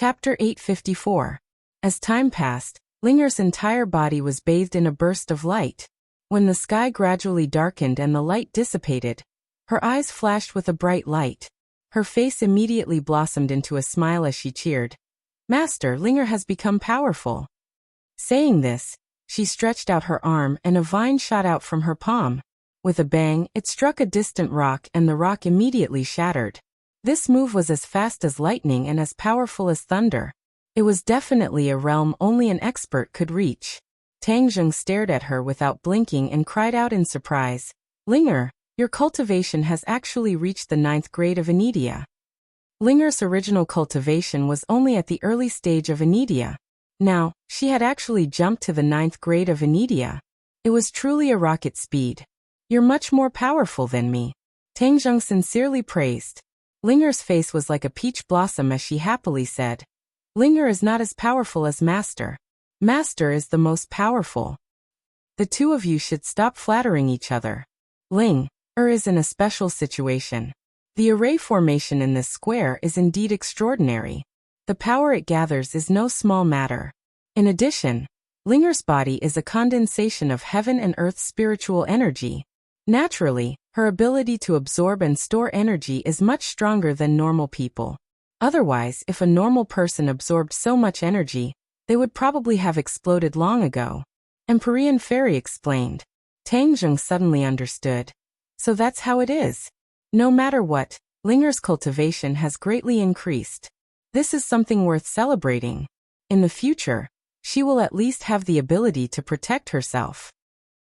Chapter 854. As time passed, Linger's entire body was bathed in a burst of light. When the sky gradually darkened and the light dissipated, her eyes flashed with a bright light. Her face immediately blossomed into a smile as she cheered. "Master, Linger has become powerful." Saying this, she stretched out her arm and a vine shot out from her palm. With a bang, it struck a distant rock and the rock immediately shattered. This move was as fast as lightning and as powerful as thunder. It was definitely a realm only an expert could reach. Tang Zheng stared at her without blinking and cried out in surprise, "Linger, your cultivation has actually reached the 9th grade of Anidia." Linger's original cultivation was only at the early stage of Anidia. Now, she had actually jumped to the 9th grade of Anidia. It was truly a rocket speed. "You're much more powerful than me," Tang Zheng sincerely praised. Linger's face was like a peach blossom as she happily said, "Linger is not as powerful as Master. Master is the most powerful. The two of you should stop flattering each other. Linger is in a special situation. The array formation in this square is indeed extraordinary. The power it gathers is no small matter. In addition, Linger's body is a condensation of heaven and earth's spiritual energy. Naturally, her ability to absorb and store energy is much stronger than normal people. Otherwise, if a normal person absorbed so much energy, they would probably have exploded long ago." Empyrean Fairy explained. Tang Zheng suddenly understood. So that's how it is. No matter what, Linger's cultivation has greatly increased. This is something worth celebrating. In the future, she will at least have the ability to protect herself.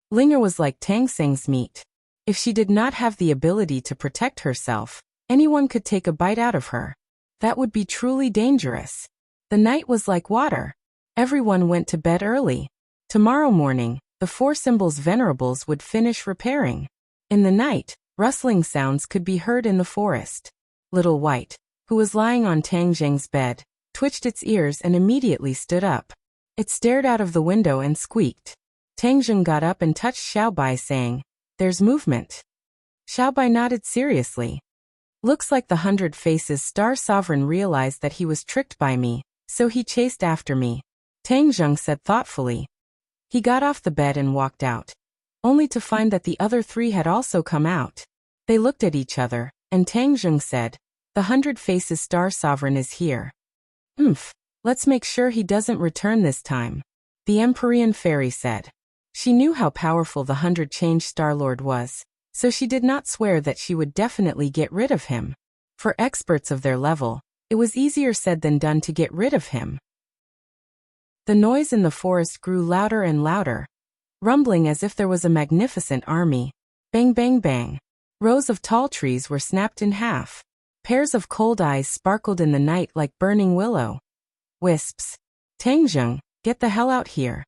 Linger was like Tang Seng's meat. If she did not have the ability to protect herself, anyone could take a bite out of her. That would be truly dangerous. The night was like water. Everyone went to bed early. Tomorrow morning, the 4 symbols venerables would finish repairing. In the night, rustling sounds could be heard in the forest. Little White, who was lying on Tang Zheng's bed, twitched its ears and immediately stood up. It stared out of the window and squeaked. Tang Zheng got up and touched Xiaobai, saying, "There's movement." Xiaobai nodded seriously. "Looks like the 100 Faces Star Sovereign realized that he was tricked by me, so he chased after me," Tang Zheng said thoughtfully. He got off the bed and walked out, only to find that the other 3 had also come out. They looked at each other, and Tang Zheng said, "The 100 Faces Star Sovereign is here. Let's make sure he doesn't return this time," the Empyrean Fairy said. She knew how powerful the 100 Change Star Lord was, so she did not swear that she would definitely get rid of him. For experts of their level, it was easier said than done to get rid of him. The noise in the forest grew louder and louder, rumbling as if there was a magnificent army. Bang bang bang. Rows of tall trees were snapped in half. Pairs of cold eyes sparkled in the night like burning willow. Wisps. "Tang Zheng, get the hell out here."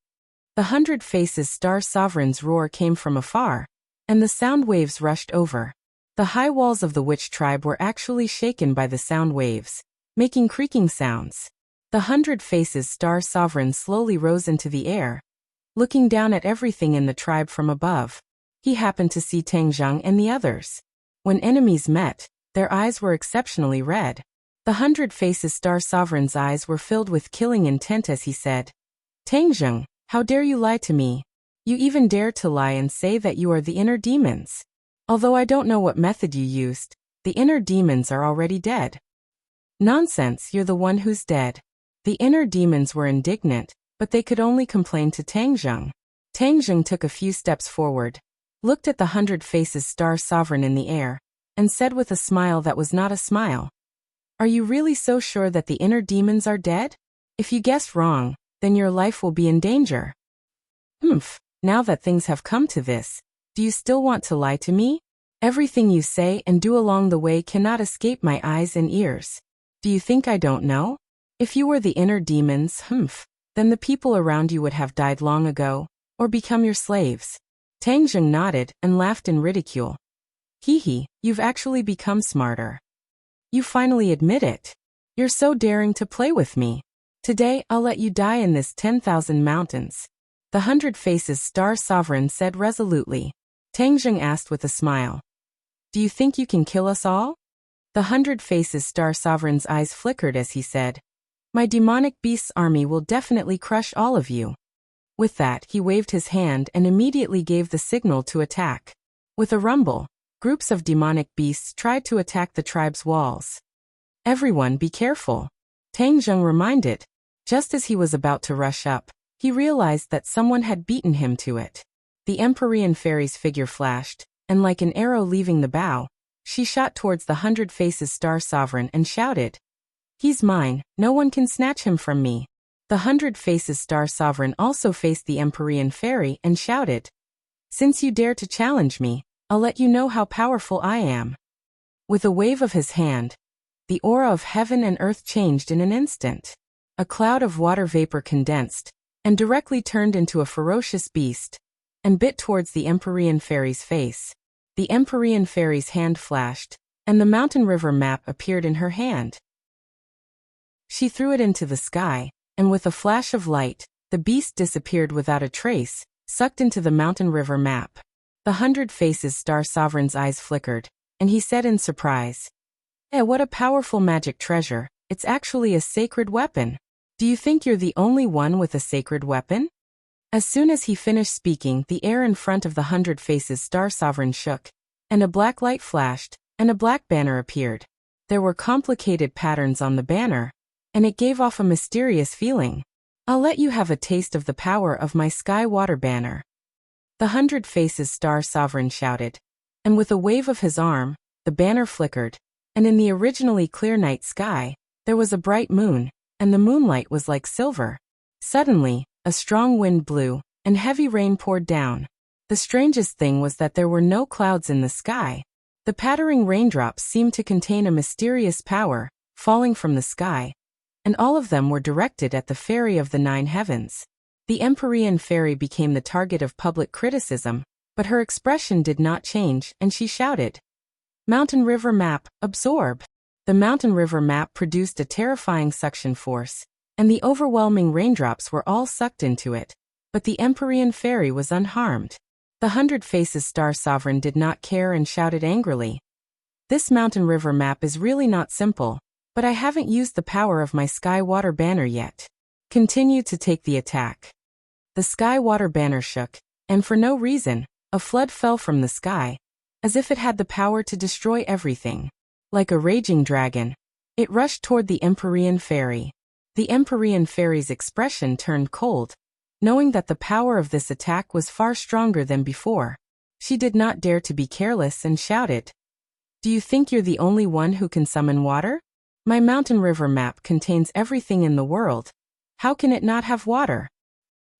The 100 Faces Star Sovereign's roar came from afar, and the sound waves rushed over. The high walls of the witch tribe were actually shaken by the sound waves, making creaking sounds. The 100 Faces Star Sovereign slowly rose into the air, looking down at everything in the tribe from above. He happened to see Tang Zheng and the others. When enemies met, their eyes were exceptionally red. The 100 Faces Star Sovereign's eyes were filled with killing intent as he said, "Tang Zheng, how dare you lie to me? You even dare to lie and say that you are the inner demons. Although I don't know what method you used, the inner demons are already dead." "Nonsense, you're the one who's dead." The inner demons were indignant, but they could only complain to Tang Zheng. Tang Zheng took a few steps forward, looked at the 100 Faces Star Sovereign in the air, and said with a smile that was not a smile, "Are you really so sure that the inner demons are dead? If you guess wrong, then your life will be in danger." Now that things have come to this, do you still want to lie to me? Everything you say and do along the way cannot escape my eyes and ears. Do you think I don't know? If you were the inner demons, then the people around you would have died long ago, or become your slaves." Tang Zheng nodded and laughed in ridicule. "Hee, you've actually become smarter. You finally admit it. You're so daring to play with me. Today I'll let you die in this 10,000 mountains," the 100 Faces Star Sovereign said resolutely. Tang Zheng asked with a smile, "Do you think you can kill us all?" The 100 Faces Star Sovereign's eyes flickered as he said, My demonic beast's army will definitely crush all of you. With that, he waved his hand and immediately gave the signal to attack. With a rumble, groups of demonic beasts tried to attack the tribe's walls. Everyone be careful, Tang Zheng reminded. Just as he was about to rush up, he realized that someone had beaten him to it. The Empyrean fairy's figure flashed, and like an arrow leaving the bow, she shot towards the 100 Faces Star Sovereign and shouted, "He's mine, no one can snatch him from me." The 100 Faces Star Sovereign also faced the Empyrean fairy and shouted, "Since you dare to challenge me, I'll let you know how powerful I am." With a wave of his hand, the aura of heaven and earth changed in an instant. A cloud of water vapor condensed, and directly turned into a ferocious beast, and bit towards the Empyrean fairy's face. The Empyrean fairy's hand flashed, and the mountain river map appeared in her hand. She threw it into the sky, and with a flash of light, the beast disappeared without a trace, sucked into the mountain river map. The 100 Faces Star Sovereign's eyes flickered, and he said in surprise, What a powerful magic treasure, it's actually a sacred weapon. Do you think you're the only one with a sacred weapon?" As soon as he finished speaking, the air in front of the 100 Faces Star Sovereign shook, and a black light flashed, and a black banner appeared. There were complicated patterns on the banner, and it gave off a mysterious feeling. "I'll let you have a taste of the power of my sky water banner," the 100 Faces Star Sovereign shouted, and with a wave of his arm, the banner flickered, and in the originally clear night sky, there was a bright moon, and the moonlight was like silver. Suddenly, a strong wind blew, and heavy rain poured down. The strangest thing was that there were no clouds in the sky. The pattering raindrops seemed to contain a mysterious power, falling from the sky, and all of them were directed at the fairy of the 9 heavens. The Empyrean fairy became the target of public criticism, but her expression did not change, and she shouted, "Mountain River Map, absorb!" The Mountain River Map produced a terrifying suction force, and the overwhelming raindrops were all sucked into it, but the Empyrean fairy was unharmed. The 100 Faces Star Sovereign did not care and shouted angrily, "This Mountain River Map is really not simple, but I haven't used the power of my Sky Water Banner yet. Continue to take the attack." The Sky Water Banner shook, and for no reason, a flood fell from the sky, as if it had the power to destroy everything. Like a raging dragon, it rushed toward the Empyrean fairy. The Empyrean fairy's expression turned cold, knowing that the power of this attack was far stronger than before. She did not dare to be careless and shouted, "Do you think you're the only one who can summon water? My mountain river map contains everything in the world. How can it not have water?"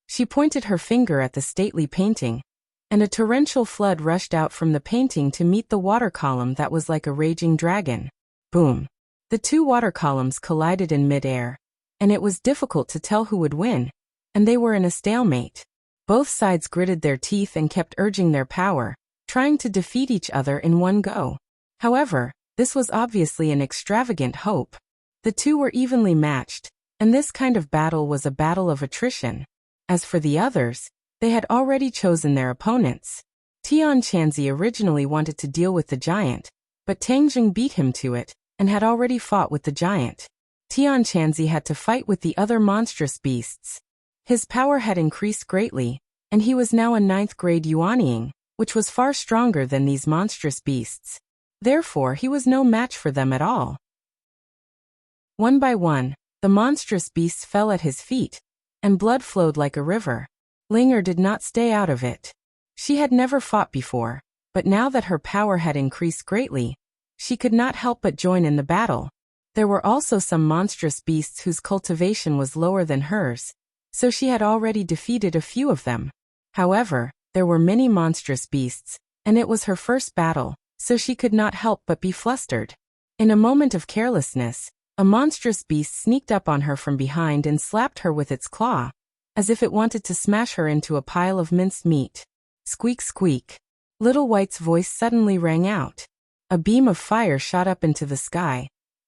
She pointed her finger at the stately painting, and a torrential flood rushed out from the painting to meet the water column that was like a raging dragon. Boom! The two water columns collided in mid-air, and it was difficult to tell who would win, and they were in a stalemate. Both sides gritted their teeth and kept urging their power, trying to defeat each other in one go. However, this was obviously an extravagant hope. The two were evenly matched, and this kind of battle was a battle of attrition. As for the others, they had already chosen their opponents. Tian Chanzi originally wanted to deal with the giant, but Tang Jing beat him to it, and had already fought with the giant. Tian Chanzi had to fight with the other monstrous beasts. His power had increased greatly, and he was now a 9th grade Yuanying, which was far stronger than these monstrous beasts. Therefore, he was no match for them at all. One by one, the monstrous beasts fell at his feet, and blood flowed like a river. Linger did not stay out of it. She had never fought before, but now that her power had increased greatly, she could not help but join in the battle. There were also some monstrous beasts whose cultivation was lower than hers, so she had already defeated a few of them. However, there were many monstrous beasts, and it was her first battle, so she could not help but be flustered. In a moment of carelessness, a monstrous beast sneaked up on her from behind and slapped her with its claw, as if it wanted to smash her into a pile of minced meat. Squeak, squeak. Little White's voice suddenly rang out. A beam of fire shot up into the sky,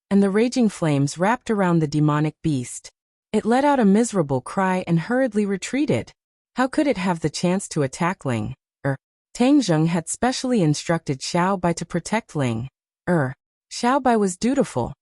and the raging flames wrapped around the demonic beast. It let out a miserable cry and hurriedly retreated. How could it have the chance to attack Ling? Tang Zheng had specially instructed Xiao Bai to protect Ling. Xiao Bai was dutiful.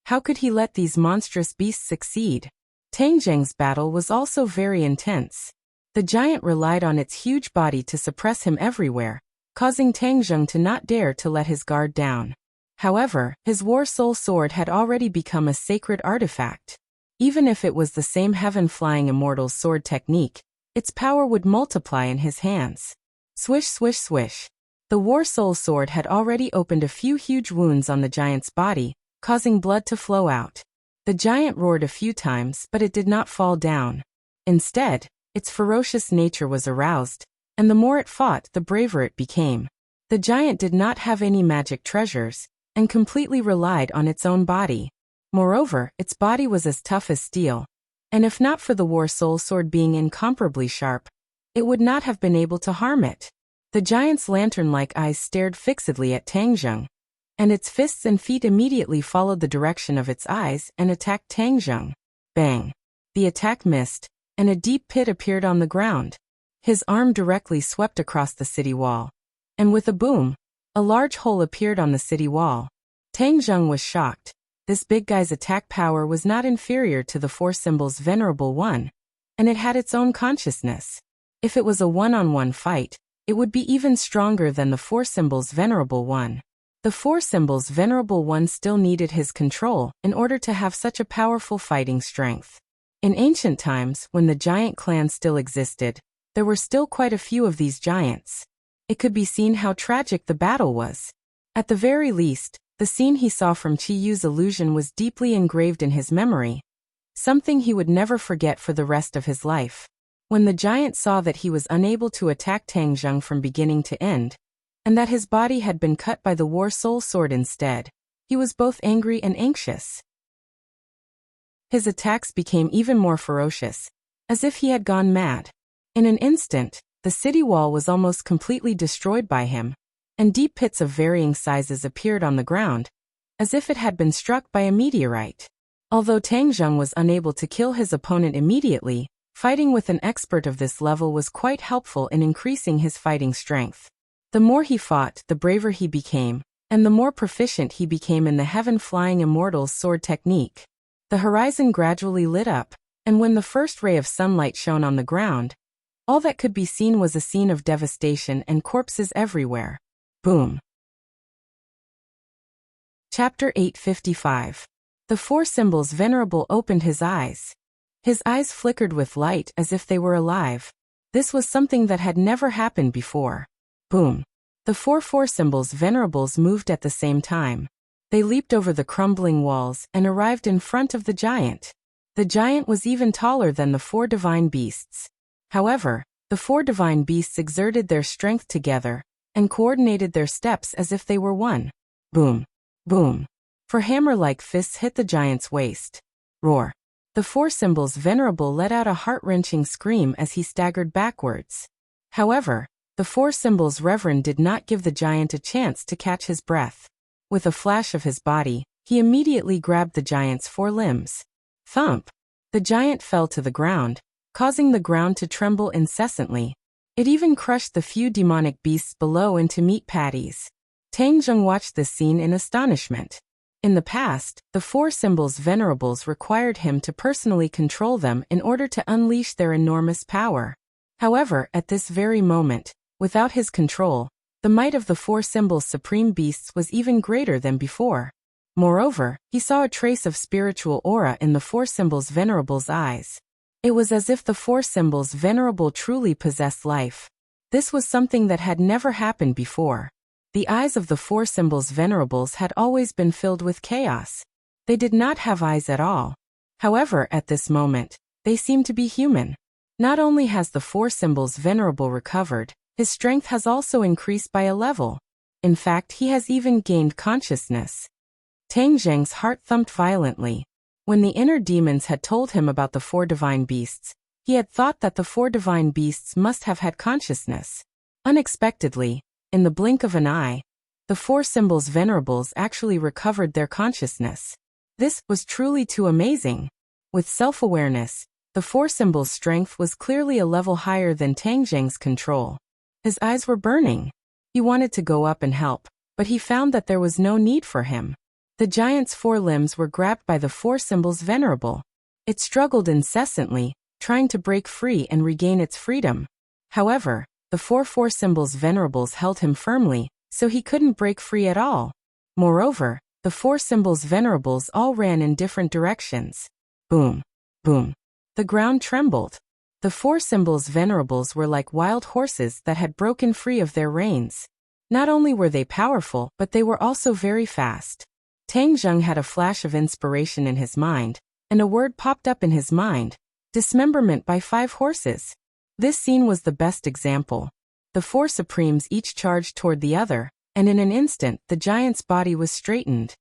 How could he let these monstrous beasts succeed? Tang Zheng's battle was also very intense. The giant relied on its huge body to suppress him everywhere, causing Tang Zheng to not dare to let his guard down. However, his War Soul Sword had already become a sacred artifact. Even if it was the same heaven-flying immortal's sword technique, its power would multiply in his hands. Swish, swish, swish. The War Soul Sword had already opened a few huge wounds on the giant's body, causing blood to flow out. The giant roared a few times, but it did not fall down. Instead, its ferocious nature was aroused, and the more it fought, the braver it became. The giant did not have any magic treasures, and completely relied on its own body. Moreover, its body was as tough as steel, and if not for the War Soul Sword being incomparably sharp, it would not have been able to harm it. The giant's lantern-like eyes stared fixedly at Tang Zheng, and its fists and feet immediately followed the direction of its eyes and attacked Tang Zheng. Bang! The attack missed, and a deep pit appeared on the ground. His arm directly swept across the city wall, and with a boom, a large hole appeared on the city wall. Tang Zheng was shocked. This big guy's attack power was not inferior to the Four Symbols' Venerable One, and it had its own consciousness. If it was a one-on-one fight, it would be even stronger than the Four Symbols' Venerable One. The Four Symbols' Venerable One still needed his control in order to have such a powerful fighting strength. In ancient times, when the giant clan still existed, there were still quite a few of these giants. It could be seen how tragic the battle was. At the very least, the scene he saw from Qi Yu's illusion was deeply engraved in his memory, something he would never forget for the rest of his life. When the giant saw that he was unable to attack Tang Zheng from beginning to end, and that his body had been cut by the War Soul Sword instead, he was both angry and anxious. His attacks became even more ferocious, as if he had gone mad. In an instant, the city wall was almost completely destroyed by him, and deep pits of varying sizes appeared on the ground, as if it had been struck by a meteorite. Although Tang Zheng was unable to kill his opponent immediately, fighting with an expert of this level was quite helpful in increasing his fighting strength. The more he fought, the braver he became, and the more proficient he became in the heaven-flying immortal's sword technique. The horizon gradually lit up, and when the first ray of sunlight shone on the ground, all that could be seen was a scene of devastation and corpses everywhere. Boom. Chapter 855. The Four Symbols Venerable opened his eyes. His eyes flickered with light as if they were alive. This was something that had never happened before. Boom. The Four Symbols Venerables moved at the same time. They leaped over the crumbling walls and arrived in front of the giant. The giant was even taller than the four divine beasts. However, the four divine beasts exerted their strength together and coordinated their steps as if they were one. Boom. Boom. Four hammer-like fists hit the giant's waist. Roar. The Four Symbols Venerable let out a heart-wrenching scream as he staggered backwards. However, the Four Symbols Reverend did not give the giant a chance to catch his breath. With a flash of his body, he immediately grabbed the giant's four limbs. Thump! The giant fell to the ground, causing the ground to tremble incessantly. It even crushed the few demonic beasts below into meat patties. Tang Zheng watched this scene in astonishment. In the past, the Four Symbols Venerables required him to personally control them in order to unleash their enormous power. However, at this very moment, without his control, the might of the Four Symbols Supreme Beasts was even greater than before. Moreover, he saw a trace of spiritual aura in the Four Symbols Venerable's eyes. It was as if the Four Symbols Venerable truly possessed life. This was something that had never happened before. The eyes of the Four Symbols Venerables had always been filled with chaos. They did not have eyes at all. However, at this moment, they seemed to be human. Not only has the Four Symbols Venerable recovered, his strength has also increased by a level. In fact, he has even gained consciousness. Tang Zheng's heart thumped violently. When the inner demons had told him about the four divine beasts, he had thought that the four divine beasts must have had consciousness. Unexpectedly, in the blink of an eye, the Four Symbols Venerables actually recovered their consciousness. This was truly too amazing. With self-awareness, the Four Symbols' strength was clearly a level higher than Tang Zheng's control. His eyes were burning. He wanted to go up and help, but he found that there was no need for him. The giant's four limbs were grabbed by the four symbols venerable. It struggled incessantly, trying to break free and regain its freedom. However, the four symbols venerables held him firmly, so he couldn't break free at all. Moreover, the four symbols venerables all ran in different directions. Boom! Boom! The ground trembled. The four symbols venerables were like wild horses that had broken free of their reins. Not only were they powerful, but they were also very fast. Tang Zheng had a flash of inspiration in his mind, and a word popped up in his mind: dismemberment by 5 horses. This scene was the best example. The four supremes each charged toward the other, and in an instant the giant's body was straightened.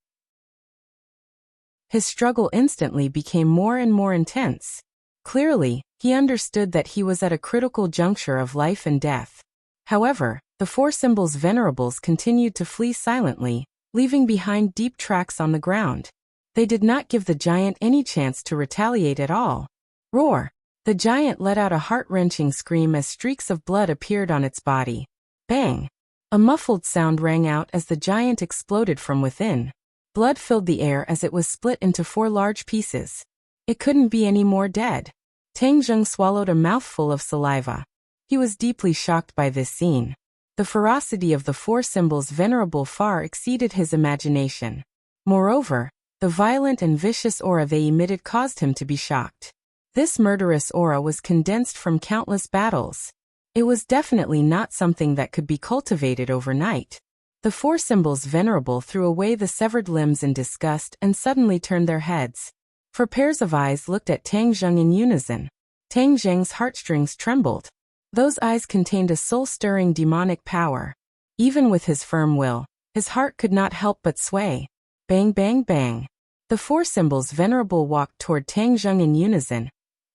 His struggle instantly became more and more intense. Clearly, he understood that he was at a critical juncture of life and death. However, the four symbols venerables continued to flee silently, leaving behind deep tracks on the ground. They did not give the giant any chance to retaliate at all. Roar! The giant let out a heart-wrenching scream as streaks of blood appeared on its body. Bang! A muffled sound rang out as the giant exploded from within. Blood filled the air as it was split into 4 large pieces. It couldn't be any more dead. Tang Zheng swallowed a mouthful of saliva. He was deeply shocked by this scene. The ferocity of the four symbols venerable far exceeded his imagination. Moreover, the violent and vicious aura they emitted caused him to be shocked. This murderous aura was condensed from countless battles. It was definitely not something that could be cultivated overnight. The four symbols venerable threw away the severed limbs in disgust and suddenly turned their heads. 4 pairs of eyes looked at Tang Zheng in unison. Tang Zheng's heartstrings trembled. Those eyes contained a soul-stirring demonic power. Even with his firm will, his heart could not help but sway. Bang bang bang. The four symbols venerable walked toward Tang Zheng in unison,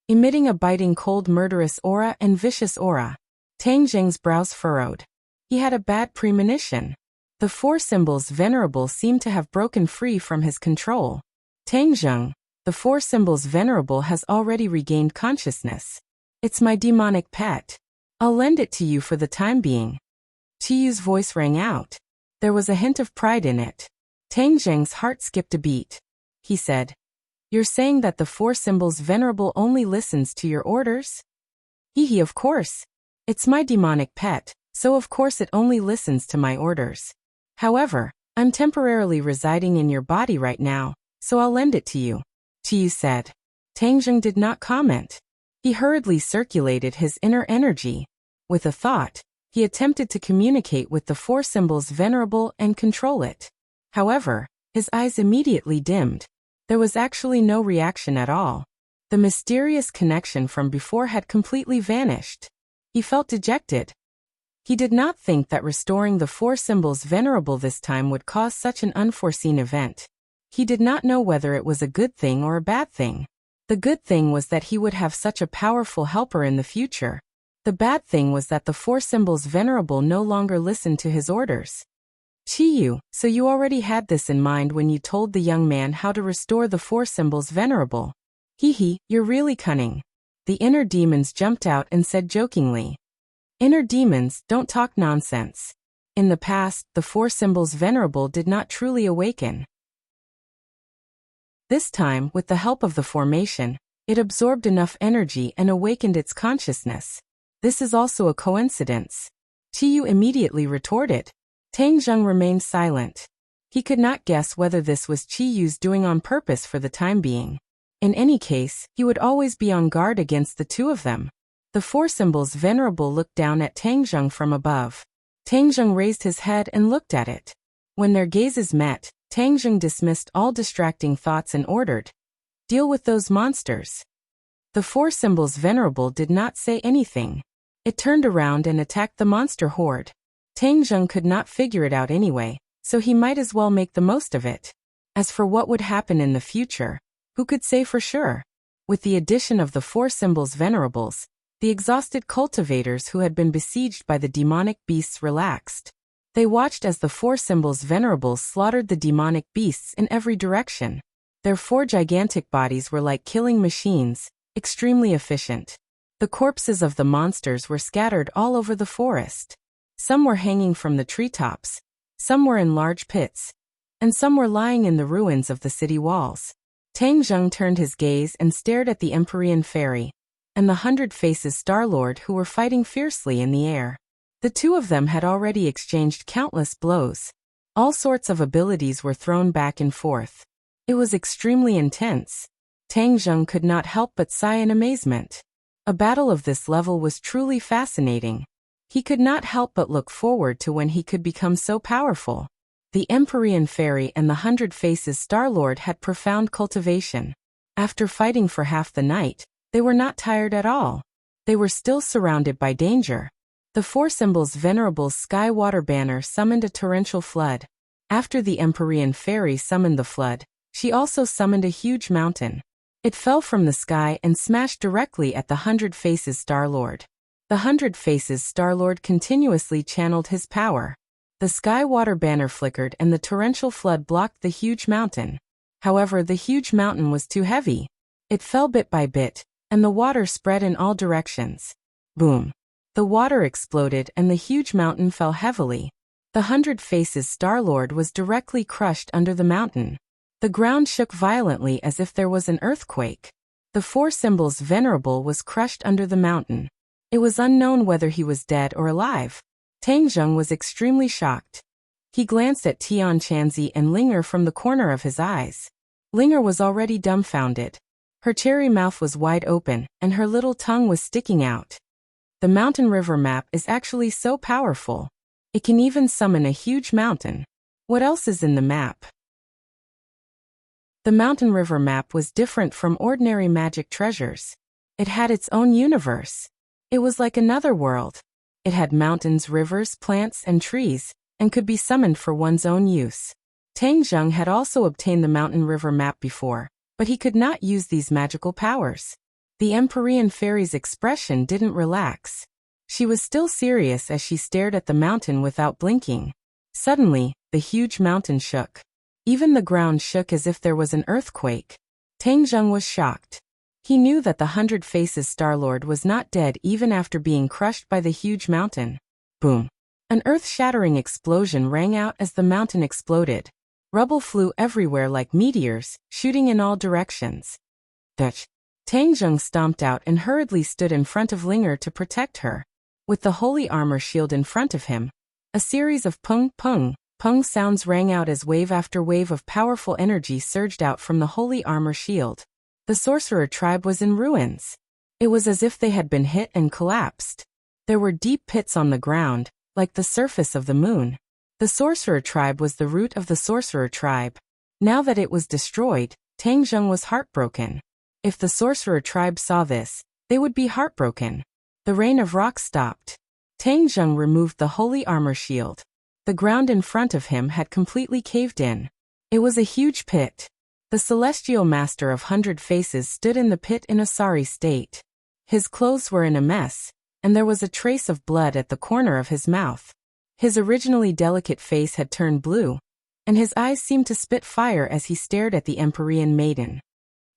emitting a biting cold murderous aura and vicious aura. Tang Zheng's brows furrowed. He had a bad premonition. The four symbols venerable seemed to have broken free from his control. Tang Zheng, the four symbols venerable has already regained consciousness. It's my demonic pet. I'll lend it to you for the time being. Chiyu's voice rang out. There was a hint of pride in it. Tang Zheng's heart skipped a beat. He said, "You're saying that the four symbols venerable only listens to your orders?" Hee, of course. It's my demonic pet, so of course it only listens to my orders. However, I'm temporarily residing in your body right now, so I'll lend it to you, Chiyu said. Tang Zheng did not comment. He hurriedly circulated his inner energy. With a thought, he attempted to communicate with the four symbols venerable and control it. However, his eyes immediately dimmed. There was actually no reaction at all. The mysterious connection from before had completely vanished. He felt dejected. He did not think that restoring the four symbols venerable this time would cause such an unforeseen event. He did not know whether it was a good thing or a bad thing. The good thing was that he would have such a powerful helper in the future. The bad thing was that the four symbols venerable no longer listened to his orders. Chiyu, so you already had this in mind when you told the young man how to restore the four symbols venerable. Hee, you're really cunning. The inner demons jumped out and said jokingly. Inner demons, don't talk nonsense. In the past, the four symbols venerable did not truly awaken. This time, with the help of the formation, it absorbed enough energy and awakened its consciousness. This is also a coincidence. Chiyu immediately retorted. Tang Zheng remained silent. He could not guess whether this was Chiyu's doing on purpose for the time being. In any case, he would always be on guard against the two of them. The four symbols venerable looked down at Tang Zheng from above. Tang Zheng raised his head and looked at it. When their gazes met, Tang Zheng dismissed all distracting thoughts and ordered, "Deal with those monsters." The four symbols venerable did not say anything. It turned around and attacked the monster horde. Tang Zheng could not figure it out anyway, so he might as well make the most of it. As for what would happen in the future, who could say for sure? With the addition of the four symbols venerables, the exhausted cultivators who had been besieged by the demonic beasts relaxed. They watched as the four symbols venerables slaughtered the demonic beasts in every direction. Their four gigantic bodies were like killing machines, extremely efficient. The corpses of the monsters were scattered all over the forest. Some were hanging from the treetops, some were in large pits, and some were lying in the ruins of the city walls. Tang Zheng turned his gaze and stared at the Empyrean Fairy and the 100 Faces Star-Lord who were fighting fiercely in the air. The two of them had already exchanged countless blows. All sorts of abilities were thrown back and forth. It was extremely intense. Tang Zheng could not help but sigh in amazement. A battle of this level was truly fascinating. He could not help but look forward to when he could become so powerful. The Empyrean Fairy and the 100 Faces Star-Lord had profound cultivation. After fighting for half the night, they were not tired at all. They were still surrounded by danger. The Four Symbols' venerable sky water banner summoned a torrential flood. After the Empyrean Fairy summoned the flood, she also summoned a huge mountain. It fell from the sky and smashed directly at the 100 Faces Star-Lord. The 100 Faces Star-Lord continuously channeled his power. The sky water banner flickered and the torrential flood blocked the huge mountain. However, the huge mountain was too heavy. It fell bit by bit, and the water spread in all directions. Boom! The water exploded and the huge mountain fell heavily. The 100 Faces Star-Lord was directly crushed under the mountain. The ground shook violently as if there was an earthquake. The Four Symbols' venerable was crushed under the mountain. It was unknown whether he was dead or alive. Tang Zheng was extremely shocked. He glanced at Tian Chanzi and Linger from the corner of his eyes. Linger was already dumbfounded. Her cherry mouth was wide open, and her little tongue was sticking out. The mountain river map is actually so powerful. It can even summon a huge mountain. What else is in the map? The mountain river map was different from ordinary magic treasures. It had its own universe. It was like another world. It had mountains, rivers, plants, and trees, and could be summoned for one's own use. Tang Zheng had also obtained the mountain river map before, but he could not use these magical powers. The Empyrean Fairy's expression didn't relax. She was still serious as she stared at the mountain without blinking. Suddenly, the huge mountain shook. Even the ground shook as if there was an earthquake. Tang Zheng was shocked. He knew that the 100 Faces Star-Lord was not dead even after being crushed by the huge mountain. Boom! An earth-shattering explosion rang out as the mountain exploded. Rubble flew everywhere like meteors, shooting in all directions. Dutch! Tang Zheng stomped out and hurriedly stood in front of Linger to protect her. With the holy armor shield in front of him, a series of pung, pung, pung sounds rang out as wave after wave of powerful energy surged out from the holy armor shield. The sorcerer tribe was in ruins. It was as if they had been hit and collapsed. There were deep pits on the ground, like the surface of the moon. The sorcerer tribe was the root of the sorcerer tribe. Now that it was destroyed, Tang Zheng was heartbroken. If the sorcerer tribe saw this, they would be heartbroken. The rain of rocks stopped. Tang Zheng removed the holy armor shield. The ground in front of him had completely caved in. It was a huge pit. The celestial master of 100 Faces stood in the pit in a sorry state. His clothes were in a mess, and there was a trace of blood at the corner of his mouth. His originally delicate face had turned blue, and his eyes seemed to spit fire as he stared at the Empyrean maiden.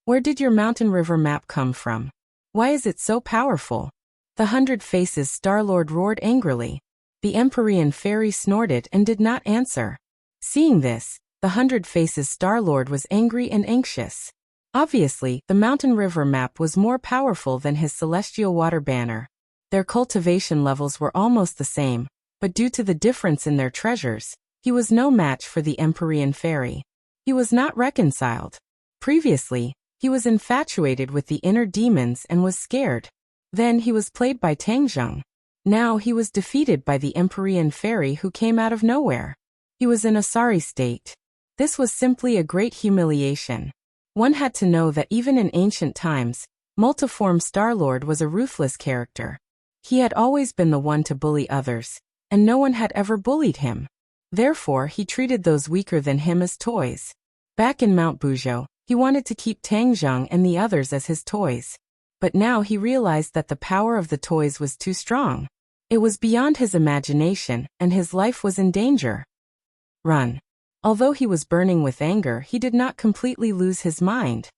Where did your mountain river map come from? Why is it so powerful? The 100 Faces Star-Lord roared angrily. The Empyrean Fairy snorted and did not answer. Seeing this, the 100 Faces Star-Lord was angry and anxious. Obviously, the mountain river map was more powerful than his celestial water banner. Their cultivation levels were almost the same, but due to the difference in their treasures, he was no match for the Empyrean Fairy. He was not reconciled. Previously, he was infatuated with the inner demons and was scared. Then he was played by Tang Zheng. Now he was defeated by the Empyrean Fairy who came out of nowhere. He was in a sorry state. This was simply a great humiliation. One had to know that even in ancient times, Multiform Star-Lord was a ruthless character. He had always been the one to bully others, and no one had ever bullied him. Therefore, he treated those weaker than him as toys. Back in Mount Buzhou, he wanted to keep Tang Zheng and the others as his toys. But now he realized that the power of the toys was too strong. It was beyond his imagination, and his life was in danger. Run. Although he was burning with anger, he did not completely lose his mind.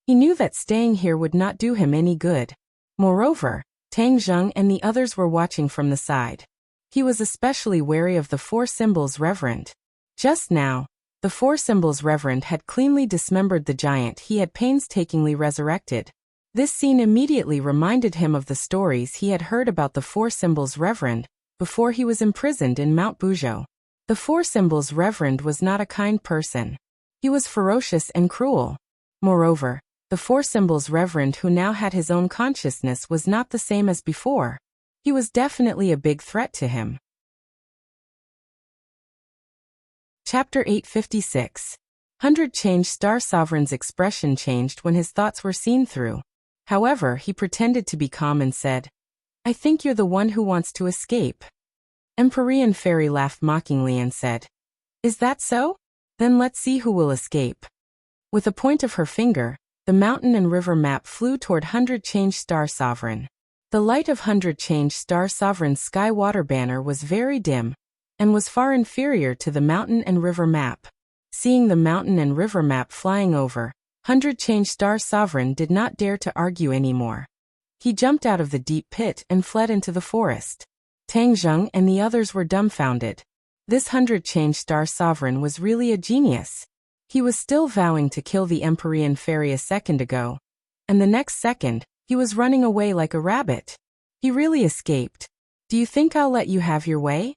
He knew that staying here would not do him any good. Moreover, Tang Zheng and the others were watching from the side. He was especially wary of the Four Symbols Reverend. Just now, the Four Symbols Reverend had cleanly dismembered the giant he had painstakingly resurrected. This scene immediately reminded him of the stories he had heard about the Four Symbols Reverend before he was imprisoned in Mount Bujo. The Four Symbols Reverend was not a kind person. He was ferocious and cruel. Moreover, the Four Symbols Reverend who now had his own consciousness was not the same as before. He was definitely a big threat to him. Chapter 856. 100 Changed Star Sovereign's expression changed when his thoughts were seen through. However, he pretended to be calm and said, "I think you're the one who wants to escape." Empyrean Fairy laughed mockingly and said, "Is that so? Then let's see who will escape." With a point of her finger, the mountain and river map flew toward 100 Changed Star Sovereign. The light of 100 Changed Star Sovereign's sky water banner was very dim, and was far inferior to the mountain and river map. Seeing the mountain and river map flying over, 100 Changed Star Sovereign did not dare to argue anymore. He jumped out of the deep pit and fled into the forest. Tang Zheng and the others were dumbfounded. This 100 Changed Star Sovereign was really a genius. He was still vowing to kill the Empyrean Fairy a second ago, and the next second, he was running away like a rabbit. He really escaped. "Do you think I'll let you have your way?"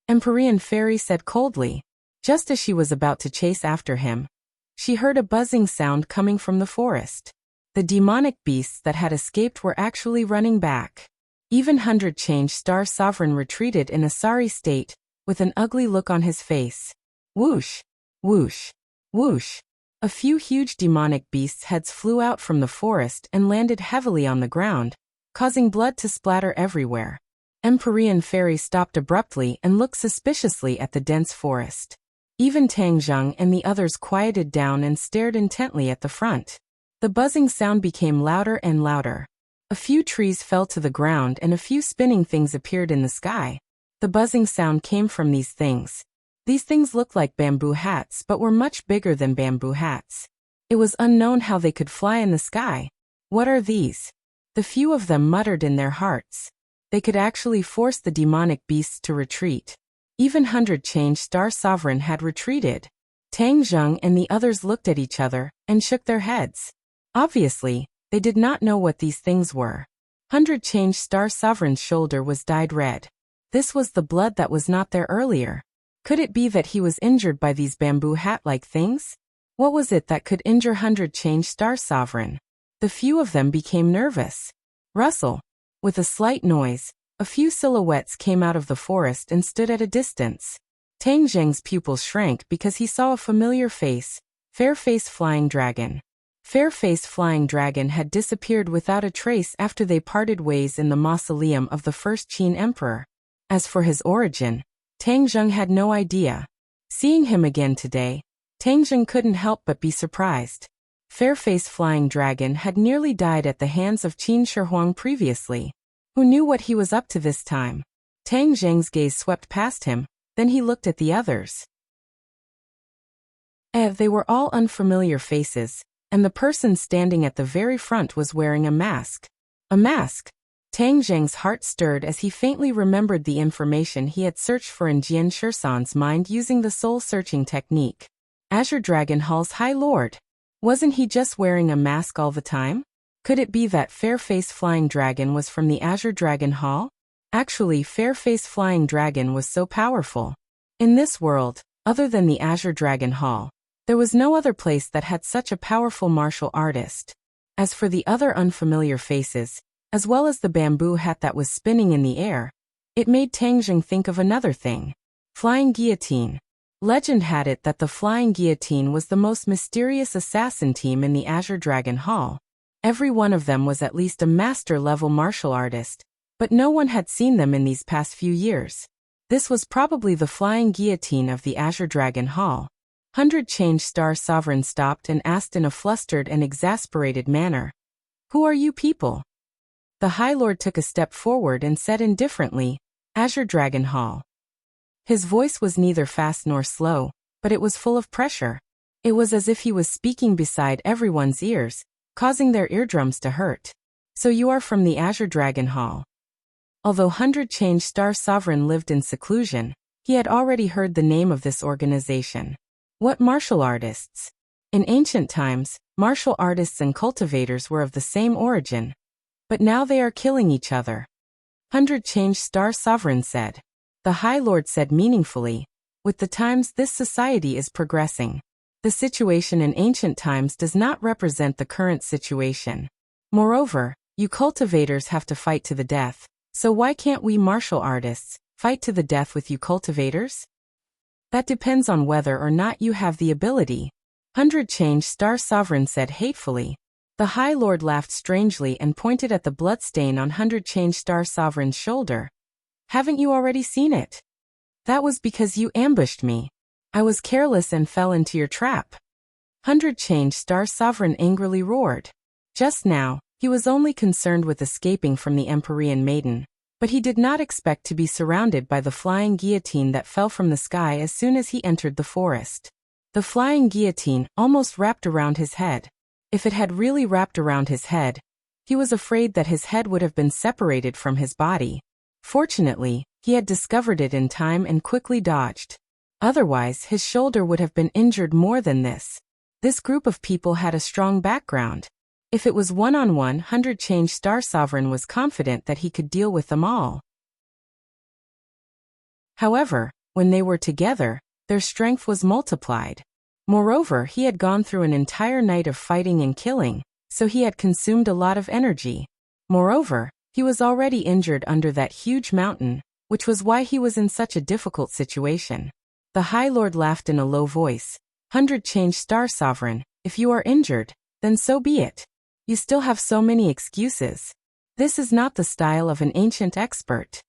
Empyrean Fairy said coldly. Just as she was about to chase after him, she heard a buzzing sound coming from the forest. The demonic beasts that had escaped were actually running back. Even 100 Changed Star Sovereign retreated in a sorry state, with an ugly look on his face. Whoosh! Whoosh! Whoosh! A few huge demonic beasts' heads flew out from the forest and landed heavily on the ground, causing blood to splatter everywhere. Empyrean Fairy stopped abruptly and looked suspiciously at the dense forest. Even Tang Zheng and the others quieted down and stared intently at the front. The buzzing sound became louder and louder. A few trees fell to the ground and a few spinning things appeared in the sky. The buzzing sound came from these things. These things looked like bamboo hats but were much bigger than bamboo hats. It was unknown how they could fly in the sky. "What are these?" The few of them muttered in their hearts. They could actually force the demonic beasts to retreat. Even 100 Changed Star Sovereign had retreated. Tang Zheng and the others looked at each other and shook their heads. Obviously, they did not know what these things were. 100 Changed Star Sovereign's shoulder was dyed red. This was the blood that was not there earlier. Could it be that he was injured by these bamboo hat-like things? What was it that could injure 100 Changed Star Sovereign? The few of them became nervous. Rustle. With a slight noise, a few silhouettes came out of the forest and stood at a distance. Tang Zheng's pupils shrank because he saw a familiar face, Fairface Flying Dragon. Fairface Flying Dragon had disappeared without a trace after they parted ways in the mausoleum of the first Qin Emperor. As for his origin, Tang Zheng had no idea. Seeing him again today, Tang Zheng couldn't help but be surprised. Fairface Flying Dragon had nearly died at the hands of Qin Shi Huang previously. Who knew what he was up to this time? Tang Zheng's gaze swept past him, then he looked at the others. They were all unfamiliar faces, and the person standing at the very front was wearing a mask. A mask? Tang Zheng's heart stirred as he faintly remembered the information he had searched for in Jian Shisan's mind using the soul-searching technique. Azure Dragon Hall's High Lord. Wasn't he just wearing a mask all the time? Could it be that Fairface Flying Dragon was from the Azure Dragon Hall? Actually, Fairface Flying Dragon was so powerful. In this world, other than the Azure Dragon Hall, there was no other place that had such a powerful martial artist. As for the other unfamiliar faces, as well as the bamboo hat that was spinning in the air, it made Tang Zheng think of another thing. Flying Guillotine. Legend had it that the Flying Guillotine was the most mysterious assassin team in the Azure Dragon Hall. Every one of them was at least a master-level martial artist, but no one had seen them in these past few years. This was probably the Flying Guillotine of the Azure Dragon Hall. 100 Changed Star Sovereign stopped and asked in a flustered and exasperated manner, "Who are you people?" The High Lord took a step forward and said indifferently, "Azure Dragon Hall." His voice was neither fast nor slow, but it was full of pressure. It was as if he was speaking beside everyone's ears, causing their eardrums to hurt. "So you are from the Azure Dragon Hall." Although 100 Changed Star Sovereign lived in seclusion, He had already heard the name of this organization. What martial artists? In ancient times, martial artists and cultivators were of the same origin. But now they are killing each other. 100 Change Star Sovereign said. The High Lord said meaningfully, with the times this society is progressing. The situation in ancient times does not represent the current situation. Moreover, you cultivators have to fight to the death, so why can't we martial artists fight to the death with you cultivators? That depends on whether or not you have the ability. 100 Change Star Sovereign said hatefully. The High Lord laughed strangely and pointed at the bloodstain on 100 Change Star Sovereign's shoulder. Haven't you already seen it? That was because you ambushed me. I was careless and fell into your trap. 100 Change Star Sovereign angrily roared. Just now, he was only concerned with escaping from the Empyrean Maiden, but he did not expect to be surrounded by the flying guillotine that fell from the sky as soon as he entered the forest. The flying guillotine almost wrapped around his head. If it had really wrapped around his head, he was afraid that his head would have been separated from his body. Fortunately, he had discovered it in time and quickly dodged. Otherwise, his shoulder would have been injured more than this. This group of people had a strong background. If it was one-on-one, 100 Change Star Sovereign was confident that he could deal with them all. However, when they were together, their strength was multiplied. Moreover, he had gone through an entire night of fighting and killing, so he had consumed a lot of energy. Moreover, he was already injured under that huge mountain, which was why he was in such a difficult situation. The High Lord laughed in a low voice. 100 Change Star Sovereign, if you are injured, then so be it. You still have so many excuses. This is not the style of an ancient expert.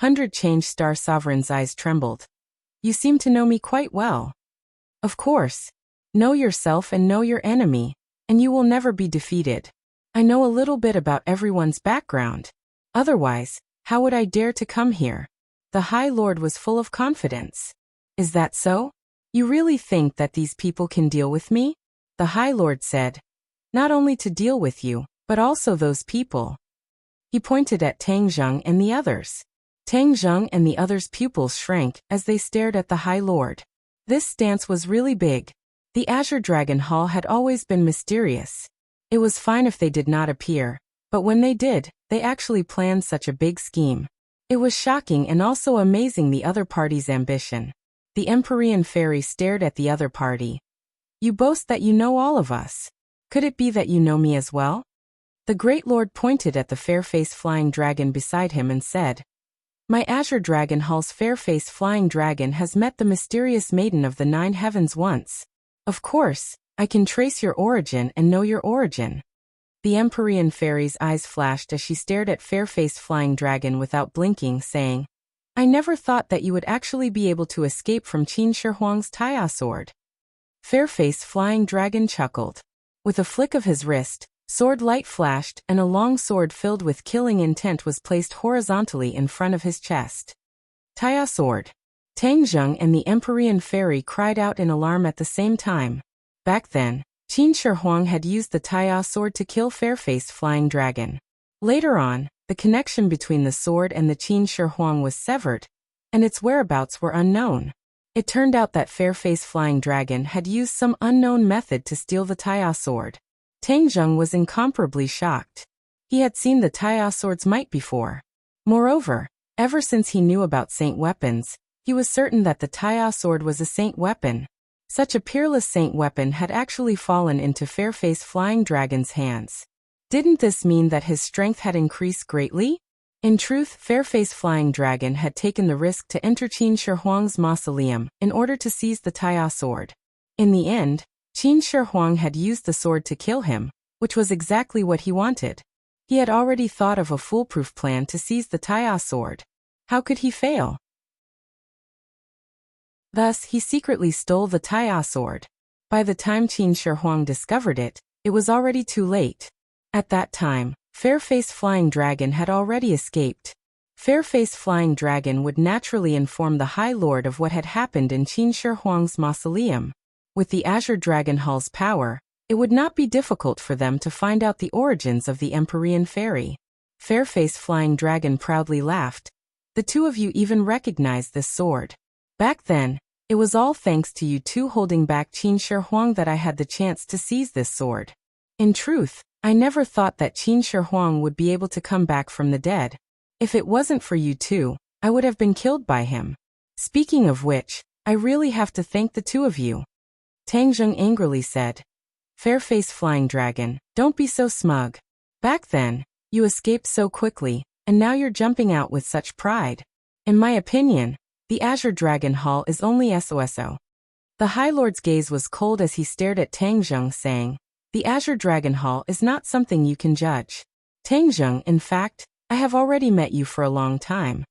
100 Change Star Sovereign's eyes trembled. You seem to know me quite well. Of course. Know yourself and know your enemy, and you will never be defeated. I know a little bit about everyone's background. Otherwise, how would I dare to come here? The High Lord was full of confidence. Is that so? You really think that these people can deal with me? The High Lord said. Not only to deal with you, but also those people. He pointed at Tang Zheng and the others. Tang Zheng and the others' pupils shrank as they stared at the High Lord. This stance was really big. The Azure Dragon Hall had always been mysterious. It was fine if they did not appear, but when they did, they actually planned such a big scheme. It was shocking and also amazing the other party's ambition. The Empyrean Fairy stared at the other party. You boast that you know all of us. Could it be that you know me as well? The Great Lord pointed at the fair-faced flying dragon beside him and said, My Azure Dragon Hall's fair-faced flying dragon has met the mysterious maiden of the 9 heavens once. Of course, I can trace your origin and know your origin. The Empyrean Fairy's eyes flashed as she stared at fair-faced flying dragon without blinking, saying, I never thought that you would actually be able to escape from Qin Shi Huang's Taiya sword. Fair-faced flying dragon chuckled. With a flick of his wrist, sword light flashed and a long sword filled with killing intent was placed horizontally in front of his chest. Taiya sword. Tang Zheng and the Empyrean Fairy cried out in alarm at the same time. Back then, Qin Shi Huang had used the Taiya sword to kill fair-faced flying dragon. Later on, the connection between the sword and the Qin Shi Huang was severed, and its whereabouts were unknown. It turned out that fair-faced flying dragon had used some unknown method to steal the Taiya sword. Tang Zheng was incomparably shocked. He had seen the Taiya sword's might before. Moreover, ever since he knew about saint weapons, he was certain that the Taiya sword was a saint weapon. Such a peerless saint weapon had actually fallen into fair-faced flying dragon's hands. Didn't this mean that his strength had increased greatly? In truth, fair-faced flying dragon had taken the risk to enter Qin Shi Huang's mausoleum in order to seize the Taiya sword. In the end, Qin Shi Huang had used the sword to kill him, which was exactly what he wanted. He had already thought of a foolproof plan to seize the Taiya sword. How could he fail? Thus, he secretly stole the Taiya sword. By the time Qin Shi Huang discovered it, it was already too late. At that time, fair-faced flying dragon had already escaped. Fair-faced flying dragon would naturally inform the High Lord of what had happened in Qin Shi Huang's mausoleum. With the Azure Dragon Hall's power, it would not be difficult for them to find out the origins of the Empyrean Fairy. Fair-faced flying dragon proudly laughed. The two of you even recognize this sword. Back then, it was all thanks to you two holding back Qin Shi Huang that I had the chance to seize this sword. In truth, I never thought that Qin Shi Huang would be able to come back from the dead. If it wasn't for you two, I would have been killed by him. Speaking of which, I really have to thank the two of you. Tang Zheng angrily said. Fair-faced flying dragon, don't be so smug. Back then, you escaped so quickly, and now you're jumping out with such pride. In my opinion, the Azure Dragon Hall is only SOSO. The High Lord's gaze was cold as he stared at Tang Zheng, saying, the Azure Dragon Hall is not something you can judge. Tang Zheng, in fact, I have already met you for a long time.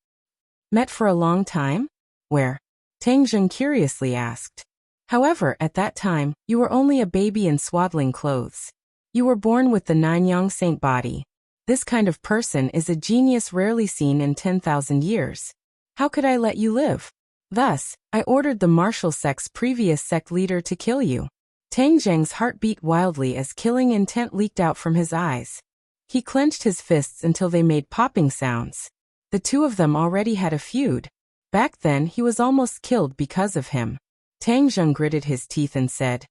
Met for a long time? Where? Tang Zheng curiously asked. However, at that time, you were only a baby in swaddling clothes. You were born with the 9-yang saint body. This kind of person is a genius rarely seen in 10,000 years. How could I let you live? Thus, I ordered the martial sect's previous sect leader to kill you. Tang Zheng's heart beat wildly as killing intent leaked out from his eyes. He clenched his fists until they made popping sounds. The two of them already had a feud. Back then he was almost killed because of him. Tang Zheng gritted his teeth and said,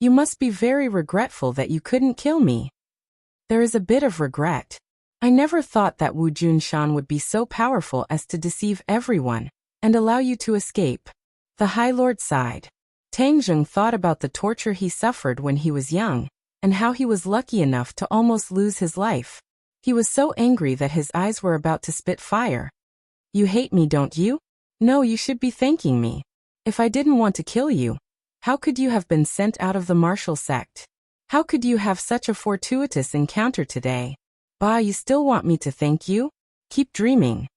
you must be very regretful that you couldn't kill me. There is a bit of regret. I never thought that Wu Junshan would be so powerful as to deceive everyone and allow you to escape. The High Lord sighed. Tang Zheng thought about the torture he suffered when he was young and how he was lucky enough to almost lose his life. He was so angry that his eyes were about to spit fire. You hate me, don't you? No, you should be thanking me. If I didn't want to kill you, how could you have been sent out of the martial sect? How could you have such a fortuitous encounter today? Bah, you still want me to thank you? Keep dreaming.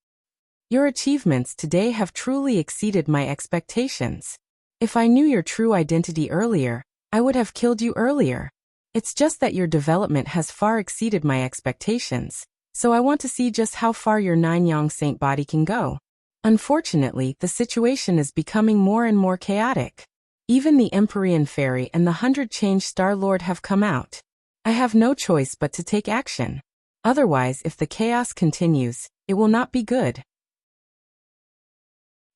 Your achievements today have truly exceeded my expectations. If I knew your true identity earlier, I would have killed you earlier. It's just that your development has far exceeded my expectations, so I want to see just how far your 9-yang saint body can go. Unfortunately, the situation is becoming more and more chaotic. Even the Empyrean Fairy and the 100-change Star Lord have come out. I have no choice but to take action. Otherwise, if the chaos continues, it will not be good.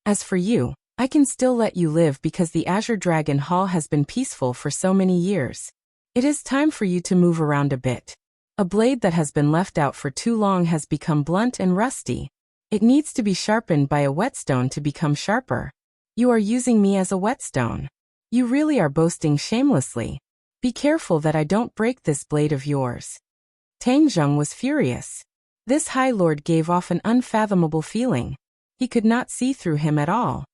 As for you, I can still let you live because the Azure Dragon Hall has been peaceful for so many years. It is time for you to move around a bit. A blade that has been left out for too long has become blunt and rusty. It needs to be sharpened by a whetstone to become sharper. You are using me as a whetstone. You really are boasting shamelessly. Be careful that I don't break this blade of yours. Tang Zheng was furious. This High Lord gave off an unfathomable feeling. He could not see through him at all.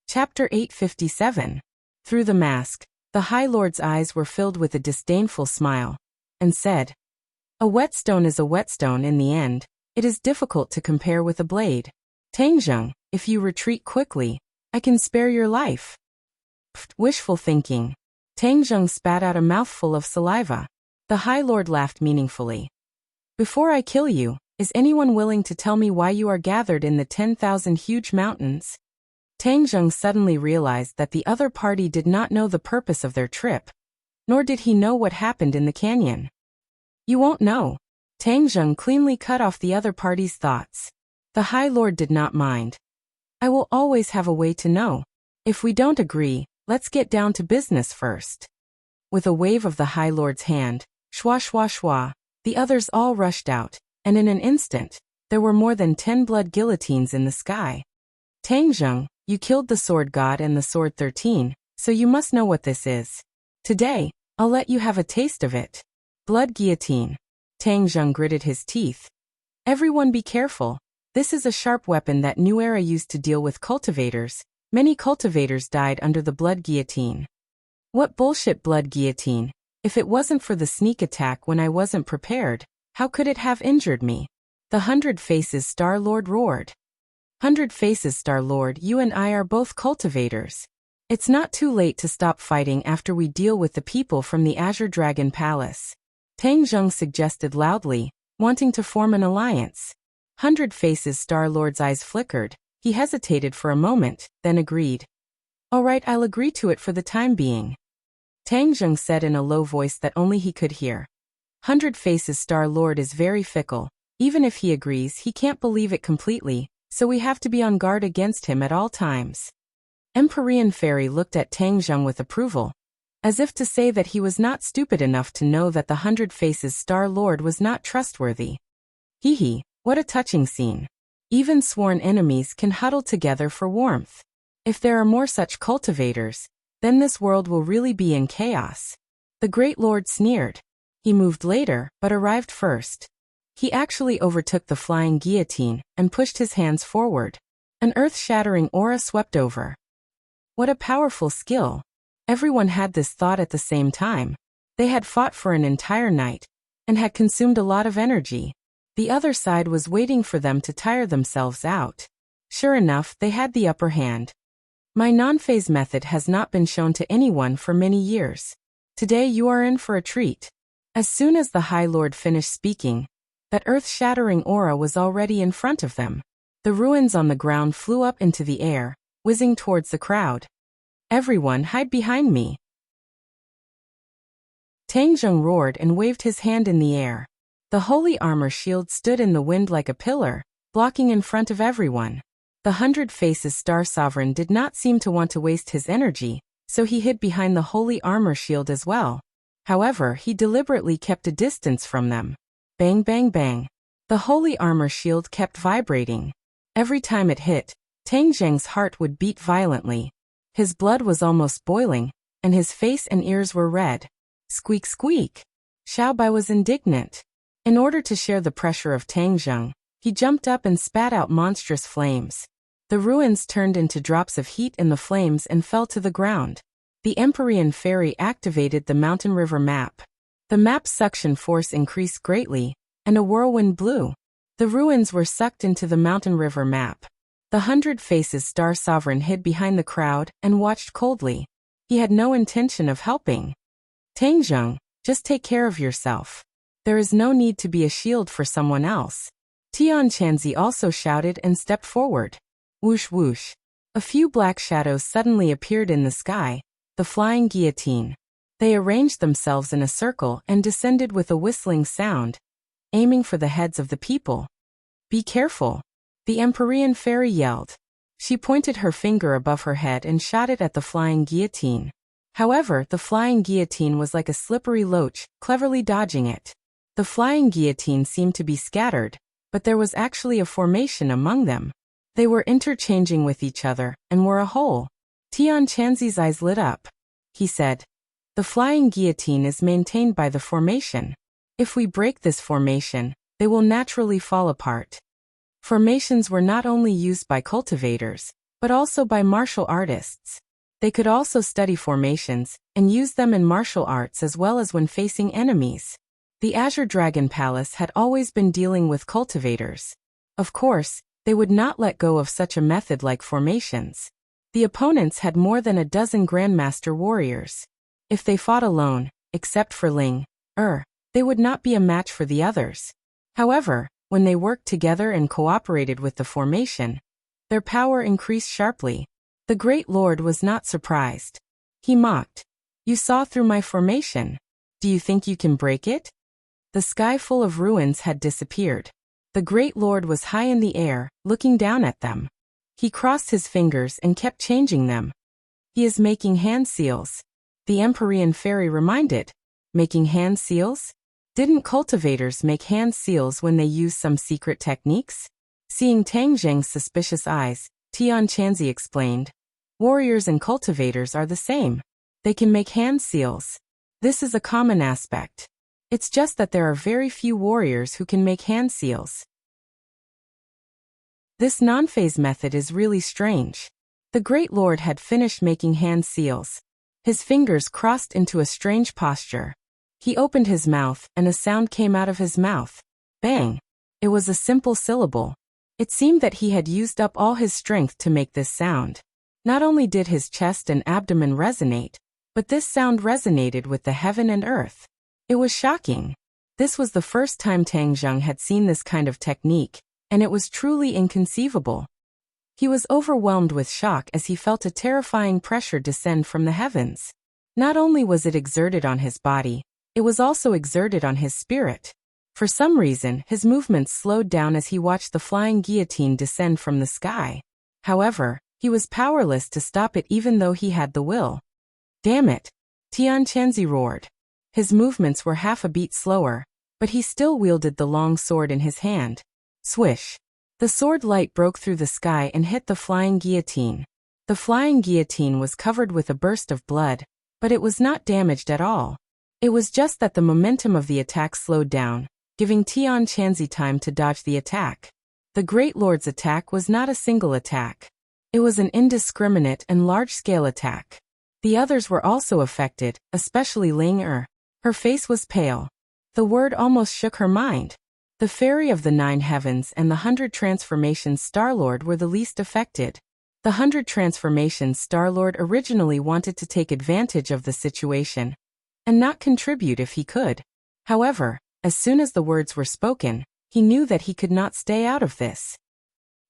Chapter 857. Through the mask, the High Lord's eyes were filled with a disdainful smile, and said, a whetstone is a whetstone in the end. It is difficult to compare with a blade. Tang Zheng, if you retreat quickly, I can spare your life. Pfft, wishful thinking. Tang Zheng spat out a mouthful of saliva. The High Lord laughed meaningfully. Before I kill you, is anyone willing to tell me why you are gathered in the 10,000 huge mountains? Tang Zheng suddenly realized that the other party did not know the purpose of their trip, nor did he know what happened in the canyon. You won't know. Tang Zheng cleanly cut off the other party's thoughts. The High Lord did not mind. I will always have a way to know. If we don't agree, let's get down to business first. With a wave of the High Lord's hand, shwa shwa shwa, the others all rushed out, and in an instant, there were more than 10 blood guillotines in the sky. Tang Zheng, you killed the Sword God and the Sword 13, so you must know what this is. Today, I'll let you have a taste of it. Blood guillotine. Tang Zheng gritted his teeth. Everyone be careful. This is a sharp weapon that New Era used to deal with cultivators. Many cultivators died under the blood guillotine. What bullshit blood guillotine? If it wasn't for the sneak attack when I wasn't prepared, how could it have injured me? The 100 Faces Star Lord roared. 100 Faces Star Lord, you and I are both cultivators. It's not too late to stop fighting after we deal with the people from the Azure Dragon Palace. Tang Zheng suggested loudly, wanting to form an alliance. 100 Faces Star Lord's eyes flickered. He hesitated for a moment, then agreed. All right, I'll agree to it for the time being. Tang Zheng said in a low voice that only he could hear. 100 Faces Star Lord is very fickle. Even if he agrees, he can't believe it completely, so we have to be on guard against him at all times. Empyrean Fairy looked at Tang Zheng with approval, as if to say that he was not stupid enough to know that the 100 Faces Star Lord was not trustworthy. Hee hee, what a touching scene. Even sworn enemies can huddle together for warmth. If there are more such cultivators, then this world will really be in chaos. The Great Lord sneered. He moved later, but arrived first. He actually overtook the flying guillotine and pushed his hands forward. An earth-shattering aura swept over. What a powerful skill. Everyone had this thought at the same time. They had fought for an entire night and had consumed a lot of energy. The other side was waiting for them to tire themselves out. Sure enough, they had the upper hand. My non-phase method has not been shown to anyone for many years. Today you are in for a treat. As soon as the High Lord finished speaking, that earth-shattering aura was already in front of them. The ruins on the ground flew up into the air, whizzing towards the crowd. Everyone hide behind me. Tang Zheng roared and waved his hand in the air. The holy armor shield stood in the wind like a pillar, blocking in front of everyone. The 100 Faces Star Sovereign did not seem to want to waste his energy, so he hid behind the holy armor shield as well. However, he deliberately kept a distance from them. Bang bang bang. The holy armor shield kept vibrating. Every time it hit, Tang Zheng's heart would beat violently. His blood was almost boiling, and his face and ears were red. Squeak squeak. Xiao Bai was indignant. In order to share the pressure of Tang Zheng, he jumped up and spat out monstrous flames. The ruins turned into drops of heat in the flames and fell to the ground. The Empyrean Fairy activated the mountain river map. The map's suction force increased greatly, and a whirlwind blew. The ruins were sucked into the mountain river map. The 100 Faces Star Sovereign hid behind the crowd and watched coldly. He had no intention of helping. Tang Zheng, just take care of yourself. There is no need to be a shield for someone else. Tian Chanzi also shouted and stepped forward. Whoosh whoosh. A few black shadows suddenly appeared in the sky, the flying guillotine. They arranged themselves in a circle and descended with a whistling sound, aiming for the heads of the people. Be careful, the Empyrean Fairy yelled. She pointed her finger above her head and shot it at the flying guillotine. However, the flying guillotine was like a slippery loach, cleverly dodging it. The flying guillotine seemed to be scattered, but there was actually a formation among them. They were interchanging with each other and were a whole. Tian Chanzi's eyes lit up. He said, the flying guillotine is maintained by the formation. If we break this formation, they will naturally fall apart. Formations were not only used by cultivators, but also by martial artists. They could also study formations and use them in martial arts as well as when facing enemies. The Azure Dragon Palace had always been dealing with cultivators. Of course, they would not let go of such a method like formations. The opponents had more than a dozen Grandmaster warriors. If they fought alone, except for Ling, they would not be a match for the others. However, when they worked together and cooperated with the formation, their power increased sharply. The Great Lord was not surprised. He mocked. You saw through my formation. Do you think you can break it? The sky full of ruins had disappeared. The Great Lord was high in the air, looking down at them. He crossed his fingers and kept changing them. He is making hand seals. The Empyrean Fairy reminded. Making hand seals? Didn't cultivators make hand seals when they used some secret techniques? Seeing Tang Zheng's suspicious eyes, Tian Chanzi explained. Warriors and cultivators are the same. They can make hand seals. This is a common aspect. It's just that there are very few warriors who can make hand seals. This non-phase method is really strange. The Great Lord had finished making hand seals. His fingers crossed into a strange posture. He opened his mouth and a sound came out of his mouth. Bang! It was a simple syllable. It seemed that he had used up all his strength to make this sound. Not only did his chest and abdomen resonate, but this sound resonated with the heaven and earth. It was shocking. This was the first time Tang Zheng had seen this kind of technique, and it was truly inconceivable. He was overwhelmed with shock as he felt a terrifying pressure descend from the heavens. Not only was it exerted on his body, it was also exerted on his spirit. For some reason, his movements slowed down as he watched the flying guillotine descend from the sky. However, he was powerless to stop it even though he had the will. Damn it! Tian Chenzi roared. His movements were half a beat slower, but he still wielded the long sword in his hand. Swish! The sword light broke through the sky and hit the flying guillotine. The flying guillotine was covered with a burst of blood, but it was not damaged at all. It was just that the momentum of the attack slowed down, giving Tian Chenzi time to dodge the attack. The Great Lord's attack was not a single attack. It was an indiscriminate and large-scale attack. The others were also affected, especially Ling Er. Her face was pale. The word almost shook her mind. The Fairy of the Nine Heavens and the 100 Transformations Star-Lord were the least affected. The 100 Transformations Star-Lord originally wanted to take advantage of the situation and not contribute if he could. However, as soon as the words were spoken, he knew that he could not stay out of this.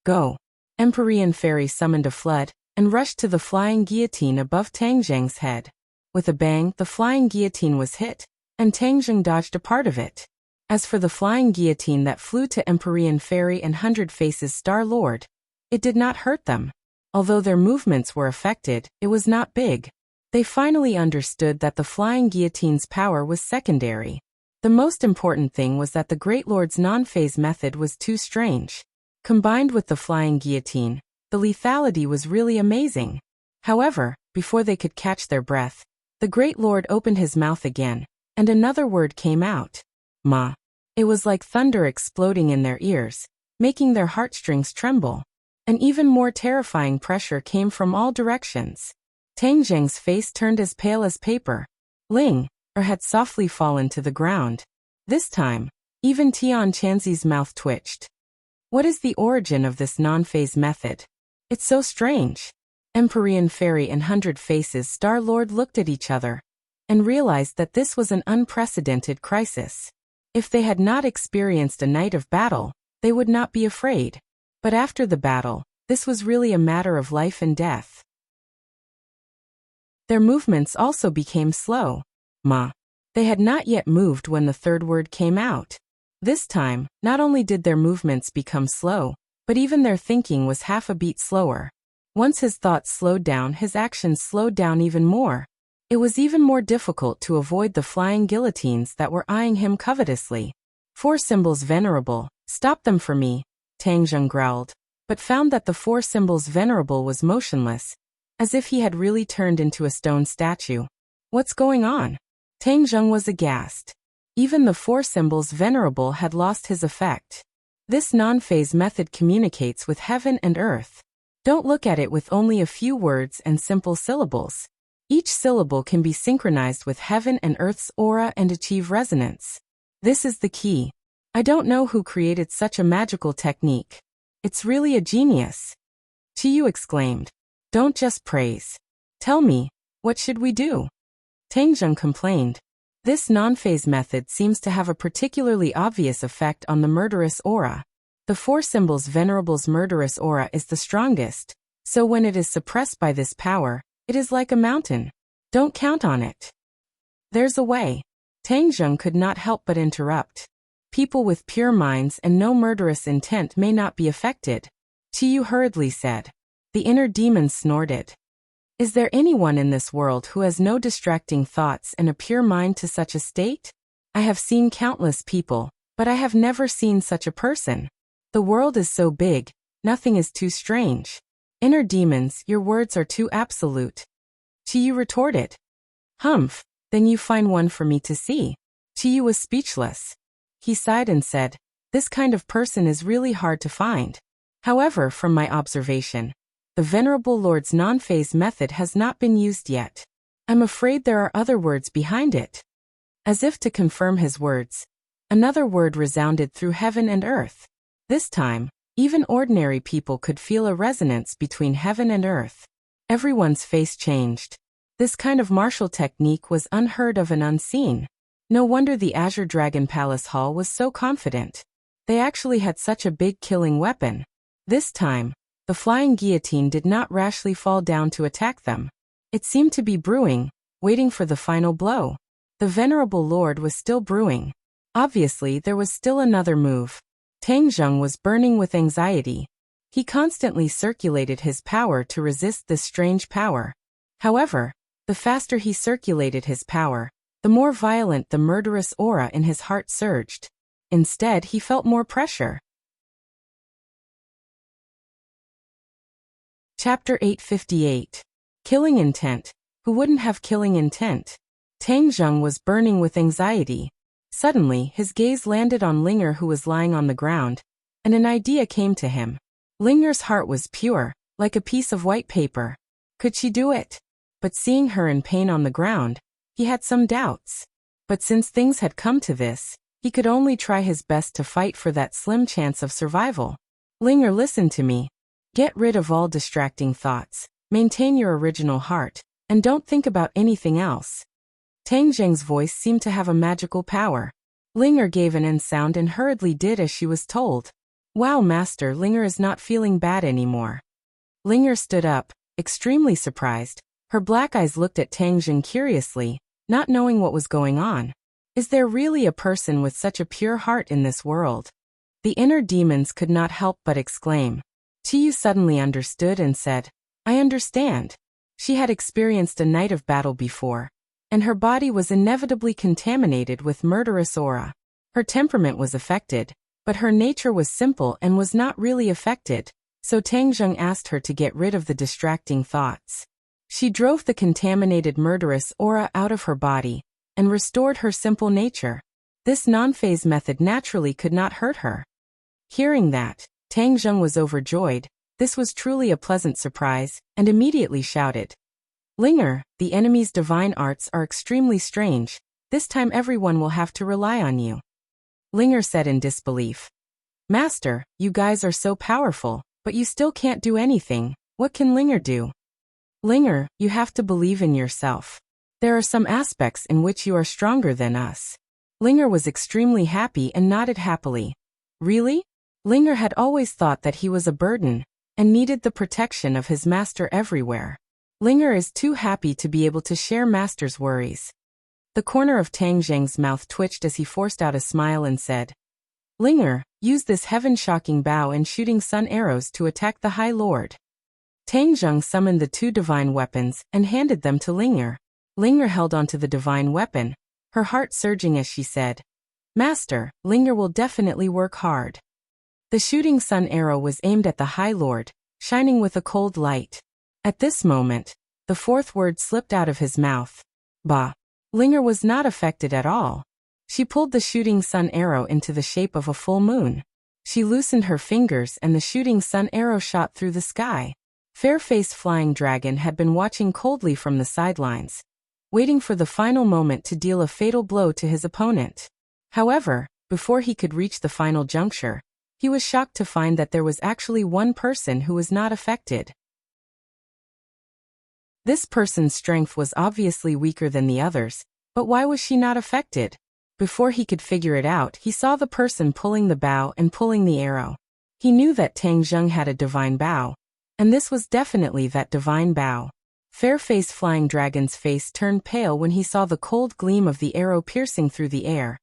Go! Empyrean Fairy summoned a flood and rushed to the flying guillotine above Tang Zheng's head. With a bang, the flying guillotine was hit, and Tang Zheng dodged a part of it. As for the flying guillotine that flew to Empyrean Fairy and 100 Faces Star-Lord, it did not hurt them. Although their movements were affected, it was not big. They finally understood that the flying guillotine's power was secondary. The most important thing was that the Great Lord's non-phase method was too strange. Combined with the flying guillotine, the lethality was really amazing. However, before they could catch their breath, the Great Lord opened his mouth again, and another word came out. Ma. It was like thunder exploding in their ears, making their heartstrings tremble. An even more terrifying pressure came from all directions. Tang Zheng's face turned as pale as paper. Ling Er had softly fallen to the ground. This time, even Tian Chenzi's mouth twitched. What is the origin of this non-phase method? It's so strange. Empyrean Fairy and 100 Faces Star-Lord looked at each other and realized that this was an unprecedented crisis. If they had not experienced a night of battle, they would not be afraid. But after the battle, this was really a matter of life and death. Their movements also became slow. Ma. They had not yet moved when the third word came out. This time, not only did their movements become slow, but even their thinking was half a beat slower. Once his thoughts slowed down, his actions slowed down even more. It was even more difficult to avoid the flying guillotines that were eyeing him covetously. 4 symbols venerable, stop them for me, Tang Zheng growled, but found that the 4 symbols venerable was motionless, as if he had really turned into a stone statue. What's going on? Tang Zheng was aghast. Even the 4 symbols venerable had lost his effect. This non-phase method communicates with heaven and earth. Don't look at it with only a few words and simple syllables. Each syllable can be synchronized with heaven and earth's aura and achieve resonance. This is the key. I don't know who created such a magical technique. It's really a genius. Chiyu exclaimed. Don't just praise. Tell me, what should we do? Tang Zheng complained. This non-phase method seems to have a particularly obvious effect on the murderous aura. The 4 symbols venerable's murderous aura is the strongest, so when it is suppressed by this power, it is like a mountain. Don't count on it. There's a way. Tang Zheng could not help but interrupt. People with pure minds and no murderous intent may not be affected. Chiyu hurriedly said. The inner demon snorted. Is there anyone in this world who has no distracting thoughts and a pure mind to such a state? I have seen countless people, but I have never seen such a person. The world is so big, nothing is too strange. Inner demons, your words are too absolute. Chiyu retorted. Humph, then you find one for me to see. Chiyu was speechless. He sighed and said, this kind of person is really hard to find. However, from my observation, the Venerable Lord's non-phase method has not been used yet. I'm afraid there are other words behind it. As if to confirm his words, another word resounded through heaven and earth. This time, even ordinary people could feel a resonance between heaven and earth. Everyone's face changed. This kind of martial technique was unheard of and unseen. No wonder the Azure Dragon Palace Hall was so confident. They actually had such a big killing weapon. This time, the flying guillotine did not rashly fall down to attack them. It seemed to be brewing, waiting for the final blow. The Venerable Lord was still brewing. Obviously, there was still another move. Tang Zheng was burning with anxiety. He constantly circulated his power to resist this strange power. However, the faster he circulated his power, the more violent the murderous aura in his heart surged. Instead, he felt more pressure. Chapter 858. Killing Intent. Who wouldn't have killing intent? Tang Zheng was burning with anxiety. Suddenly, his gaze landed on Linger, who was lying on the ground, and an idea came to him. Linger's heart was pure, like a piece of white paper. Could she do it? But seeing her in pain on the ground, he had some doubts. But since things had come to this, he could only try his best to fight for that slim chance of survival. Linger, listen to me. Get rid of all distracting thoughts, maintain your original heart, and don't think about anything else. Tang Zheng's voice seemed to have a magical power. Linger gave an N sound and hurriedly did as she was told. Wow, Master, Linger is not feeling bad anymore. Linger stood up, extremely surprised. Her black eyes looked at Tang Zheng curiously, not knowing what was going on. Is there really a person with such a pure heart in this world? The inner demons could not help but exclaim. Qiyu suddenly understood and said, I understand. She had experienced a night of battle before, and her body was inevitably contaminated with murderous aura. Her temperament was affected, but her nature was simple and was not really affected, so Tang Zheng asked her to get rid of the distracting thoughts. She drove the contaminated murderous aura out of her body and restored her simple nature. This non-phase method naturally could not hurt her. Hearing that, Tang Zheng was overjoyed. This was truly a pleasant surprise, and immediately shouted, Linger, the enemy's divine arts are extremely strange. This time everyone will have to rely on you. Linger said in disbelief. Master, you guys are so powerful, but you still can't do anything. What can Linger do? Linger, you have to believe in yourself. There are some aspects in which you are stronger than us. Linger was extremely happy and nodded happily. Really? Linger had always thought that he was a burden and needed the protection of his master everywhere. Linger is too happy to be able to share master's worries. The corner of Tang Zheng's mouth twitched as he forced out a smile and said, Linger, use this heaven-shocking bow and shooting sun arrows to attack the High Lord. Tang Zheng summoned the two divine weapons and handed them to Linger. Linger held onto the divine weapon, her heart surging as she said, Master, Linger will definitely work hard. The shooting sun arrow was aimed at the High Lord, shining with a cold light. At this moment, the fourth word slipped out of his mouth. Bah. Linger was not affected at all. She pulled the shooting sun arrow into the shape of a full moon. She loosened her fingers and the shooting sun arrow shot through the sky. Fair-faced Flying Dragon had been watching coldly from the sidelines, waiting for the final moment to deal a fatal blow to his opponent. However, before he could reach the final juncture, he was shocked to find that there was actually one person who was not affected. This person's strength was obviously weaker than the others, but why was she not affected? Before he could figure it out, he saw the person pulling the bow and pulling the arrow. He knew that Tang Zheng had a divine bow, and this was definitely that divine bow. Fair-faced Flying Dragon's face turned pale when he saw the cold gleam of the arrow piercing through the air,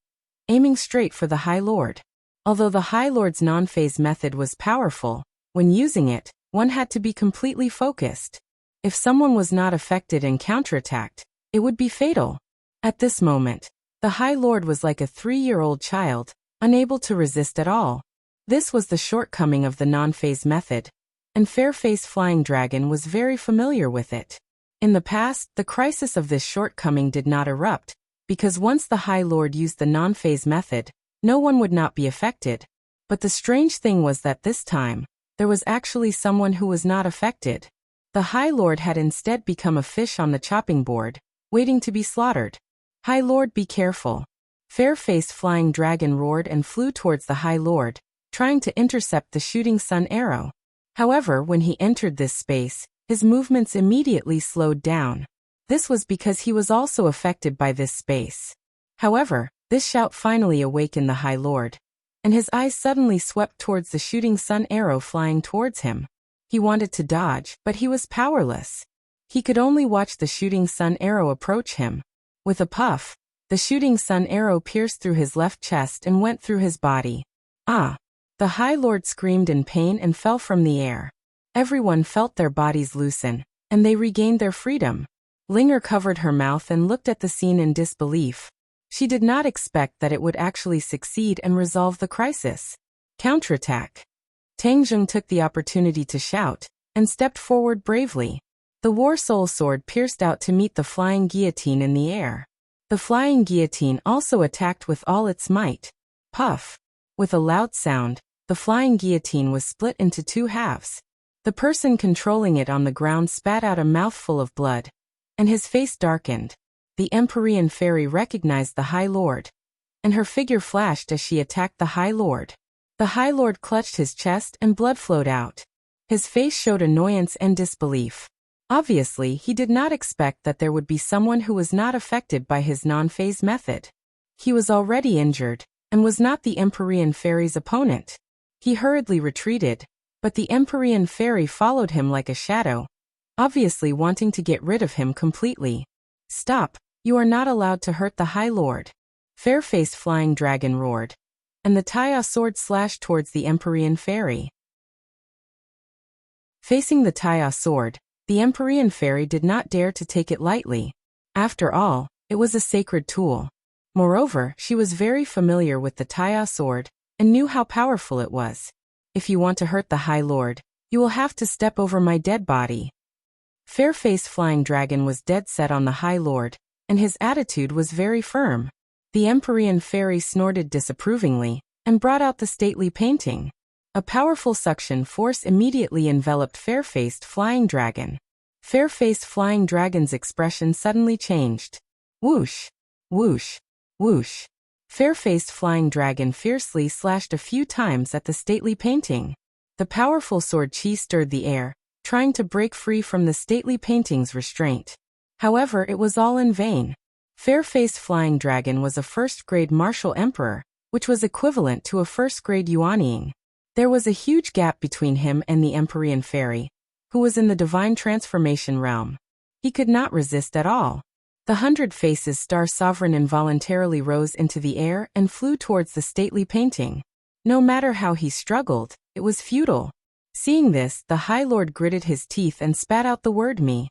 aiming straight for the High Lord. Although the High Lord's non-phase method was powerful, when using it, one had to be completely focused. If someone was not affected and counterattacked, it would be fatal. At this moment, the High Lord was like a 3-year-old child, unable to resist at all. This was the shortcoming of the non-phase method, and Fair-faced Flying Dragon was very familiar with it. In the past, the crisis of this shortcoming did not erupt, because once the High Lord used the non-phase method, no one would not be affected. But the strange thing was that this time, there was actually someone who was not affected. The High Lord had instead become a fish on the chopping board, waiting to be slaughtered. High Lord, be careful. Fair-faced Flying Dragon roared and flew towards the High Lord, trying to intercept the shooting sun arrow. However, when he entered this space, his movements immediately slowed down. This was because he was also affected by this space. However, this shout finally awakened the High Lord, and his eyes suddenly swept towards the shooting sun arrow flying towards him. He wanted to dodge, but he was powerless. He could only watch the shooting sun arrow approach him. With a puff, The shooting sun arrow pierced through his left chest and went through his body. Ah! The High Lord screamed in pain and fell from the air. Everyone felt their bodies loosen, and they regained their freedom. Linger covered her mouth and looked at the scene in disbelief. She did not expect that it would actually succeed and resolve the crisis. Counterattack. Tang Zheng took the opportunity to shout, and stepped forward bravely. The War Soul sword pierced out to meet the flying guillotine in the air. The flying guillotine also attacked with all its might. Puff! With a loud sound, the flying guillotine was split into two halves. The person controlling it on the ground spat out a mouthful of blood, and his face darkened. The Empyrean fairy recognized the High Lord, and her figure flashed as she attacked the High Lord. The High Lord clutched his chest and blood flowed out. His face showed annoyance and disbelief. Obviously, he did not expect that there would be someone who was not affected by his non-phase method. He was already injured, and was not the Empyrean fairy's opponent. He hurriedly retreated, but the Empyrean fairy followed him like a shadow, obviously wanting to get rid of him completely. Stop! You are not allowed to hurt the High Lord. Fair-faced flying dragon roared, and the Taya sword slashed towards the Empyrean fairy. Facing the Taya sword, the Empyrean fairy did not dare to take it lightly. After all, it was a sacred tool. Moreover, she was very familiar with the Taya sword, and knew how powerful it was. If you want to hurt the High Lord, you will have to step over my dead body. Fair-faced flying dragon was dead set on the High Lord, and his attitude was very firm. The Empyrean fairy snorted disapprovingly, and brought out the stately painting. A powerful suction force immediately enveloped fair-faced flying dragon. Fair-faced flying dragon's expression suddenly changed. Whoosh! Whoosh! Whoosh! Fair-faced flying dragon fiercely slashed a few times at the stately painting. The powerful sword chi stirred the air, trying to break free from the stately painting's restraint. However, it was all in vain. Fair-faced flying dragon was a first-grade martial emperor, which was equivalent to a first-grade yuanying. There was a huge gap between him and the Empyrean fairy, who was in the divine transformation realm. He could not resist at all. The 100 Faces Star Sovereign involuntarily rose into the air and flew towards the stately painting. No matter how he struggled, it was futile. Seeing this, the High Lord gritted his teeth and spat out the word me.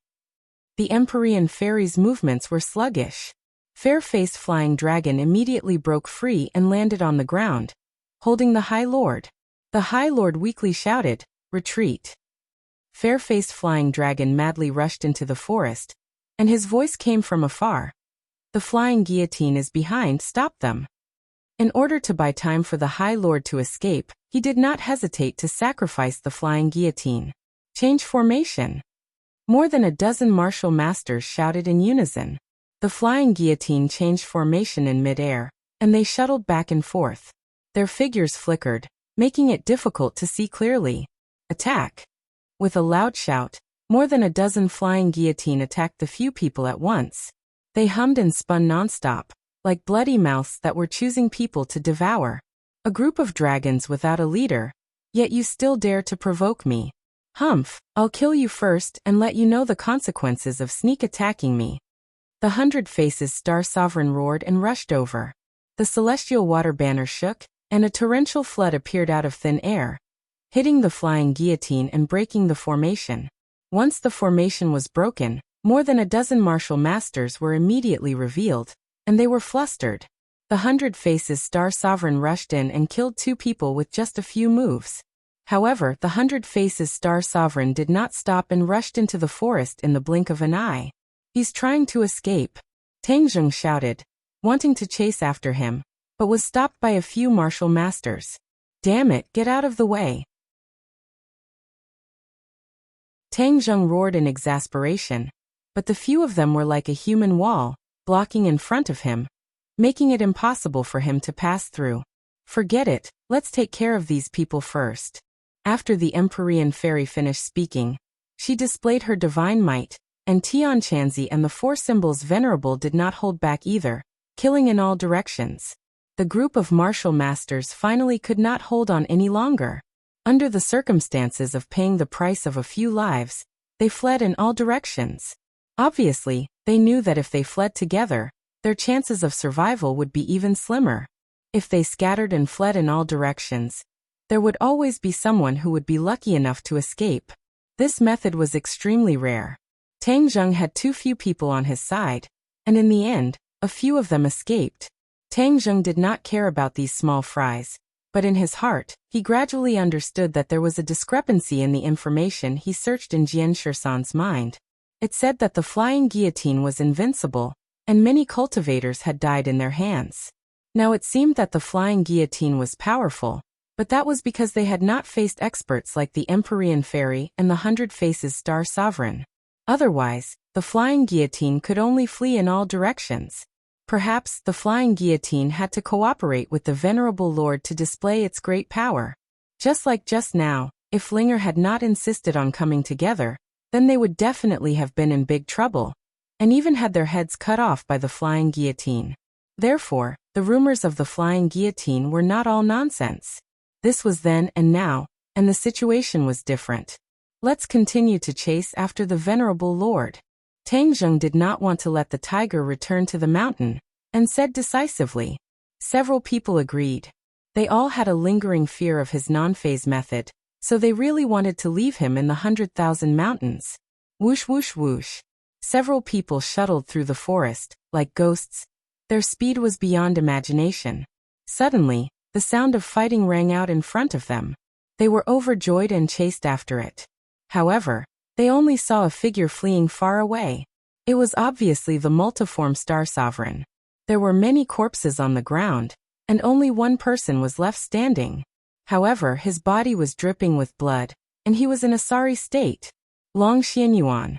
The Empyrean fairy's movements were sluggish. Fair-faced flying dragon immediately broke free and landed on the ground, holding the High Lord. The High Lord weakly shouted, "Retreat!" Fair-faced flying dragon madly rushed into the forest, and his voice came from afar. "The flying guillotine is behind, stop them." In order to buy time for the High Lord to escape, he did not hesitate to sacrifice the flying guillotine. Change formation. More than a dozen martial masters shouted in unison. The flying guillotine changed formation in mid-air, and they shuttled back and forth. Their figures flickered, making it difficult to see clearly. Attack! With a loud shout, more than a dozen flying guillotine attacked the few people at once. They hummed and spun nonstop, like bloody mouths that were choosing people to devour. A group of dragons without a leader, yet you still dare to provoke me. Humph, I'll kill you first and let you know the consequences of sneak attacking me. The 100 Faces Star Sovereign roared and rushed over. The celestial water banner shook, and a torrential flood appeared out of thin air, hitting the flying guillotine and breaking the formation. Once the formation was broken, more than a dozen martial masters were immediately revealed, and they were flustered. The 100 Faces Star Sovereign rushed in and killed 2 people with just a few moves. However, the 100 Faces Star Sovereign did not stop and rushed into the forest in the blink of an eye. He's trying to escape, Tang Zheng shouted, wanting to chase after him, but was stopped by a few martial masters. Damn it, get out of the way. Tang Zheng roared in exasperation, but the few of them were like a human wall, blocking in front of him, making it impossible for him to pass through. Forget it, let's take care of these people first. After the Empyrean fairy finished speaking, she displayed her divine might, and Tianchanzi and the 4 symbols venerable did not hold back either, killing in all directions. The group of martial masters finally could not hold on any longer. Under the circumstances of paying the price of a few lives, they fled in all directions. Obviously, they knew that if they fled together, their chances of survival would be even slimmer. If they scattered and fled in all directions, there would always be someone who would be lucky enough to escape. This method was extremely rare. Tang Zheng had too few people on his side, and in the end, a few of them escaped. Tang Zheng did not care about these small fries, but in his heart, he gradually understood that there was a discrepancy in the information he searched in Jian Shisan's mind. It said that the flying guillotine was invincible, and many cultivators had died in their hands. Now it seemed that the flying guillotine was powerful, but that was because they had not faced experts like the Empyrean Fairy and the 100 Faces Star Sovereign. Otherwise, the flying guillotine could only flee in all directions. Perhaps the flying guillotine had to cooperate with the venerable lord to display its great power. Just like just now, if Linger had not insisted on coming together, then they would definitely have been in big trouble, and even had their heads cut off by the flying guillotine. Therefore, the rumors of the flying guillotine were not all nonsense. This was then and now, and the situation was different. Let's continue to chase after the venerable lord. Tang Zheng did not want to let the tiger return to the mountain, and said decisively. Several people agreed. They all had a lingering fear of his non-phase method, so they really wanted to leave him in the 100,000 mountains. Whoosh whoosh whoosh. Several people shuttled through the forest, like ghosts. Their speed was beyond imagination. Suddenly, the sound of fighting rang out in front of them. They were overjoyed and chased after it. However, they only saw a figure fleeing far away. It was obviously the multiform Star Sovereign. There were many corpses on the ground, and only one person was left standing. However, his body was dripping with blood, and he was in a sorry state. Long Xianyuan.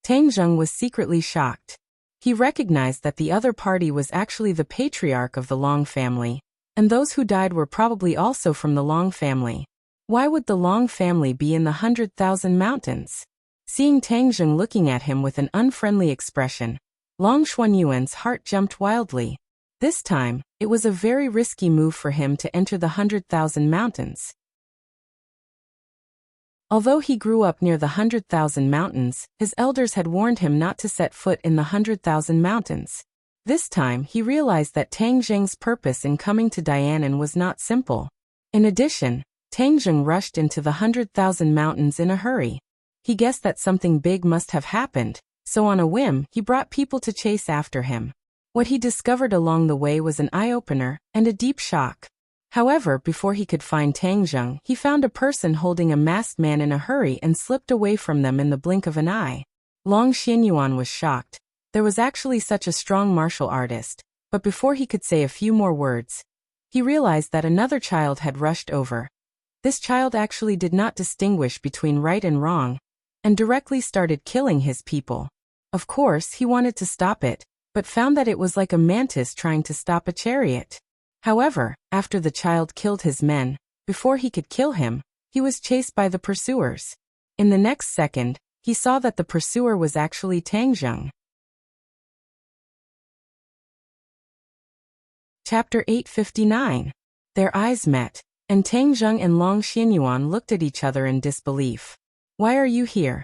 Tang Zheng was secretly shocked. He recognized that the other party was actually the patriarch of the Long family, and those who died were probably also from the Long family. Why would the Long family be in the 100,000 mountains? Seeing Tang Zheng looking at him with an unfriendly expression, Long Xuanyuan's heart jumped wildly. This time, it was a very risky move for him to enter the 100,000 mountains. Although he grew up near the 100,000 mountains, his elders had warned him not to set foot in the 100,000 mountains. This time, he realized that Tang Zheng's purpose in coming to Dianan was not simple. In addition, Tang Zheng rushed into the 100,000 mountains in a hurry. He guessed that something big must have happened, so on a whim, he brought people to chase after him. What he discovered along the way was an eye-opener and a deep shock. However, before he could find Tang Zheng, he found a person holding a masked man in a hurry and slipped away from them in the blink of an eye. Long Xianyuan was shocked. There was actually such a strong martial artist, but before he could say a few more words, he realized that another child had rushed over. This child actually did not distinguish between right and wrong, and directly started killing his people. Of course, he wanted to stop it, but found that it was like a mantis trying to stop a chariot. However, after the child killed his men, before he could kill him, he was chased by the pursuers. In the next second, he saw that the pursuer was actually Tang Zheng. Chapter 859. Their eyes met, and Tang Zheng and Long Xianyuan looked at each other in disbelief. Why are you here?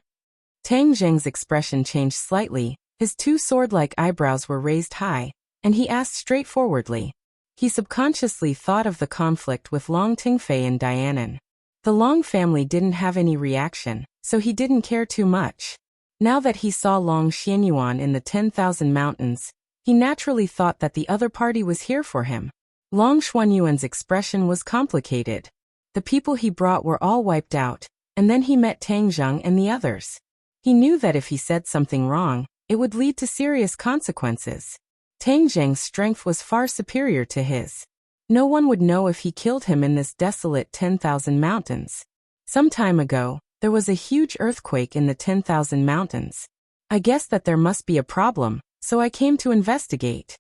Tang Zheng's expression changed slightly, his two sword-like eyebrows were raised high, and he asked straightforwardly. He subconsciously thought of the conflict with Long Tingfei and Dianan. The Long family didn't have any reaction, so he didn't care too much. Now that he saw Long Xianyuan in the 10,000 mountains, he naturally thought that the other party was here for him. Long Xuanyuan's expression was complicated. The people he brought were all wiped out, and then he met Tang Zheng and the others. He knew that if he said something wrong, it would lead to serious consequences. Tang Zheng's strength was far superior to his. No one would know if he killed him in this desolate 10,000 mountains. Some time ago, there was a huge earthquake in the 10,000 mountains. I guessed that there must be a problem, so I came to investigate.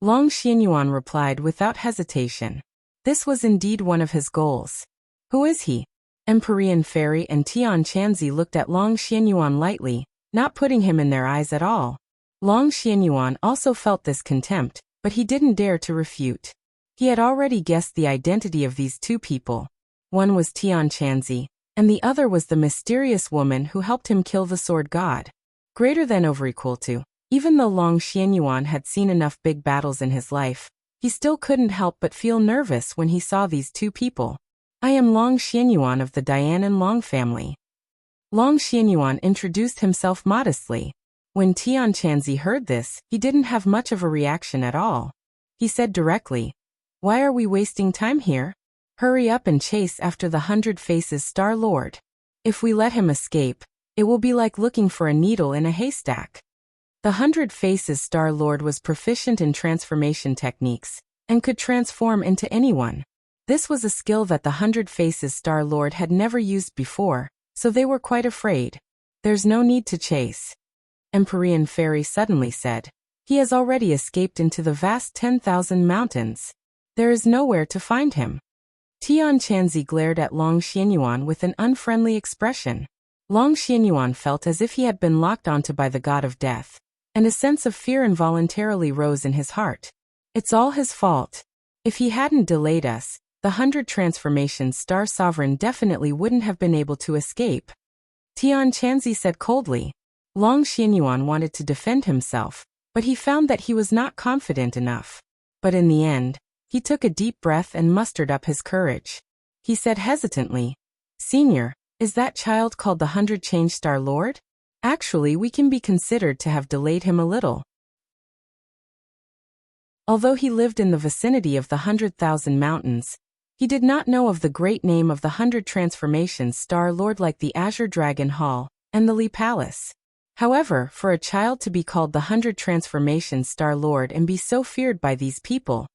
Long Xianyuan replied without hesitation. This was indeed one of his goals. Who is he? Empyrean Fairy and Tian Chanzi looked at Long Xianyuan lightly, not putting him in their eyes at all. Long Xianyuan also felt this contempt, but he didn't dare to refute. He had already guessed the identity of these two people. One was Tian Chanzi, and the other was the mysterious woman who helped him kill the sword god. Greater than over equal to. Even though Long Xianyuan had seen enough big battles in his life, he still couldn't help but feel nervous when he saw these two people. I am Long Xianyuan of the Dian and Long family. Long Xianyuan introduced himself modestly. When Tianqianzi heard this, he didn't have much of a reaction at all. He said directly, "Why are we wasting time here? Hurry up and chase after the 100 Faces Star Lord. If we let him escape, it will be like looking for a needle in a haystack." The 100 Faces Star Lord was proficient in transformation techniques, and could transform into anyone. This was a skill that the 100 Faces Star Lord had never used before, so they were quite afraid. "There's no need to chase," Empyrean Fairy suddenly said. "He has already escaped into the vast 10,000 mountains. There is nowhere to find him." Tianqianzi glared at Long Xianyuan with an unfriendly expression. Long Xianyuan felt as if he had been locked onto by the god of death, and a sense of fear involuntarily rose in his heart. It's all his fault. If he hadn't delayed us, the 100 Transformations Star Sovereign definitely wouldn't have been able to escape. Tianqianzi said coldly. Long Xianyuan wanted to defend himself, but he found that he was not confident enough. But in the end, he took a deep breath and mustered up his courage. He said hesitantly, "Senior, is that child called the 100 Change Star Lord? Actually, we can be considered to have delayed him a little." Although he lived in the vicinity of the 100,000 mountains, he did not know of the great name of the 100 Transformations Star Lord like the Azure Dragon Hall and the Li Palace. However, for a child to be called the 100 Transformations Star Lord and be so feared by these people,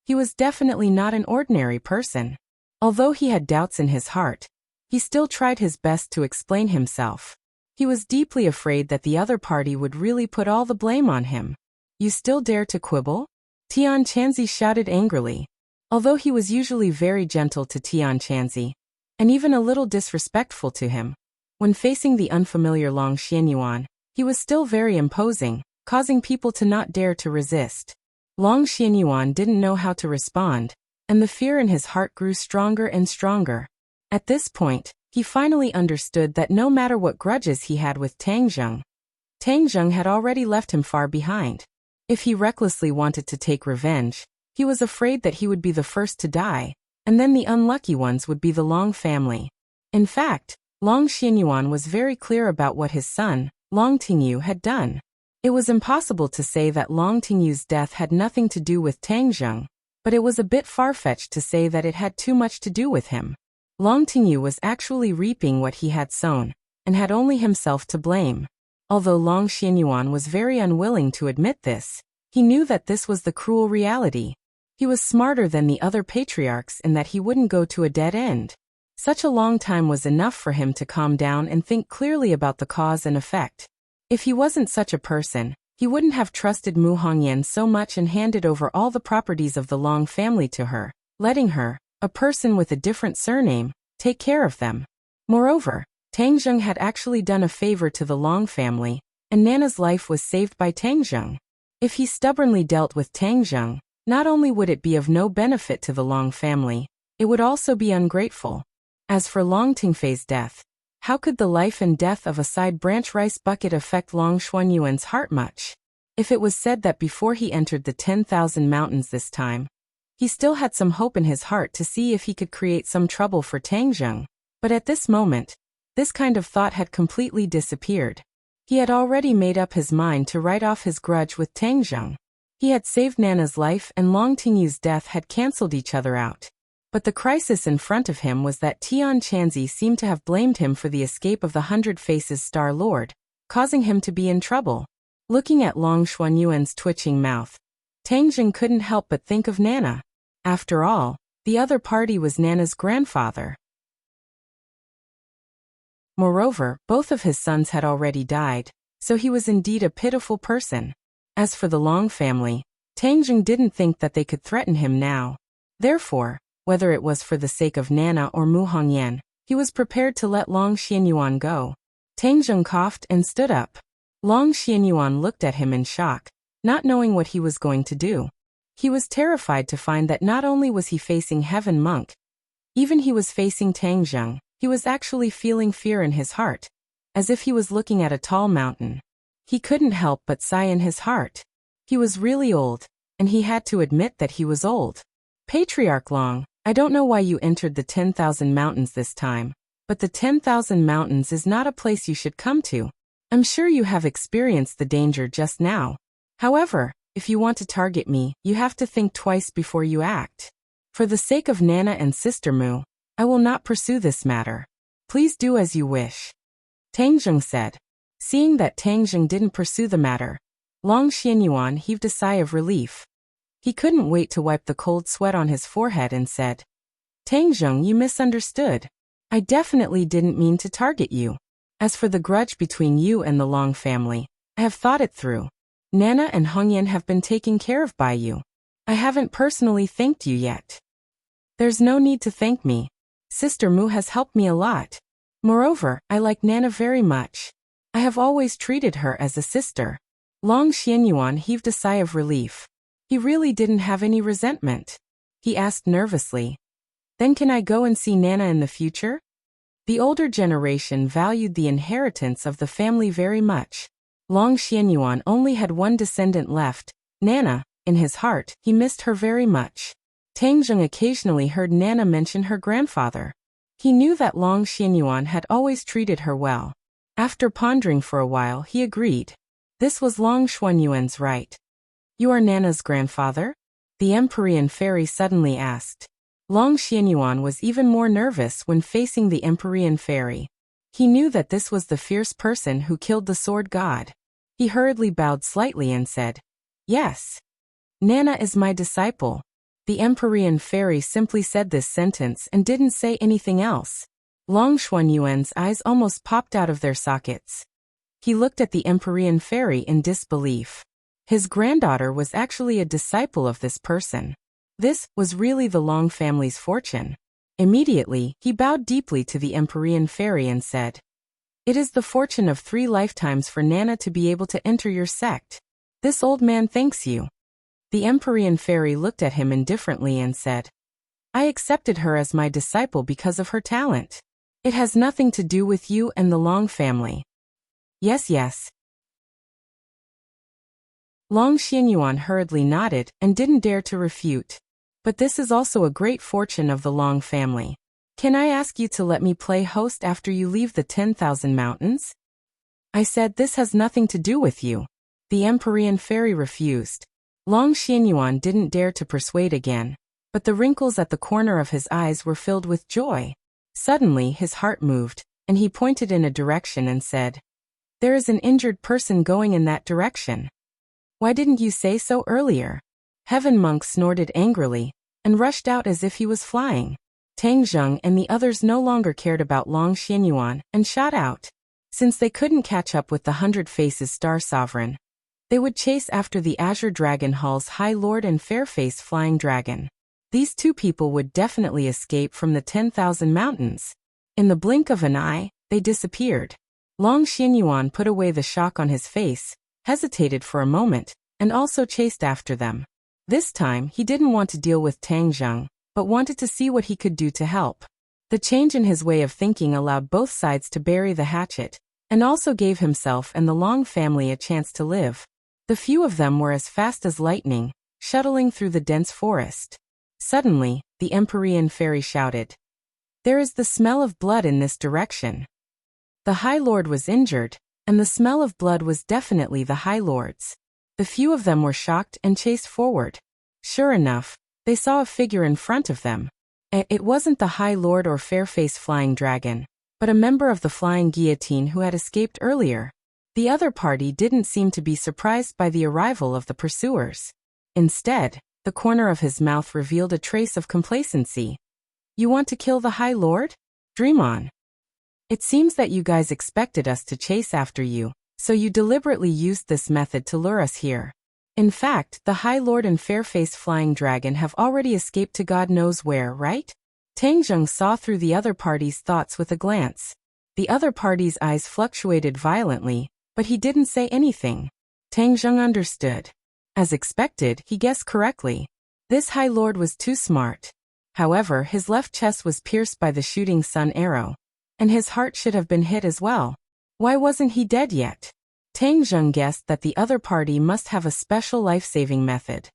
he was definitely not an ordinary person. Although he had doubts in his heart, he still tried his best to explain himself. He was deeply afraid that the other party would really put all the blame on him. "You still dare to quibble?" Tianqianzi shouted angrily. Although he was usually very gentle to Tianqianzi, and even a little disrespectful to him, when facing the unfamiliar Long Xianyuan, he was still very imposing, causing people to not dare to resist. Long Xianyuan didn't know how to respond, and the fear in his heart grew stronger and stronger. At this point, he finally understood that no matter what grudges he had with Tang Zheng had already left him far behind. If he recklessly wanted to take revenge, he was afraid that he would be the first to die, and then the unlucky ones would be the Long family. In fact, Long Xianyuan was very clear about what his son, Long Tingyu, had done. It was impossible to say that Long Tingyu's death had nothing to do with Tang Zheng, but it was a bit far-fetched to say that it had too much to do with him. Long Tingyu was actually reaping what he had sown, and had only himself to blame. Although Long Xianyuan was very unwilling to admit this, he knew that this was the cruel reality. He was smarter than the other patriarchs in that he wouldn't go to a dead end. Such a long time was enough for him to calm down and think clearly about the cause and effect. If he wasn't such a person, he wouldn't have trusted Mu Hongyan so much and handed over all the properties of the Long family to her, letting her, a person with a different surname, take care of them. Moreover, Tang Zheng had actually done a favor to the Long family, and Nana's life was saved by Tang Zheng. If he stubbornly dealt with Tang Zheng, not only would it be of no benefit to the Long family, it would also be ungrateful. As for Long Tingfei's death, how could the life and death of a side branch rice bucket affect Long Xuanyuan's heart much? If it was said that before he entered the 10,000 mountains this time, he still had some hope in his heart to see if he could create some trouble for Tang Zheng, but at this moment, this kind of thought had completely disappeared. He had already made up his mind to write off his grudge with Tang Zheng. He had saved Nana's life and Long Tingyu's death had cancelled each other out. But the crisis in front of him was that Tianqianzi seemed to have blamed him for the escape of the 100 Faces Star Lord, causing him to be in trouble. Looking at Long Xuanyuan's twitching mouth, Tang Zheng couldn't help but think of Nana. After all, the other party was Nana's grandfather. Moreover, both of his sons had already died, so he was indeed a pitiful person. As for the Long family, Tang Zheng didn't think that they could threaten him now. Therefore, whether it was for the sake of Nana or Mu Hongyan, he was prepared to let Long Xianyuan go. Tang Zheng coughed and stood up. Long Xianyuan looked at him in shock, not knowing what he was going to do. He was terrified to find that not only was he facing Heaven Monk, even he was facing Tang Zheng. He was actually feeling fear in his heart, as if he was looking at a tall mountain. He couldn't help but sigh in his heart. He was really old, and he had to admit that he was old. Patriarch Long, I don't know why you entered the 10,000 mountains this time, but the 10,000 mountains is not a place you should come to. I'm sure you have experienced the danger just now. However, if you want to target me, you have to think twice before you act. For the sake of Nana and Sister Mu, I will not pursue this matter. Please do as you wish. Tang Zheng said. Seeing that Tang Zheng didn't pursue the matter, Long Xianyuan heaved a sigh of relief. He couldn't wait to wipe the cold sweat on his forehead and said, Tang Zheng, you misunderstood. I definitely didn't mean to target you. As for the grudge between you and the Long family, I have thought it through. Nana and Hongyan have been taken care of by you. I haven't personally thanked you yet. There's no need to thank me. Sister Mu has helped me a lot. Moreover, I like Nana very much. I have always treated her as a sister. Long Xianyuan heaved a sigh of relief. He really didn't have any resentment. He asked nervously, Then can I go and see Nana in the future? The older generation valued the inheritance of the family very much. Long Xianyuan only had one descendant left, Nana. In his heart, he missed her very much. Tang Zheng occasionally heard Nana mention her grandfather. He knew that Long Xianyuan had always treated her well. After pondering for a while, he agreed. This was Long Xuanyuan's right. You are Nana's grandfather? The Empyrean fairy suddenly asked. Long Xianyuan was even more nervous when facing the Empyrean fairy. He knew that this was the fierce person who killed the sword god. He hurriedly bowed slightly and said, Yes. Nana is my disciple. The Empyrean fairy simply said this sentence and didn't say anything else. Long Xuanyuan's eyes almost popped out of their sockets. He looked at the Empyrean fairy in disbelief. His granddaughter was actually a disciple of this person. This was really the Long family's fortune. Immediately, he bowed deeply to the Empyrean fairy and said, It is the fortune of 3 lifetimes for Nana to be able to enter your sect. This old man thanks you. The Empyrean fairy looked at him indifferently and said, I accepted her as my disciple because of her talent. It has nothing to do with you and the Long family. Yes. Long Xianyuan hurriedly nodded and didn't dare to refute. But this is also a great fortune of the Long family. Can I ask you to let me play host after you leave the 10,000 mountains? I said this has nothing to do with you. The Empyrean fairy refused. Long Xianyuan didn't dare to persuade again, but the wrinkles at the corner of his eyes were filled with joy. Suddenly his heart moved, and he pointed in a direction and said, There is an injured person going in that direction. Why didn't you say so earlier? Heaven Monk snorted angrily, and rushed out as if he was flying. Tang Zheng and the others no longer cared about Long Xianyuan and shot out. Since they couldn't catch up with the 100 Faces Star Sovereign, they would chase after the Azure Dragon Hall's High Lord and Fairface Flying Dragon. These 2 people would definitely escape from the 10,000 mountains. In the blink of an eye, they disappeared. Long Xianyuan put away the shock on his face, hesitated for a moment, and also chased after them. This time, he didn't want to deal with Tang Zheng, but wanted to see what he could do to help. The change in his way of thinking allowed both sides to bury the hatchet, and also gave himself and the Long family a chance to live. The few of them were as fast as lightning, shuttling through the dense forest. Suddenly, the Empyrean fairy shouted, There is the smell of blood in this direction. The High Lord was injured, and the smell of blood was definitely the High Lord's. The few of them were shocked and chased forward. Sure enough, they saw a figure in front of them. It wasn't the High Lord or Fairface Flying Dragon, but a member of the Flying Guillotine who had escaped earlier. The other party didn't seem to be surprised by the arrival of the pursuers. Instead, the corner of his mouth revealed a trace of complacency. You want to kill the High Lord? Dream on. It seems that you guys expected us to chase after you, so you deliberately used this method to lure us here. In fact, the High Lord and Fairface Flying Dragon have already escaped to God knows where, right? Tang Zheng saw through the other party's thoughts with a glance. The other party's eyes fluctuated violently, but he didn't say anything. Tang Zheng understood. As expected, he guessed correctly. This High Lord was too smart. However, his left chest was pierced by the shooting sun arrow, and his heart should have been hit as well. Why wasn't he dead yet? Tang Zheng guessed that the other party must have a special life-saving method.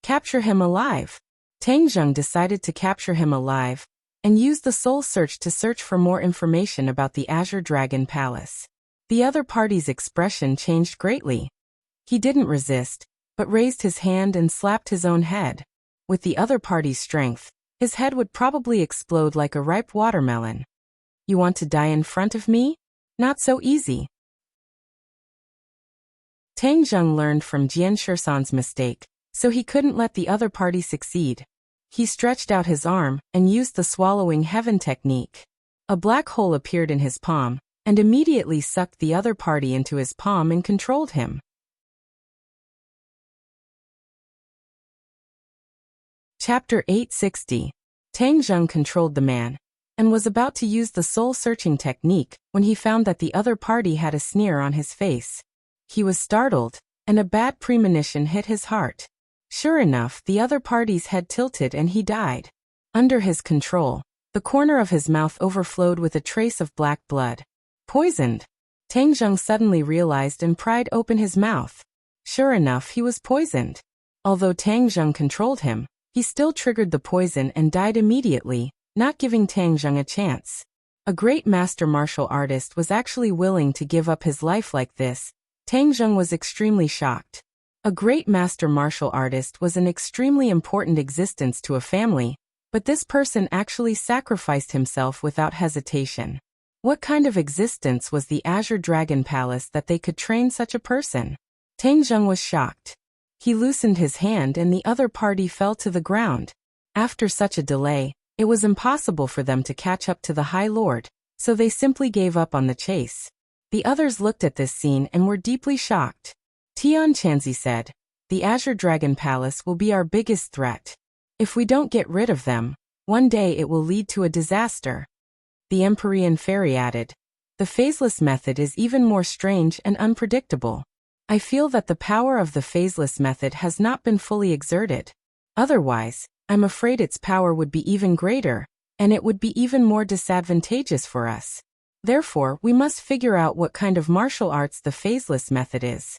Capture him alive. Tang Zheng decided to capture him alive and used the soul search to search for more information about the Azure Dragon Palace. The other party's expression changed greatly. He didn't resist, but raised his hand and slapped his own head. With the other party's strength, his head would probably explode like a ripe watermelon. You want to die in front of me? Not so easy. Tang Zheng learned from Jian Shisan's mistake, so he couldn't let the other party succeed. He stretched out his arm and used the swallowing heaven technique. A black hole appeared in his palm and immediately sucked the other party into his palm and controlled him. Chapter 860. Tang Zheng controlled the man and was about to use the soul-searching technique when he found that the other party had a sneer on his face. He was startled, and a bad premonition hit his heart. Sure enough, the other party's head tilted and he died. Under his control, the corner of his mouth overflowed with a trace of black blood. Poisoned. Tang Zheng suddenly realized and pried open his mouth. Sure enough, he was poisoned. Although Tang Zheng controlled him, he still triggered the poison and died immediately, not giving Tang Zheng a chance. A great master martial artist was actually willing to give up his life like this. Tang Zheng was extremely shocked. A great master martial artist was an extremely important existence to a family, but this person actually sacrificed himself without hesitation. What kind of existence was the Azure Dragon Palace that they could train such a person? Tang Zheng was shocked. He loosened his hand and the other party fell to the ground. After such a delay, it was impossible for them to catch up to the High Lord, so they simply gave up on the chase. The others looked at this scene and were deeply shocked. Tian Chanzi said, "The Azure Dragon Palace will be our biggest threat. If we don't get rid of them, one day it will lead to a disaster." The Empyrean Fairy added, "The phaseless method is even more strange and unpredictable. I feel that the power of the phaseless method has not been fully exerted. Otherwise, I'm afraid its power would be even greater, and it would be even more disadvantageous for us. Therefore, we must figure out what kind of martial arts the phaseless method is."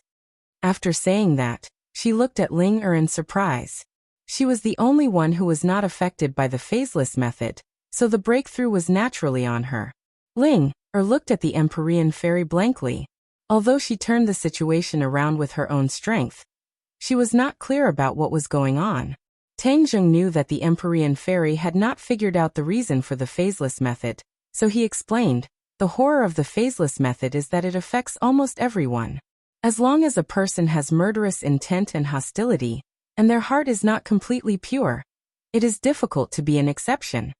After saying that, she looked at Ling Er in surprise. She was the only one who was not affected by the phaseless method, so the breakthrough was naturally on her. Ling Er looked at the Empyrean Fairy blankly. Although she turned the situation around with her own strength, she was not clear about what was going on. Tang Zheng knew that the Empyrean Fairy had not figured out the reason for the phaseless method, so he explained, "The horror of the phaseless method is that it affects almost everyone. As long as a person has murderous intent and hostility, and their heart is not completely pure, it is difficult to be an exception."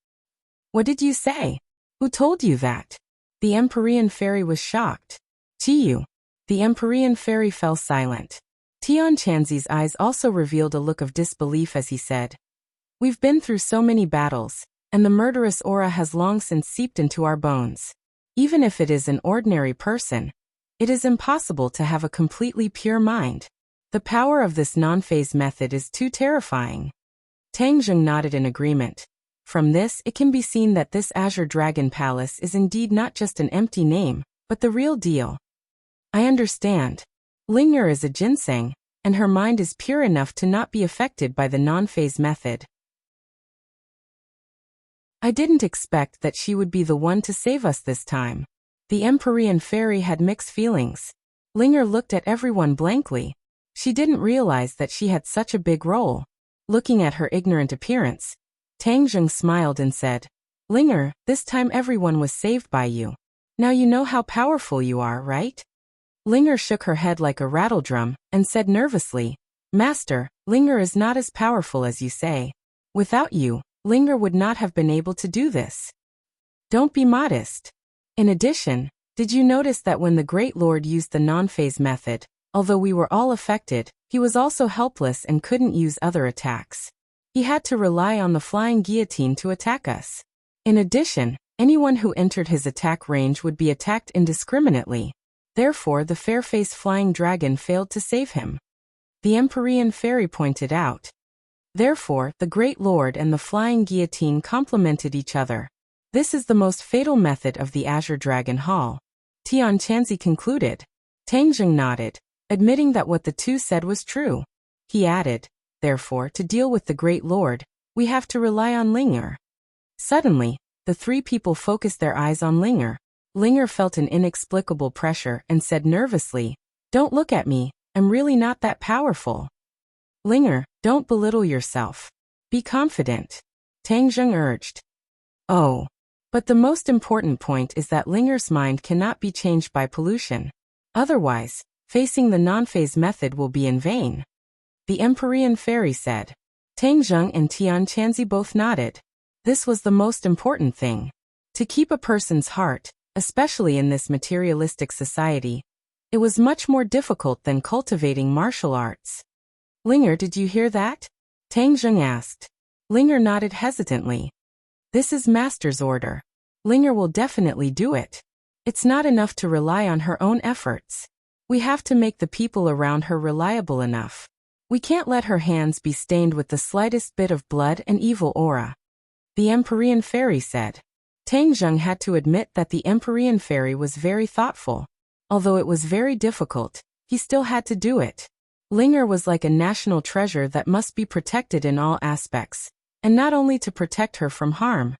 "What did you say? Who told you that?" The Empyrean Fairy was shocked. "Chiyu." The Empyrean Fairy fell silent. Tian Chanzi's eyes also revealed a look of disbelief as he said, "We've been through so many battles, and the murderous aura has long since seeped into our bones. Even if it is an ordinary person, it is impossible to have a completely pure mind. The power of this non-phase method is too terrifying." Tang Zheng nodded in agreement. From this, it can be seen that this Azure Dragon Palace is indeed not just an empty name, but the real deal. "I understand. Ling Er is a ginseng, and her mind is pure enough to not be affected by the non-phase method. I didn't expect that she would be the one to save us this time." The Empyrean Fairy had mixed feelings. Ling Er looked at everyone blankly. She didn't realize that she had such a big role. Looking at her ignorant appearance, Tang Zheng smiled and said, "Ling Er, this time everyone was saved by you. Now you know how powerful you are, right?" Ling Er shook her head like a rattledrum and said nervously, "Master, Ling Er is not as powerful as you say. Without you, Ling Er would not have been able to do this. Don't be modest. In addition, did you notice that when the Great Lord used the non-phase method, although we were all affected, he was also helpless and couldn't use other attacks. He had to rely on the flying guillotine to attack us. In addition, anyone who entered his attack range would be attacked indiscriminately. Therefore, the fair-faced flying dragon failed to save him." The Empyrean Fairy pointed out. Therefore, the Great Lord and the flying guillotine complemented each other. This is the most fatal method of the Azure Dragon Hall. Tian Chanzi concluded. Tang Zheng nodded, admitting that what the two said was true. He added, therefore, to deal with the Great Lord, we have to rely on Ling'er. Suddenly, the three people focused their eyes on Ling'er. Ling'er felt an inexplicable pressure and said nervously, "Don't look at me, I'm really not that powerful." "Ling'er, don't belittle yourself. Be confident," Tang Zheng urged. "Oh. But the most important point is that Ling'er's mind cannot be changed by pollution. Otherwise, facing the non-phase method will be in vain," the Empyrean fairy said. Tang Zheng and Tian Chanzi both nodded. This was the most important thing. To keep a person's heart, especially in this materialistic society, it was much more difficult than cultivating martial arts. "Ling'er, did you hear that?" Tang Zheng asked. Ling'er nodded hesitantly. "This is Master's order. Ling'er will definitely do it. It's not enough to rely on her own efforts. We have to make the people around her reliable enough. We can't let her hands be stained with the slightest bit of blood and evil aura," the Empyrean fairy said. Tang Zheng had to admit that the Empyrean fairy was very thoughtful. Although it was very difficult, he still had to do it. Ling'er was like a national treasure that must be protected in all aspects, and not only to protect her from harm.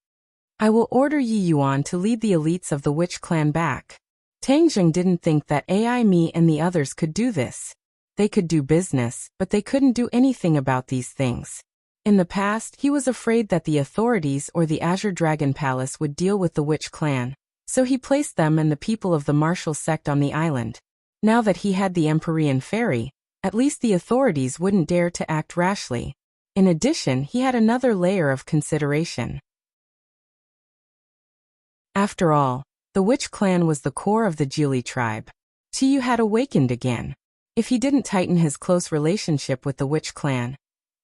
"I will order Yi Yuan to lead the elites of the witch clan back." Tang Zheng didn't think that Ai Me and the others could do this. They could do business, but they couldn't do anything about these things. In the past, he was afraid that the authorities or the Azure Dragon Palace would deal with the witch clan, so he placed them and the people of the martial sect on the island. Now that he had the Empyrean fairy, at least the authorities wouldn't dare to act rashly. In addition, he had another layer of consideration. After all, the witch clan was the core of the Geely tribe. Qiyu had awakened again. If he didn't tighten his close relationship with the witch clan,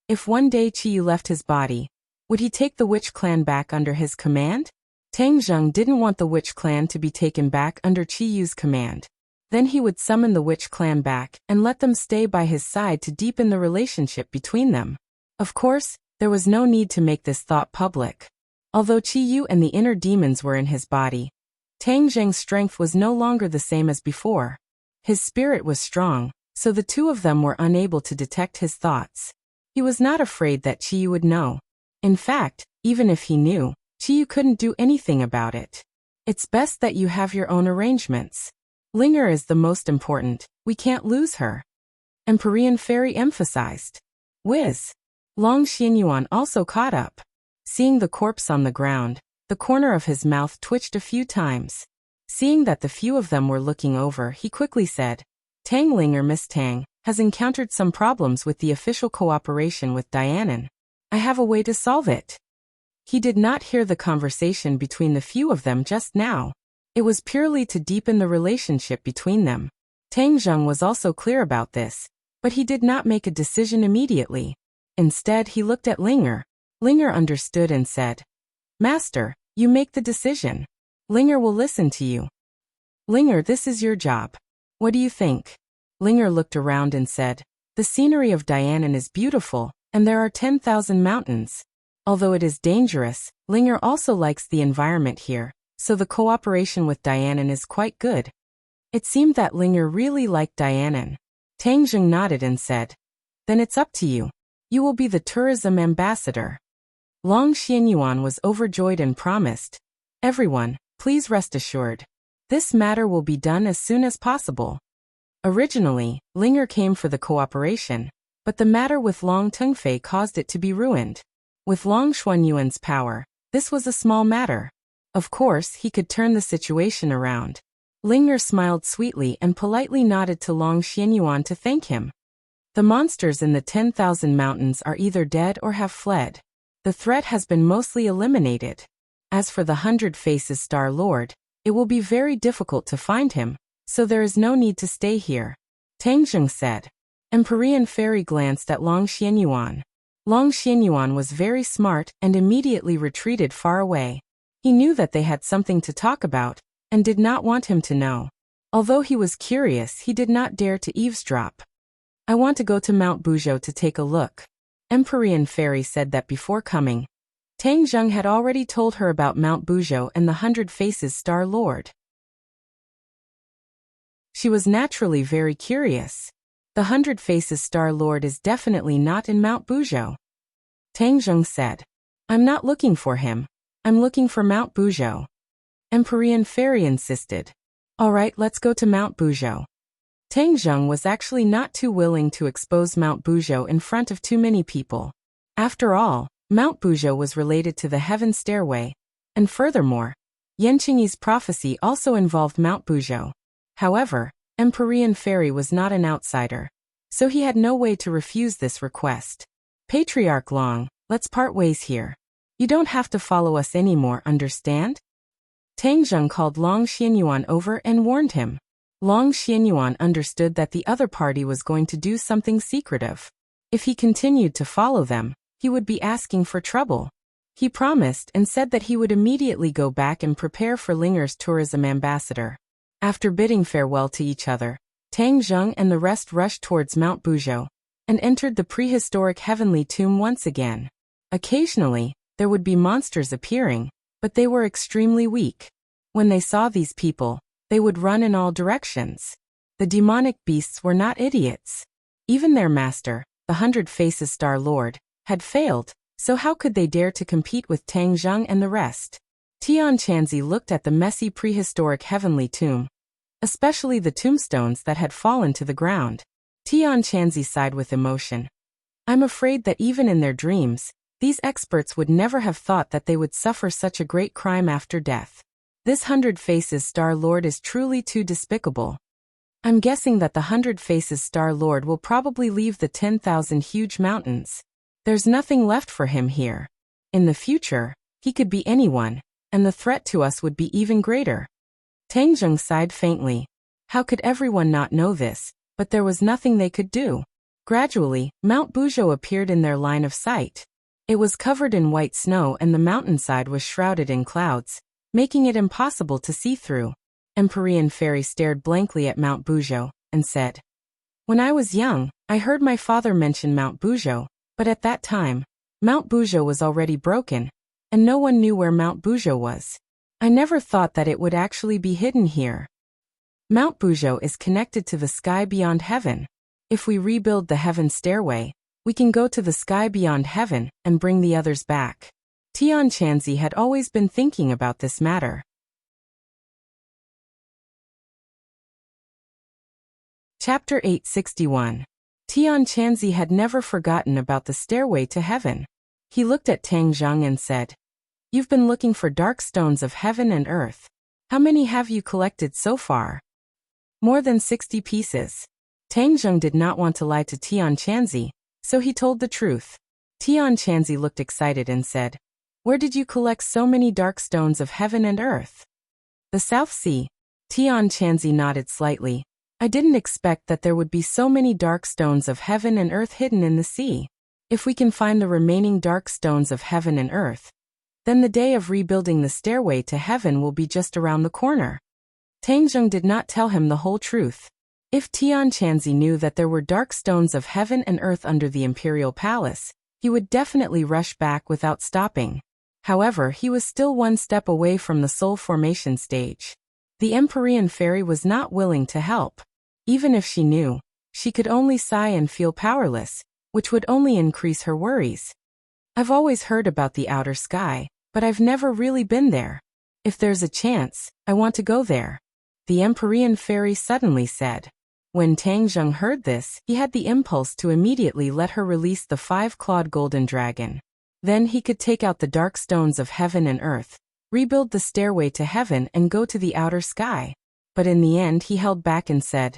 if one day Qiyu left his body, would he take the witch clan back under his command? Tang Zheng didn't want the witch clan to be taken back under Qiyu's command. Then he would summon the witch clan back and let them stay by his side to deepen the relationship between them. Of course, there was no need to make this thought public. Although Qiyu and the inner demons were in his body, Tang Zheng's strength was no longer the same as before. His spirit was strong, so the two of them were unable to detect his thoughts. He was not afraid that Qiyu would know. In fact, even if he knew, Qiyu couldn't do anything about it. It's best that you have your own arrangements. Ling'er is the most important, we can't lose her, Empyrean fairy emphasized. Whiz! Long Xianyuan also caught up. Seeing the corpse on the ground, the corner of his mouth twitched a few times. Seeing that the few of them were looking over, he quickly said, "Tang Ling'er, Miss Tang, has encountered some problems with the official cooperation with Dianan. I have a way to solve it." He did not hear the conversation between the few of them just now. It was purely to deepen the relationship between them. Tang Zheng was also clear about this, but he did not make a decision immediately. Instead, he looked at Ling'er. Ling'er understood and said, "Master, you make the decision. Ling'er will listen to you." "Ling'er, this is your job. What do you think?" Ling'er looked around and said, "The scenery of Dianan is beautiful, and there are 10,000 mountains. Although it is dangerous, Ling'er also likes the environment here, so the cooperation with Dianan is quite good." It seemed that Ling'er really liked Dianan. Tang Zheng nodded and said, "Then it's up to you. You will be the tourism ambassador." Long Xianyuan was overjoyed and promised, "Everyone, please rest assured. This matter will be done as soon as possible." Originally, Ling'er came for the cooperation, but the matter with Long Tengfei caused it to be ruined. With Long Xuanyuan's power, this was a small matter. Of course, he could turn the situation around. Ling'er smiled sweetly and politely nodded to Long Xianyuan to thank him. The monsters in the 10,000 mountains are either dead or have fled. The threat has been mostly eliminated. As for the 100 Faces Star Lord, it will be very difficult to find him, so there is no need to stay here, Tang Zheng said. Empyrean fairy glanced at Long Xianyuan. Long Xianyuan was very smart and immediately retreated far away. He knew that they had something to talk about, and did not want him to know. Although he was curious, he did not dare to eavesdrop. "I want to go to Mount Buzhou to take a look." Empyrean fairy said that before coming. Tang Zheng had already told her about Mount Buzhou and the 100 Faces Star Lord. She was naturally very curious. The Hundred Faces Star Lord is definitely not in Mount Buzhou. Tang Zheng said. I'm not looking for him. I'm looking for Mount Buzhou. Empyrean Fairy insisted. All right, let's go to Mount Buzhou. Tang Zheng was actually not too willing to expose Mount Buzhou in front of too many people. After all, Mount Buzhou was related to the Heaven Stairway, and furthermore, Yan Qingyi's prophecy also involved Mount Buzhou. However, Empyrean Fairy was not an outsider, so he had no way to refuse this request. Patriarch Long, let's part ways here. You don't have to follow us anymore, understand? Tang Zheng called Long Xianyuan over and warned him. Long Xianyuan understood that the other party was going to do something secretive. If he continued to follow them, he would be asking for trouble. He promised and said that he would immediately go back and prepare for Linger's tourism ambassador. After bidding farewell to each other, Tang Zheng and the rest rushed towards Mount Buzhou and entered the prehistoric heavenly tomb once again. Occasionally, there would be monsters appearing, but they were extremely weak. When they saw these people, they would run in all directions. The demonic beasts were not idiots. Even their master, the Hundred Faces Star Lord, had failed, so how could they dare to compete with Tang Zheng and the rest? Tian Chanzi looked at the messy prehistoric heavenly tomb, especially the tombstones that had fallen to the ground. Tian Chanzi sighed with emotion. I'm afraid that even in their dreams, these experts would never have thought that they would suffer such a great crime after death. This Hundred Faces Star Lord is truly too despicable. I'm guessing that the Hundred Faces Star Lord will probably leave the 10,000 huge mountains. There's nothing left for him here. In the future, he could be anyone, and the threat to us would be even greater. Tang Zheng sighed faintly. How could everyone not know this? But there was nothing they could do. Gradually, Mount Buzhou appeared in their line of sight. It was covered in white snow and the mountainside was shrouded in clouds, making it impossible to see through. Empyrean Fairy stared blankly at Mount Buzhou and said, When I was young, I heard my father mention Mount Buzhou, but at that time, Mount Buzhou was already broken, and no one knew where Mount Buzhou was. I never thought that it would actually be hidden here. Mount Buzhou is connected to the sky beyond heaven. If we rebuild the heaven stairway, we can go to the sky beyond heaven and bring the others back. Tian Chanzi had always been thinking about this matter. Chapter 861. Tian Chanzi had never forgotten about the stairway to heaven. He looked at Tang Zheng and said, You've been looking for dark stones of heaven and earth. How many have you collected so far? More than 60 pieces. Tang Zheng did not want to lie to Tian Chanzi, so he told the truth. Tian Chanzi looked excited and said, Where did you collect so many dark stones of heaven and earth? The South Sea. Tian Chanzi nodded slightly. I didn't expect that there would be so many dark stones of heaven and earth hidden in the sea. If we can find the remaining dark stones of heaven and earth, then the day of rebuilding the stairway to heaven will be just around the corner. Tang Zheng did not tell him the whole truth. If Tian Chanzi knew that there were dark stones of heaven and earth under the imperial palace, he would definitely rush back without stopping. However, he was still one step away from the soul formation stage. The Empyrean Fairy was not willing to help. Even if she knew, she could only sigh and feel powerless, which would only increase her worries. I've always heard about the outer sky, but I've never really been there. If there's a chance, I want to go there. The Empyrean Fairy suddenly said. When Tang Zheng heard this, he had the impulse to immediately let her release the 5-clawed golden dragon. Then he could take out the dark stones of heaven and earth, rebuild the stairway to heaven and go to the outer sky. But in the end he held back and said,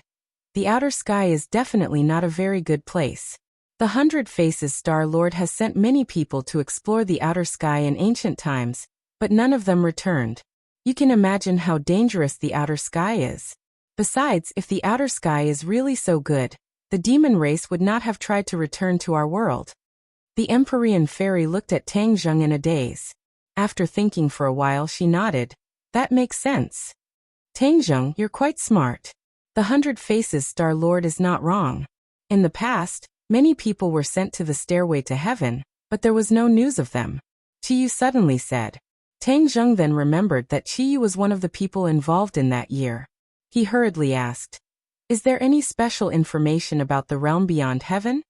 The outer sky is definitely not a very good place. The Hundred Faces Star Lord has sent many people to explore the outer sky in ancient times, but none of them returned. You can imagine how dangerous the outer sky is. Besides, if the outer sky is really so good, the demon race would not have tried to return to our world. The Empyrean Fairy looked at Tang Zheng in a daze. After thinking for a while she nodded. That makes sense. Tang Zheng, you're quite smart. The Hundred Faces Star Lord is not wrong. In the past, many people were sent to the stairway to heaven, but there was no news of them. Chiyu suddenly said. Tang Zheng then remembered that Chiyu was one of the people involved in that year. He hurriedly asked, Is there any special information about the realm beyond heaven?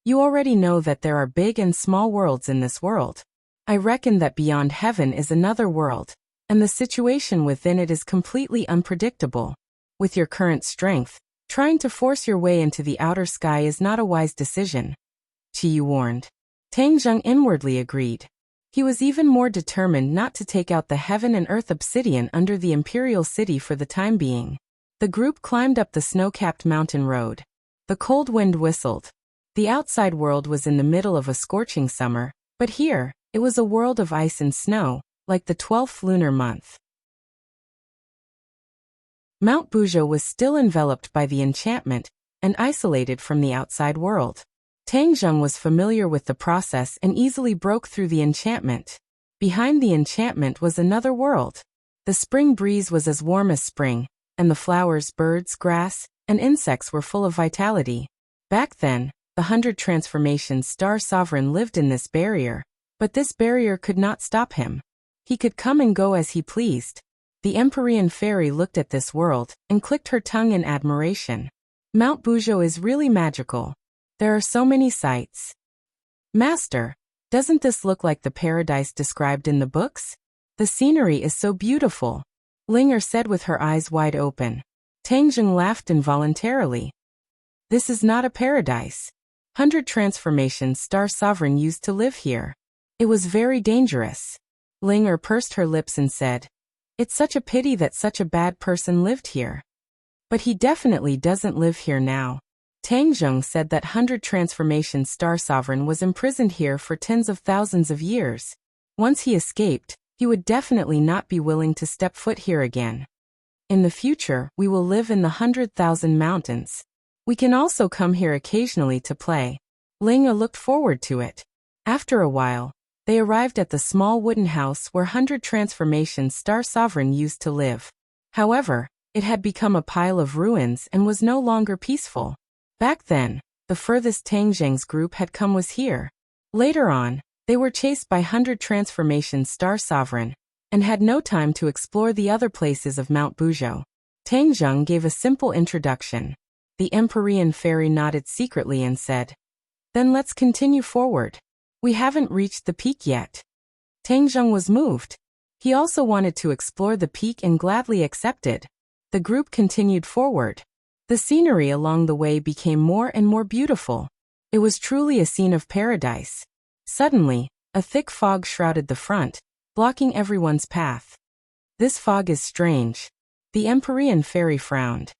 You already know that there are big and small worlds in this world. I reckon that beyond heaven is another world, and the situation within it is completely unpredictable. With your current strength, trying to force your way into the outer sky is not a wise decision, Qiyu warned. Tang Zheng inwardly agreed. He was even more determined not to take out the heaven and earth obsidian under the imperial city for the time being. The group climbed up the snow-capped mountain road. The cold wind whistled. The outside world was in the middle of a scorching summer, but here, it was a world of ice and snow, like the 12th lunar month. Mount Buzhou was still enveloped by the enchantment and isolated from the outside world. Tang Zheng was familiar with the process and easily broke through the enchantment. Behind the enchantment was another world. The spring breeze was as warm as spring, and the flowers, birds, grass, and insects were full of vitality. Back then, the 100 Transformation Star Sovereign lived in this barrier, but this barrier could not stop him. He could come and go as he pleased. The Empyrean Fairy looked at this world and clicked her tongue in admiration. Mount Buzhou is really magical. There are so many sights. Master, doesn't this look like the paradise described in the books? The scenery is so beautiful, Linger said with her eyes wide open. Tang Zheng laughed involuntarily. This is not a paradise. 100 Transformation Star Sovereign used to live here. It was very dangerous. Linger pursed her lips and said, "It's such a pity that such a bad person lived here. But he definitely doesn't live here now." Tang Zheng said that 100 Transformation Star Sovereign was imprisoned here for tens of thousands of years. Once he escaped, he would definitely not be willing to step foot here again. In the future, we will live in the 100,000 mountains. We can also come here occasionally to play. Linga looked forward to it. After a while, they arrived at the small wooden house where 100 Transformation Star Sovereign used to live. However, it had become a pile of ruins and was no longer peaceful. Back then, the furthest Tang Zheng's group had come was here. Later on, they were chased by 100 Transformation Star Sovereign, and had no time to explore the other places of Mount Buzhou. Tang Zheng gave a simple introduction. The Empyrean Fairy nodded secretly and said, "Then let's continue forward. We haven't reached the peak yet." Tang Zheng was moved. He also wanted to explore the peak and gladly accepted. The group continued forward. The scenery along the way became more and more beautiful. It was truly a scene of paradise. Suddenly, a thick fog shrouded the front, blocking everyone's path. "This fog is strange." The Empyrean Fairy frowned.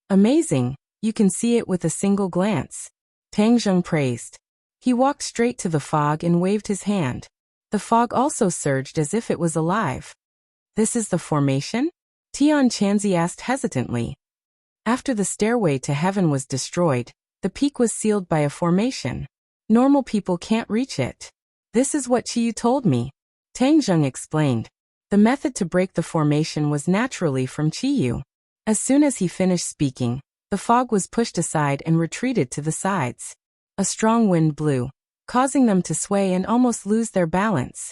"Amazing, you can see it with a single glance," Tang Zheng praised. He walked straight to the fog and waved his hand. The fog also surged as if it was alive. "This is the formation?" Tian Chanzi asked hesitantly. After the stairway to heaven was destroyed, the peak was sealed by a formation. Normal people can't reach it. "This is what Qiyu told me," Tang Zheng explained. The method to break the formation was naturally from Qiyu. As soon as he finished speaking, the fog was pushed aside and retreated to the sides. A strong wind blew, causing them to sway and almost lose their balance.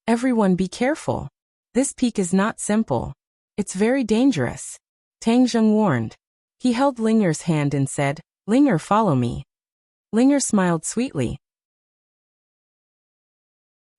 "Everyone be careful. This peak is not simple. It's very dangerous," Tang Zheng warned. He held Linger's hand and said, "Linger, follow me." Linger smiled sweetly.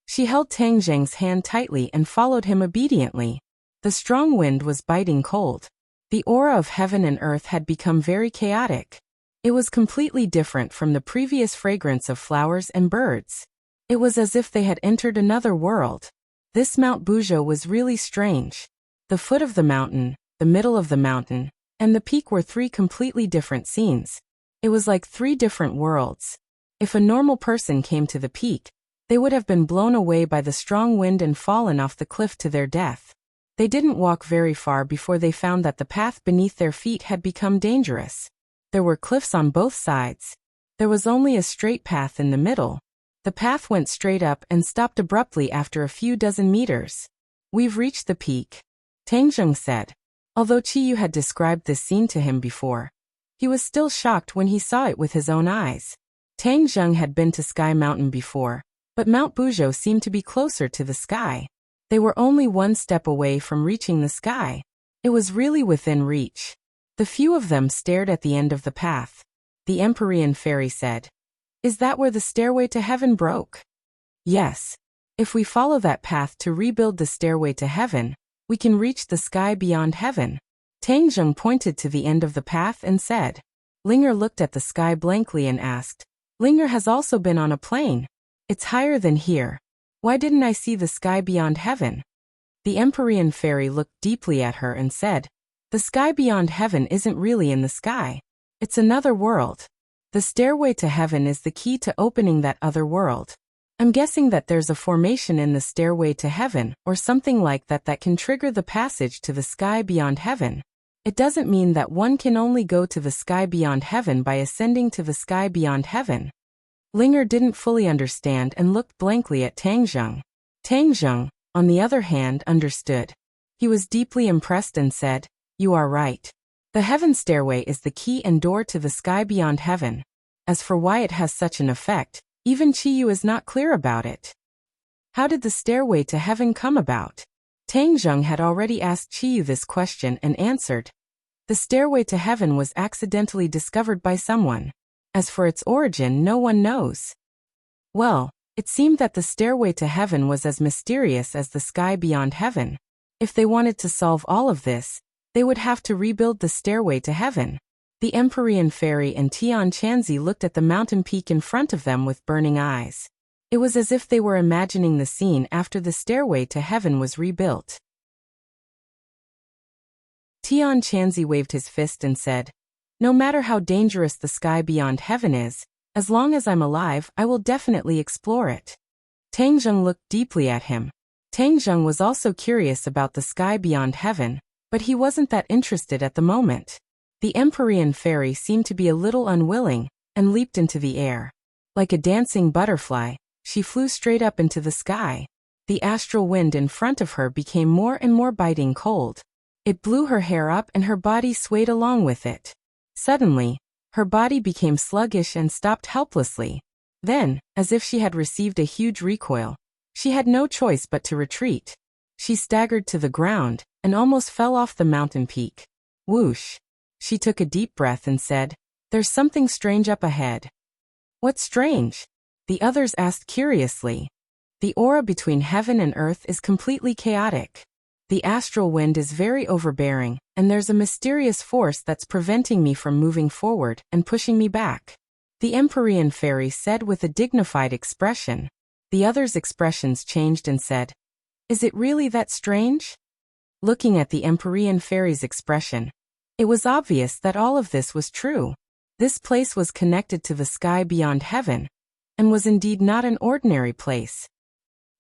She held Tang Zheng's hand tightly and followed him obediently. The strong wind was biting cold. The aura of heaven and earth had become very chaotic. It was completely different from the previous fragrance of flowers and birds. It was as if they had entered another world. This Mount Buzhou was really strange. The foot of the mountain, the middle of the mountain, and the peak were three completely different scenes. It was like three different worlds. If a normal person came to the peak, they would have been blown away by the strong wind and fallen off the cliff to their death. They didn't walk very far before they found that the path beneath their feet had become dangerous. There were cliffs on both sides. There was only a straight path in the middle. The path went straight up and stopped abruptly after a few dozen meters. "We've reached the peak," Tang Zheng said. Although Qiyu had described this scene to him before, he was still shocked when he saw it with his own eyes. Tang Zheng had been to Sky Mountain before, but Mount Buzhou seemed to be closer to the sky. They were only one step away from reaching the sky. It was really within reach. The few of them stared at the end of the path. The Empyrean fairy said, "Is that where the stairway to heaven broke?" "Yes. If we follow that path to rebuild the stairway to heaven, we can reach the sky beyond heaven." Tang Zheng pointed to the end of the path and said. Linger looked at the sky blankly and asked, "Linger has also been on a plane. It's higher than here. Why didn't I see the sky beyond heaven?" The Empyrean fairy looked deeply at her and said, "The sky beyond heaven isn't really in the sky. It's another world. The stairway to heaven is the key to opening that other world. I'm guessing that there's a formation in the stairway to heaven or something like that that can trigger the passage to the sky beyond heaven. It doesn't mean that one can only go to the sky beyond heaven by ascending to the sky beyond heaven." Linger didn't fully understand and looked blankly at Tang Zheng. Tang Zheng, on the other hand, understood. He was deeply impressed and said, "You are right. The heaven stairway is the key and door to the sky beyond heaven. As for why it has such an effect, even Qiyu is not clear about it." How did the stairway to heaven come about? Tang Zheng had already asked Qiyu this question and answered. The stairway to heaven was accidentally discovered by someone. As for its origin, no one knows. Well, it seemed that the stairway to heaven was as mysterious as the sky beyond heaven. If they wanted to solve all of this, they would have to rebuild the stairway to heaven. The Empyrean fairy and Tian Chanzi looked at the mountain peak in front of them with burning eyes. It was as if they were imagining the scene after the stairway to heaven was rebuilt. Tian Chanzi waved his fist and said, "No matter how dangerous the sky beyond heaven is, as long as I'm alive, I will definitely explore it." Tang Zheng looked deeply at him. Tang Zheng was also curious about the sky beyond heaven, but he wasn't that interested at the moment. The Empyrean fairy seemed to be a little unwilling, and leaped into the air. Like a dancing butterfly, she flew straight up into the sky. The astral wind in front of her became more and more biting cold. It blew her hair up and her body swayed along with it. Suddenly, her body became sluggish and stopped helplessly. Then, as if she had received a huge recoil, she had no choice but to retreat. She staggered to the ground, and almost fell off the mountain peak. Whoosh! She took a deep breath and said, "There's something strange up ahead." "What's strange?" the others asked curiously. "The aura between heaven and earth is completely chaotic. The astral wind is very overbearing, and there's a mysterious force that's preventing me from moving forward and pushing me back," the Empyrean fairy said with a dignified expression. The others' expressions changed and said, "Is it really that strange?" Looking at the Empyrean fairy's expression, it was obvious that all of this was true. This place was connected to the sky beyond heaven, and was indeed not an ordinary place.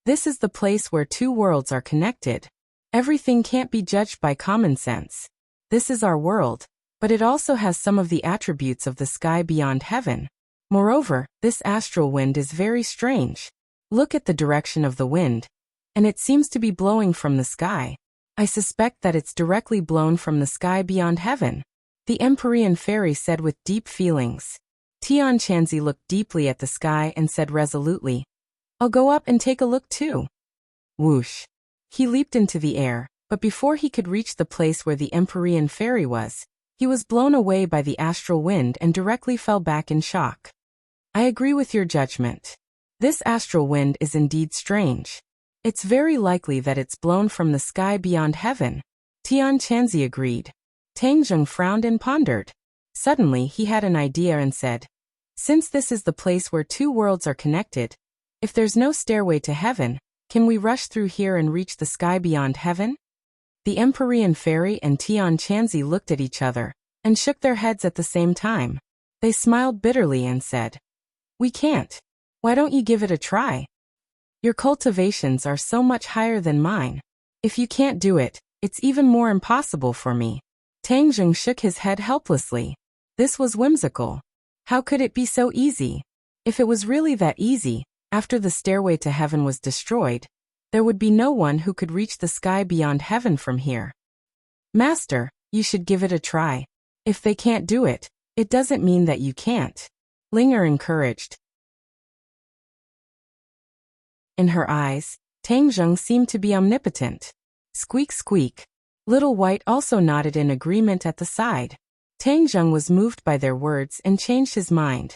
This is the place where two worlds are connected. Everything can't be judged by common sense. This is our world, but it also has some of the attributes of the sky beyond heaven. Moreover, this astral wind is very strange. Look at the direction of the wind, and it seems to be blowing from the sky. I suspect that it's directly blown from the sky beyond heaven," the Empyrean fairy said with deep feelings. Tian Chanzi looked deeply at the sky and said resolutely, "I'll go up and take a look too." Whoosh! He leaped into the air, but before he could reach the place where the Empyrean fairy was, he was blown away by the astral wind and directly fell back in shock. "I agree with your judgment. This astral wind is indeed strange. It's very likely that it's blown from the sky beyond heaven," Tian Chanzi agreed. Tang Zheng frowned and pondered. Suddenly he had an idea and said, "Since this is the place where two worlds are connected, if there's no stairway to heaven, can we rush through here and reach the sky beyond heaven?" The Empyrean fairy and Tian Chanzi looked at each other, and shook their heads at the same time. They smiled bitterly and said, "We can't. Why don't you give it a try? Your cultivations are so much higher than mine. If you can't do it, it's even more impossible for me." Tang Zheng shook his head helplessly. This was whimsical. How could it be so easy? If it was really that easy, after the stairway to heaven was destroyed, there would be no one who could reach the sky beyond heaven from here. "Master, you should give it a try. If they can't do it, it doesn't mean that you can't," Linger encouraged. In her eyes, Tang Zheng seemed to be omnipotent. Squeak squeak. Little White also nodded in agreement at the side. Tang Zheng was moved by their words and changed his mind.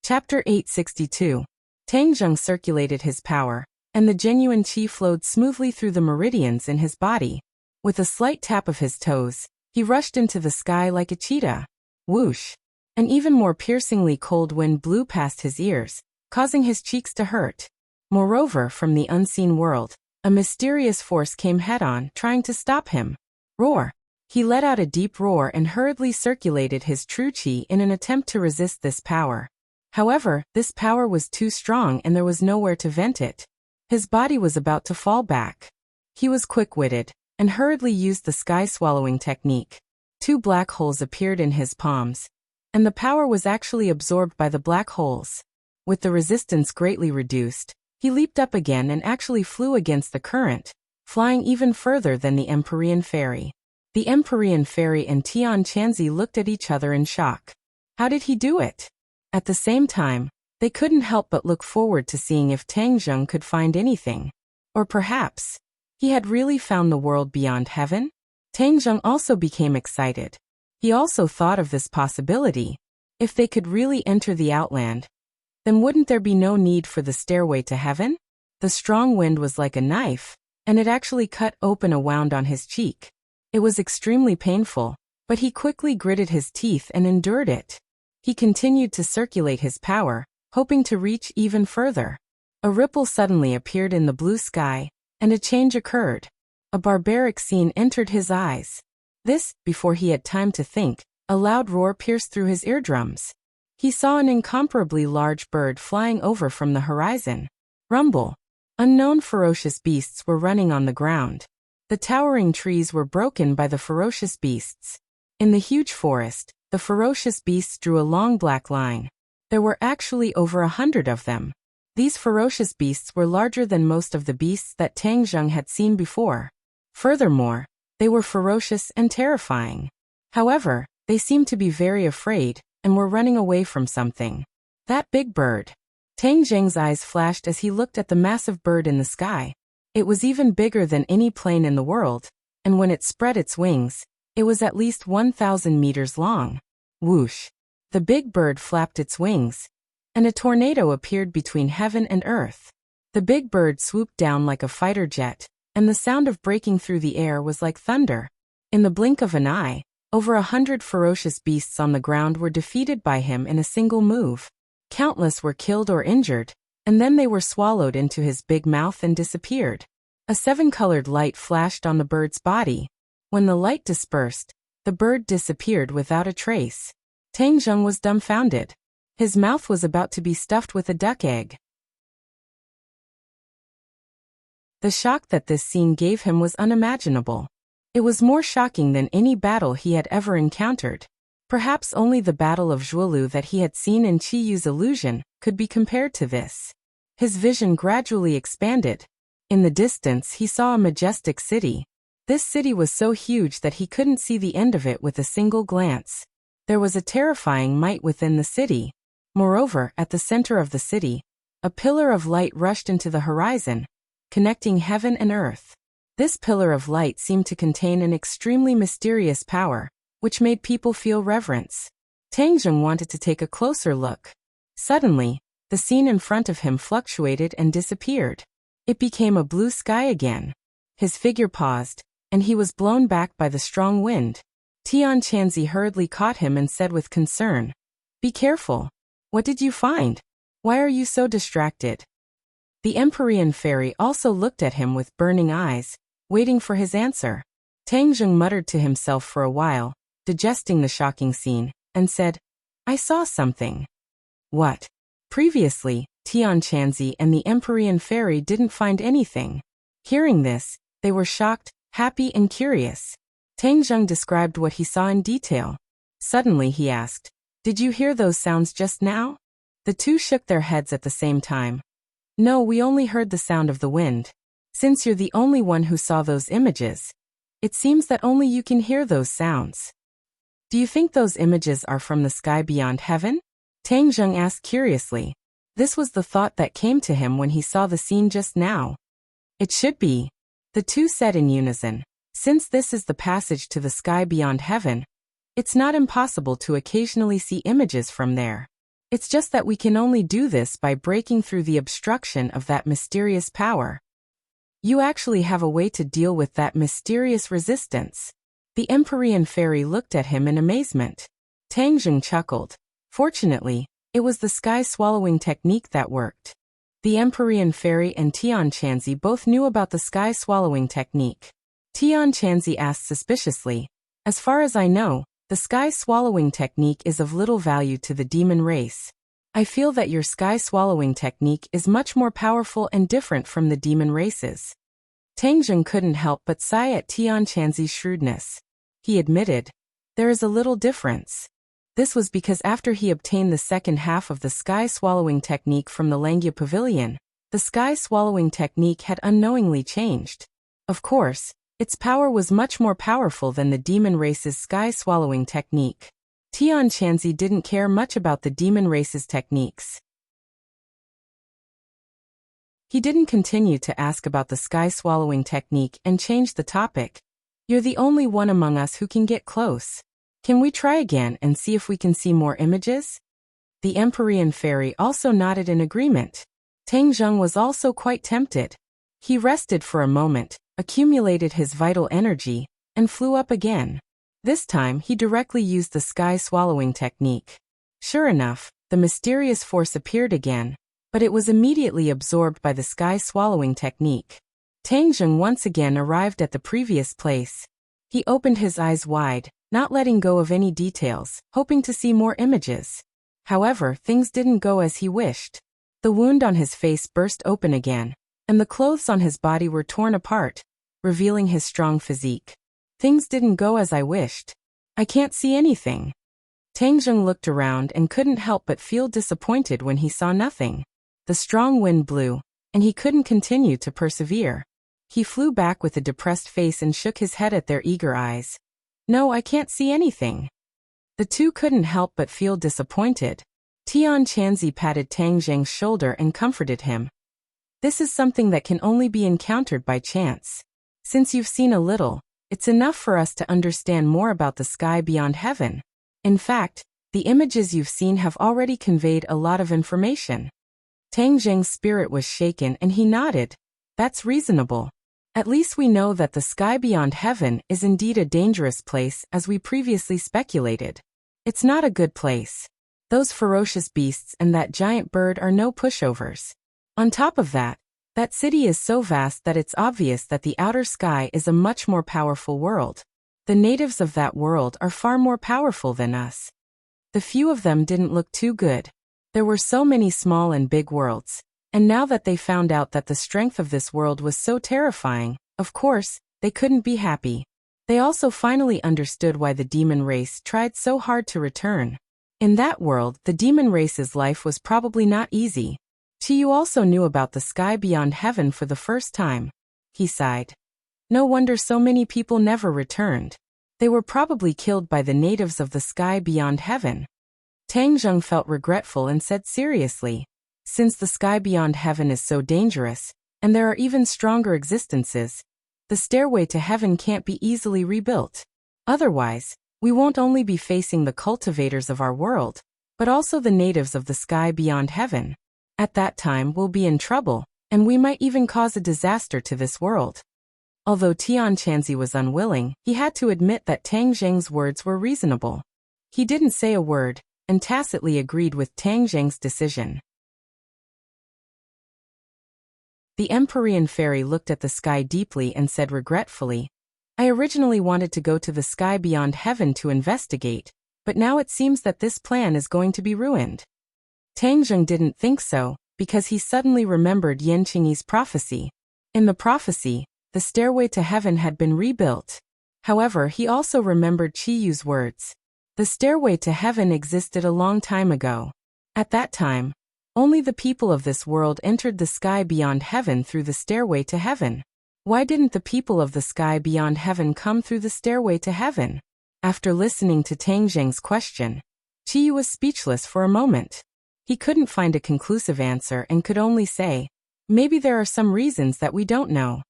Chapter 862. Tang Zheng circulated his power, and the genuine qi flowed smoothly through the meridians in his body. With a slight tap of his toes, he rushed into the sky like a cheetah. Whoosh! An even more piercingly cold wind blew past his ears, causing his cheeks to hurt. Moreover, from the unseen world, a mysterious force came head-on, trying to stop him. Roar! He let out a deep roar and hurriedly circulated his true qi in an attempt to resist this power. However, this power was too strong and there was nowhere to vent it. His body was about to fall back. He was quick-witted, and hurriedly used the sky-swallowing technique. 2 black holes appeared in his palms, and the power was actually absorbed by the black holes. With the resistance greatly reduced, he leaped up again and actually flew against the current, flying even further than the Empyrean Fairy. The Empyrean Fairy and Tian Chanzi looked at each other in shock. How did he do it? At the same time, they couldn't help but look forward to seeing if Tang Zheng could find anything. Or perhaps, he had really found the world beyond heaven? Tang Zheng also became excited. He also thought of this possibility. If they could really enter the Outland, then wouldn't there be no need for the stairway to heaven? The strong wind was like a knife, and it actually cut open a wound on his cheek. It was extremely painful, but he quickly gritted his teeth and endured it. He continued to circulate his power, hoping to reach even further. A ripple suddenly appeared in the blue sky, and a change occurred. A barbaric scene entered his eyes. This, before he had time to think, a loud roar pierced through his eardrums. He saw an incomparably large bird flying over from the horizon. Rumble! Unknown ferocious beasts were running on the ground. The towering trees were broken by the ferocious beasts. In the huge forest, the ferocious beasts drew a long black line. There were actually over 100 of them. These ferocious beasts were larger than most of the beasts that Tang Zheng had seen before. Furthermore, they were ferocious and terrifying. However, they seemed to be very afraid, and were running away from something. That big bird. Tang Zheng's eyes flashed as he looked at the massive bird in the sky. It was even bigger than any plane in the world, and when it spread its wings, it was at least 1,000 meters long. Whoosh! The big bird flapped its wings, and a tornado appeared between heaven and earth. The big bird swooped down like a fighter jet, and the sound of breaking through the air was like thunder. In the blink of an eye, over 100 ferocious beasts on the ground were defeated by him in a single move. Countless were killed or injured, and then they were swallowed into his big mouth and disappeared. A 7-colored light flashed on the bird's body. When the light dispersed, the bird disappeared without a trace. Tang Zheng was dumbfounded. His mouth was about to be stuffed with a duck egg. The shock that this scene gave him was unimaginable. It was more shocking than any battle he had ever encountered. Perhaps only the Battle of Zhuolu that he had seen in Qi Yu's illusion could be compared to this. His vision gradually expanded. In the distance he saw a majestic city. This city was so huge that he couldn't see the end of it with a single glance. There was a terrifying might within the city. Moreover, at the center of the city, a pillar of light rushed into the horizon, connecting heaven and earth. This pillar of light seemed to contain an extremely mysterious power, which made people feel reverence. Tang Zheng wanted to take a closer look. Suddenly, the scene in front of him fluctuated and disappeared. It became a blue sky again. His figure paused, and he was blown back by the strong wind. Tian Chanzi hurriedly caught him and said with concern, "Be careful. What did you find? Why are you so distracted?" The Empyrean Fairy also looked at him with burning eyes, waiting for his answer. Tang Zheng muttered to himself for a while, digesting the shocking scene, and said, "I saw something." What? Previously, Tian Chanzi and the Empyrean Fairy didn't find anything. Hearing this, they were shocked, happy and curious. Tang Zheng described what he saw in detail. Suddenly he asked, "Did you hear those sounds just now?" The two shook their heads at the same time. "No, we only heard the sound of the wind. Since you're the only one who saw those images, it seems that only you can hear those sounds. Do you think those images are from the sky beyond heaven?" Tang Zheng asked curiously. This was the thought that came to him when he saw the scene just now. It should be. The two said in unison, "Since this is the passage to the sky beyond heaven, it's not impossible to occasionally see images from there. It's just that we can only do this by breaking through the obstruction of that mysterious power." "You actually have a way to deal with that mysterious resistance?" The Empyrean fairy looked at him in amazement. Tang Jing chuckled. Fortunately, it was the sky-swallowing technique that worked. The Empyrean fairy and Tian Chanzi both knew about the sky-swallowing technique. Tian Chanzi asked suspiciously, "As far as I know, the sky-swallowing technique is of little value to the demon race. I feel that your sky-swallowing technique is much more powerful and different from the demon races." Tang Jing couldn't help but sigh at Tian Chanzi's shrewdness. He admitted, "There is a little difference." This was because after he obtained the second half of the sky-swallowing technique from the Langya Pavilion, the sky-swallowing technique had unknowingly changed. Of course, its power was much more powerful than the demon race's sky-swallowing technique. Tian Chanzi didn't care much about the demon race's techniques. He didn't continue to ask about the sky-swallowing technique and changed the topic. "You're the only one among us who can get close. Can we try again and see if we can see more images?" The Empyrean fairy also nodded in agreement. Tang Jing was also quite tempted. He rested for a moment, accumulated his vital energy, and flew up again. This time he directly used the sky-swallowing technique. Sure enough, the mysterious force appeared again, but it was immediately absorbed by the sky-swallowing technique. Tang Jing once again arrived at the previous place. He opened his eyes wide, not letting go of any details, hoping to see more images. However, things didn't go as he wished. The wound on his face burst open again, and the clothes on his body were torn apart, revealing his strong physique. Things didn't go as I wished. I can't see anything. Tang Jing looked around and couldn't help but feel disappointed when he saw nothing. The strong wind blew, and he couldn't continue to persevere. He flew back with a depressed face and shook his head at their eager eyes. "No, I can't see anything." The two couldn't help but feel disappointed. Tian Chanzi patted Tang Jing's shoulder and comforted him. "This is something that can only be encountered by chance. Since you've seen a little, it's enough for us to understand more about the sky beyond heaven. In fact, the images you've seen have already conveyed a lot of information." Tang Jing's spirit was shaken and he nodded. "That's reasonable. At least we know that the sky beyond heaven is indeed a dangerous place as we previously speculated. It's not a good place. Those ferocious beasts and that giant bird are no pushovers. On top of that, that city is so vast that it's obvious that the outer sky is a much more powerful world. The natives of that world are far more powerful than us. The few of them didn't look too good. There were so many small and big worlds. And now that they found out that the strength of this world was so terrifying, of course, they couldn't be happy. They also finally understood why the demon race tried so hard to return. In that world, the demon race's life was probably not easy. Chiyu also knew about the sky beyond heaven for the first time. He sighed. No wonder so many people never returned. They were probably killed by the natives of the sky beyond heaven. Tang Jing felt regretful and said seriously, "Since the sky beyond heaven is so dangerous, and there are even stronger existences, the stairway to heaven can't be easily rebuilt. Otherwise, we won't only be facing the cultivators of our world, but also the natives of the sky beyond heaven. At that time we'll be in trouble, and we might even cause a disaster to this world." Although Tian Chanzi was unwilling, he had to admit that Tang Jing's words were reasonable. He didn't say a word, and tacitly agreed with Tang Jing's decision. The Empyrean fairy looked at the sky deeply and said regretfully, "I originally wanted to go to the sky beyond heaven to investigate, but now it seems that this plan is going to be ruined." Tang Jing didn't think so, because he suddenly remembered Yan Qingyi's prophecy. In the prophecy, the stairway to heaven had been rebuilt. However, he also remembered Qiyu's words. The stairway to heaven existed a long time ago. At that time, only the people of this world entered the sky beyond heaven through the stairway to heaven. Why didn't the people of the sky beyond heaven come through the stairway to heaven? After listening to Tang Jing's question, Qiyu was speechless for a moment. He couldn't find a conclusive answer and could only say, "Maybe there are some reasons that we don't know."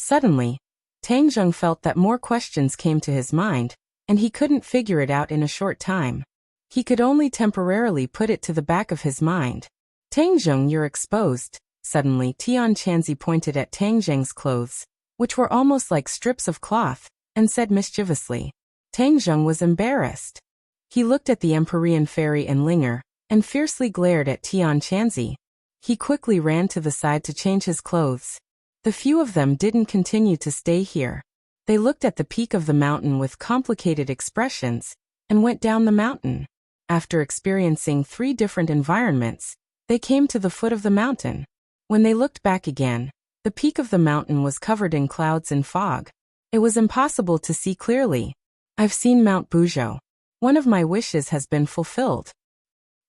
Suddenly, Tang Zheng felt that more questions came to his mind, and he couldn't figure it out in a short time. He could only temporarily put it to the back of his mind. Tang Zheng, you're exposed. Suddenly Tian Chanzi pointed at Tang Zheng's clothes, which were almost like strips of cloth, and said mischievously. Tang Zheng was embarrassed. He looked at the Empyrean fairy and Linger, and fiercely glared at Tian Chanzi. He quickly ran to the side to change his clothes. The few of them didn't continue to stay here. They looked at the peak of the mountain with complicated expressions, and went down the mountain. After experiencing 3 different environments, they came to the foot of the mountain. When they looked back again, the peak of the mountain was covered in clouds and fog. It was impossible to see clearly. I've seen Mount Buzhou. One of my wishes has been fulfilled.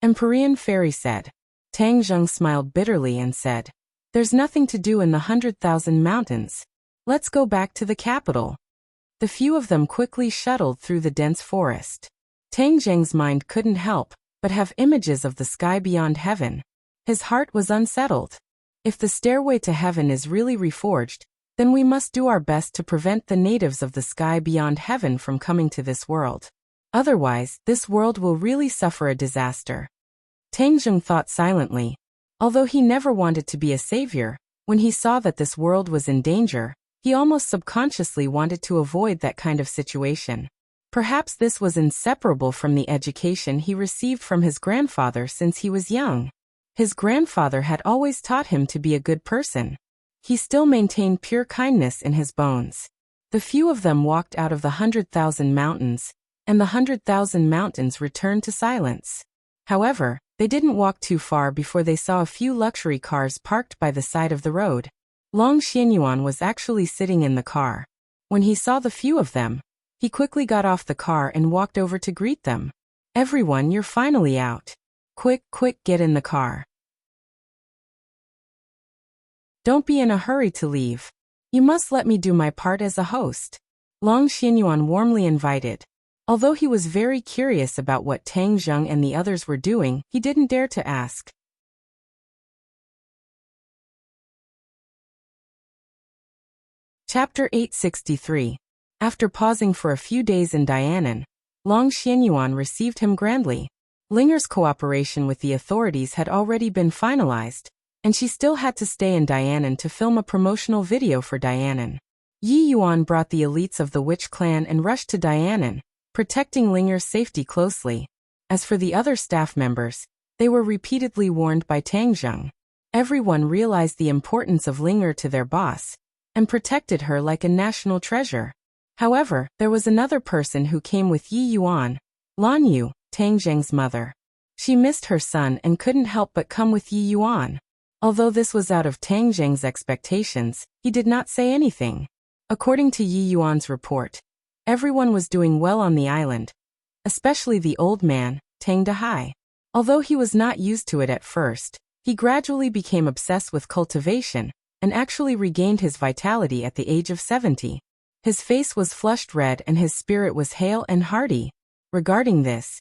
Empyrean Fairy said. Tang Zheng smiled bitterly and said, there's nothing to do in the 100,000 mountains. Let's go back to the capital. The few of them quickly shuttled through the dense forest. Tang Zheng's mind couldn't help but have images of the sky beyond heaven. His heart was unsettled. If the stairway to heaven is really reforged, then we must do our best to prevent the natives of the sky beyond heaven from coming to this world. Otherwise, this world will really suffer a disaster. Tang Zheng thought silently. Although he never wanted to be a savior, when he saw that this world was in danger, he almost subconsciously wanted to avoid that kind of situation. Perhaps this was inseparable from the education he received from his grandfather since he was young. His grandfather had always taught him to be a good person. He still maintained pure kindness in his bones. The few of them walked out of the 100,000 mountains, and the 100,000 mountains returned to silence. However, they didn't walk too far before they saw a few luxury cars parked by the side of the road. Long Xianyuan was actually sitting in the car. When he saw the few of them, he quickly got off the car and walked over to greet them. Everyone, you're finally out. Quick, get in the car. Don't be in a hurry to leave. You must let me do my part as a host. Long Xianyuan warmly invited. Although he was very curious about what Tang Zheng and the others were doing, he didn't dare to ask. Chapter 863. After pausing for a few days in Dianan, Long Xianyuan received him grandly. Linger's cooperation with the authorities had already been finalized, and she still had to stay in Dianan to film a promotional video for Dianan. Yi Yuan brought the elites of the witch clan and rushed to Dianan, protecting Linger's safety closely. As for the other staff members, they were repeatedly warned by Tang Zheng. Everyone realized the importance of Linger to their boss, and protected her like a national treasure. However, there was another person who came with Yi Yuan, Lan Yu, Tang Zheng's mother. She missed her son and couldn't help but come with Yi Yuan. Although this was out of Tang Zheng's expectations, he did not say anything. According to Yi Yuan's report, everyone was doing well on the island, especially the old man, Tang Dehai. Although he was not used to it at first, he gradually became obsessed with cultivation, and actually regained his vitality at the age of 70. His face was flushed red and his spirit was hale and hearty. Regarding this,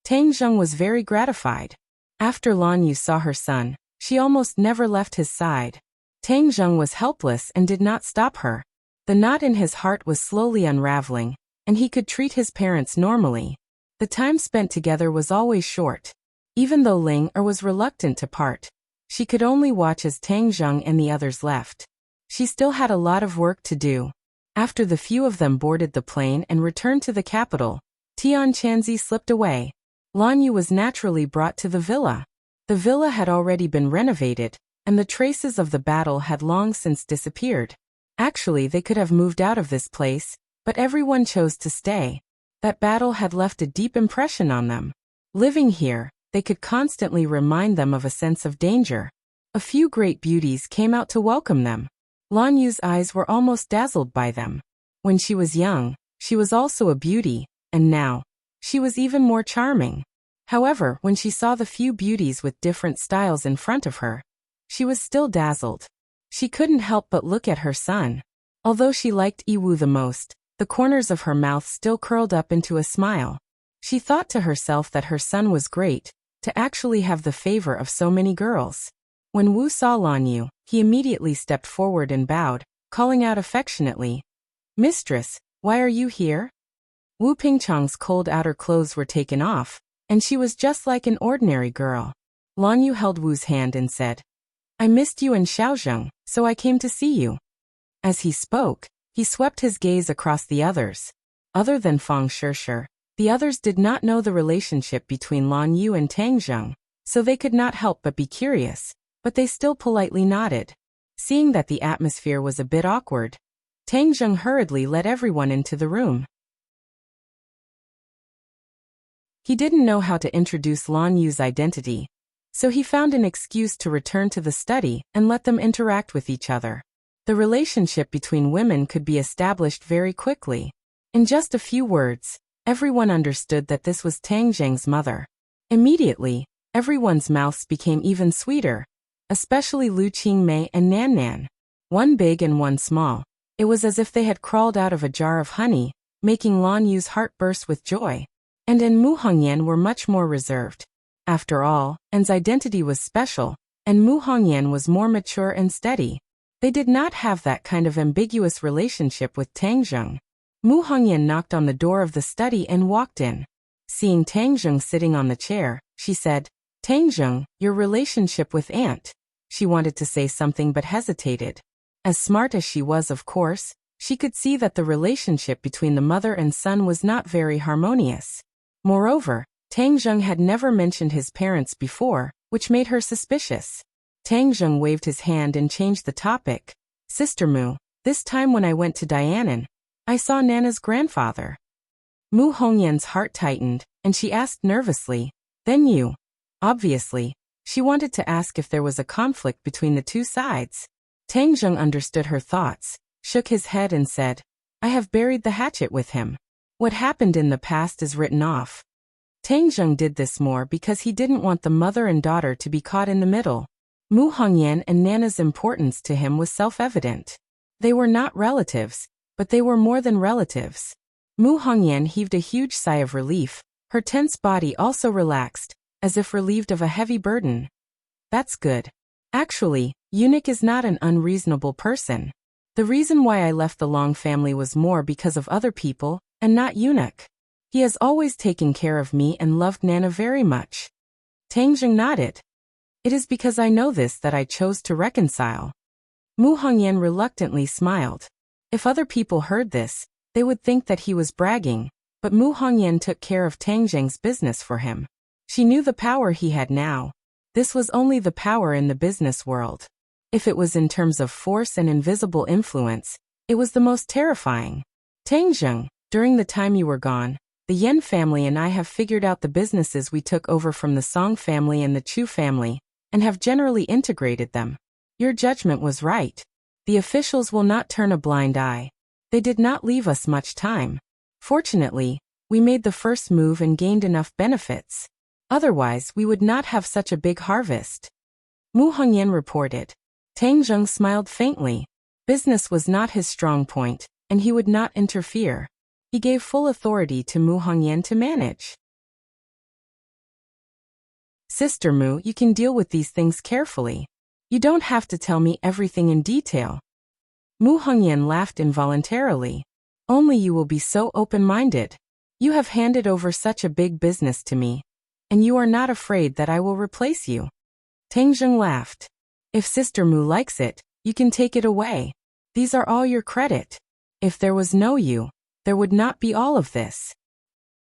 Tang Zheng was very gratified. After Lan Yu saw her son, she almost never left his side. Tang Zheng was helpless and did not stop her. The knot in his heart was slowly unraveling, and he could treat his parents normally. The time spent together was always short. Even though Ling was reluctant to part, she could only watch as Tang Zheng and the others left. She still had a lot of work to do. After the few of them boarded the plane and returned to the capital, Tian Chanzi slipped away. Lan Yu was naturally brought to the villa. The villa had already been renovated, and the traces of the battle had long since disappeared. Actually, they could have moved out of this place, but everyone chose to stay. That battle had left a deep impression on them. Living here, they could constantly remind them of a sense of danger. A few great beauties came out to welcome them. Lan Yu's eyes were almost dazzled by them. When she was young, she was also a beauty, and now, she was even more charming. However, when she saw the few beauties with different styles in front of her, she was still dazzled. She couldn't help but look at her son. Although she liked Yiwu the most, the corners of her mouth still curled up into a smile. She thought to herself that her son was great, to actually have the favor of so many girls. When Wu saw Lan Yu, he immediately stepped forward and bowed, calling out affectionately, "Mistress, why are you here?" Wu Pingchang's cold outer clothes were taken off, and she was just like an ordinary girl. Lan Yu held Wu's hand and said, "I missed you and Xiaozheng, so I came to see you." As he spoke, he swept his gaze across the others. Other than Fang Shishir, the others did not know the relationship between Lan Yu and Tang Zheng, so they could not help but be curious, but they still politely nodded. Seeing that the atmosphere was a bit awkward, Tang Zheng hurriedly led everyone into the room. He didn't know how to introduce Lan Yu's identity, so he found an excuse to return to the study and let them interact with each other. The relationship between women could be established very quickly. In just a few words, everyone understood that this was Tang Zheng's mother. Immediately, everyone's mouths became even sweeter, especially Lu Qingmei and Nan Nan. One big and one small. It was as if they had crawled out of a jar of honey, making Lan Yu's heart burst with joy. And Mu Hongyan were much more reserved. After all, An's identity was special, and Mu Hongyan was more mature and steady. They did not have that kind of ambiguous relationship with Tang Zheng. Mu Hongyan knocked on the door of the study and walked in. Seeing Tang Zheng sitting on the chair, she said, "Tang Zheng, your relationship with Aunt." She wanted to say something but hesitated. As smart as she was, of course, she could see that the relationship between the mother and son was not very harmonious. Moreover, Tang Zheng had never mentioned his parents before, which made her suspicious. Tang Zheng waved his hand and changed the topic. "Sister Mu, this time when I went to Dianan, I saw Nana's grandfather." Mu Hongyan's heart tightened, and she asked nervously, "Then you?" Obviously, she wanted to ask if there was a conflict between the two sides. Tang Zheng understood her thoughts, shook his head and said, "I have buried the hatchet with him. What happened in the past is written off." Tang Zheng did this more because he didn't want the mother and daughter to be caught in the middle. Mu Hongyan and Nana's importance to him was self-evident. They were not relatives, but they were more than relatives. Mu Hongyan heaved a huge sigh of relief. Her tense body also relaxed, as if relieved of a heavy burden. "That's good. Actually, Eunuch is not an unreasonable person. The reason why I left the Long family was more because of other people, and not Eunuch. He has always taken care of me and loved Nana very much." Tang Zheng nodded. "It is because I know this that I chose to reconcile." Mu Hongyan reluctantly smiled. If other people heard this, they would think that he was bragging, but Mu Hongyan took care of Tang Zheng's business for him. She knew the power he had now. This was only the power in the business world. If it was in terms of force and invisible influence, it was the most terrifying. "Tang Zheng, during the time you were gone, the Yen family and I have figured out the businesses we took over from the Song family and the Chu family, and have generally integrated them. Your judgment was right. The officials will not turn a blind eye. They did not leave us much time. Fortunately, we made the first move and gained enough benefits. Otherwise, we would not have such a big harvest." Mu Hongyan reported. Tang Zheng smiled faintly. Business was not his strong point, and he would not interfere. He gave full authority to Mu Hongyan to manage. "Sister Mu, you can deal with these things carefully. You don't have to tell me everything in detail." Mu Hongyan laughed involuntarily. "Only you will be so open-minded. You have handed over such a big business to me, and you are not afraid that I will replace you." Tang Zheng laughed. "If Sister Mu likes it, you can take it away. These are all your credit. If there was no you, there would not be all of this."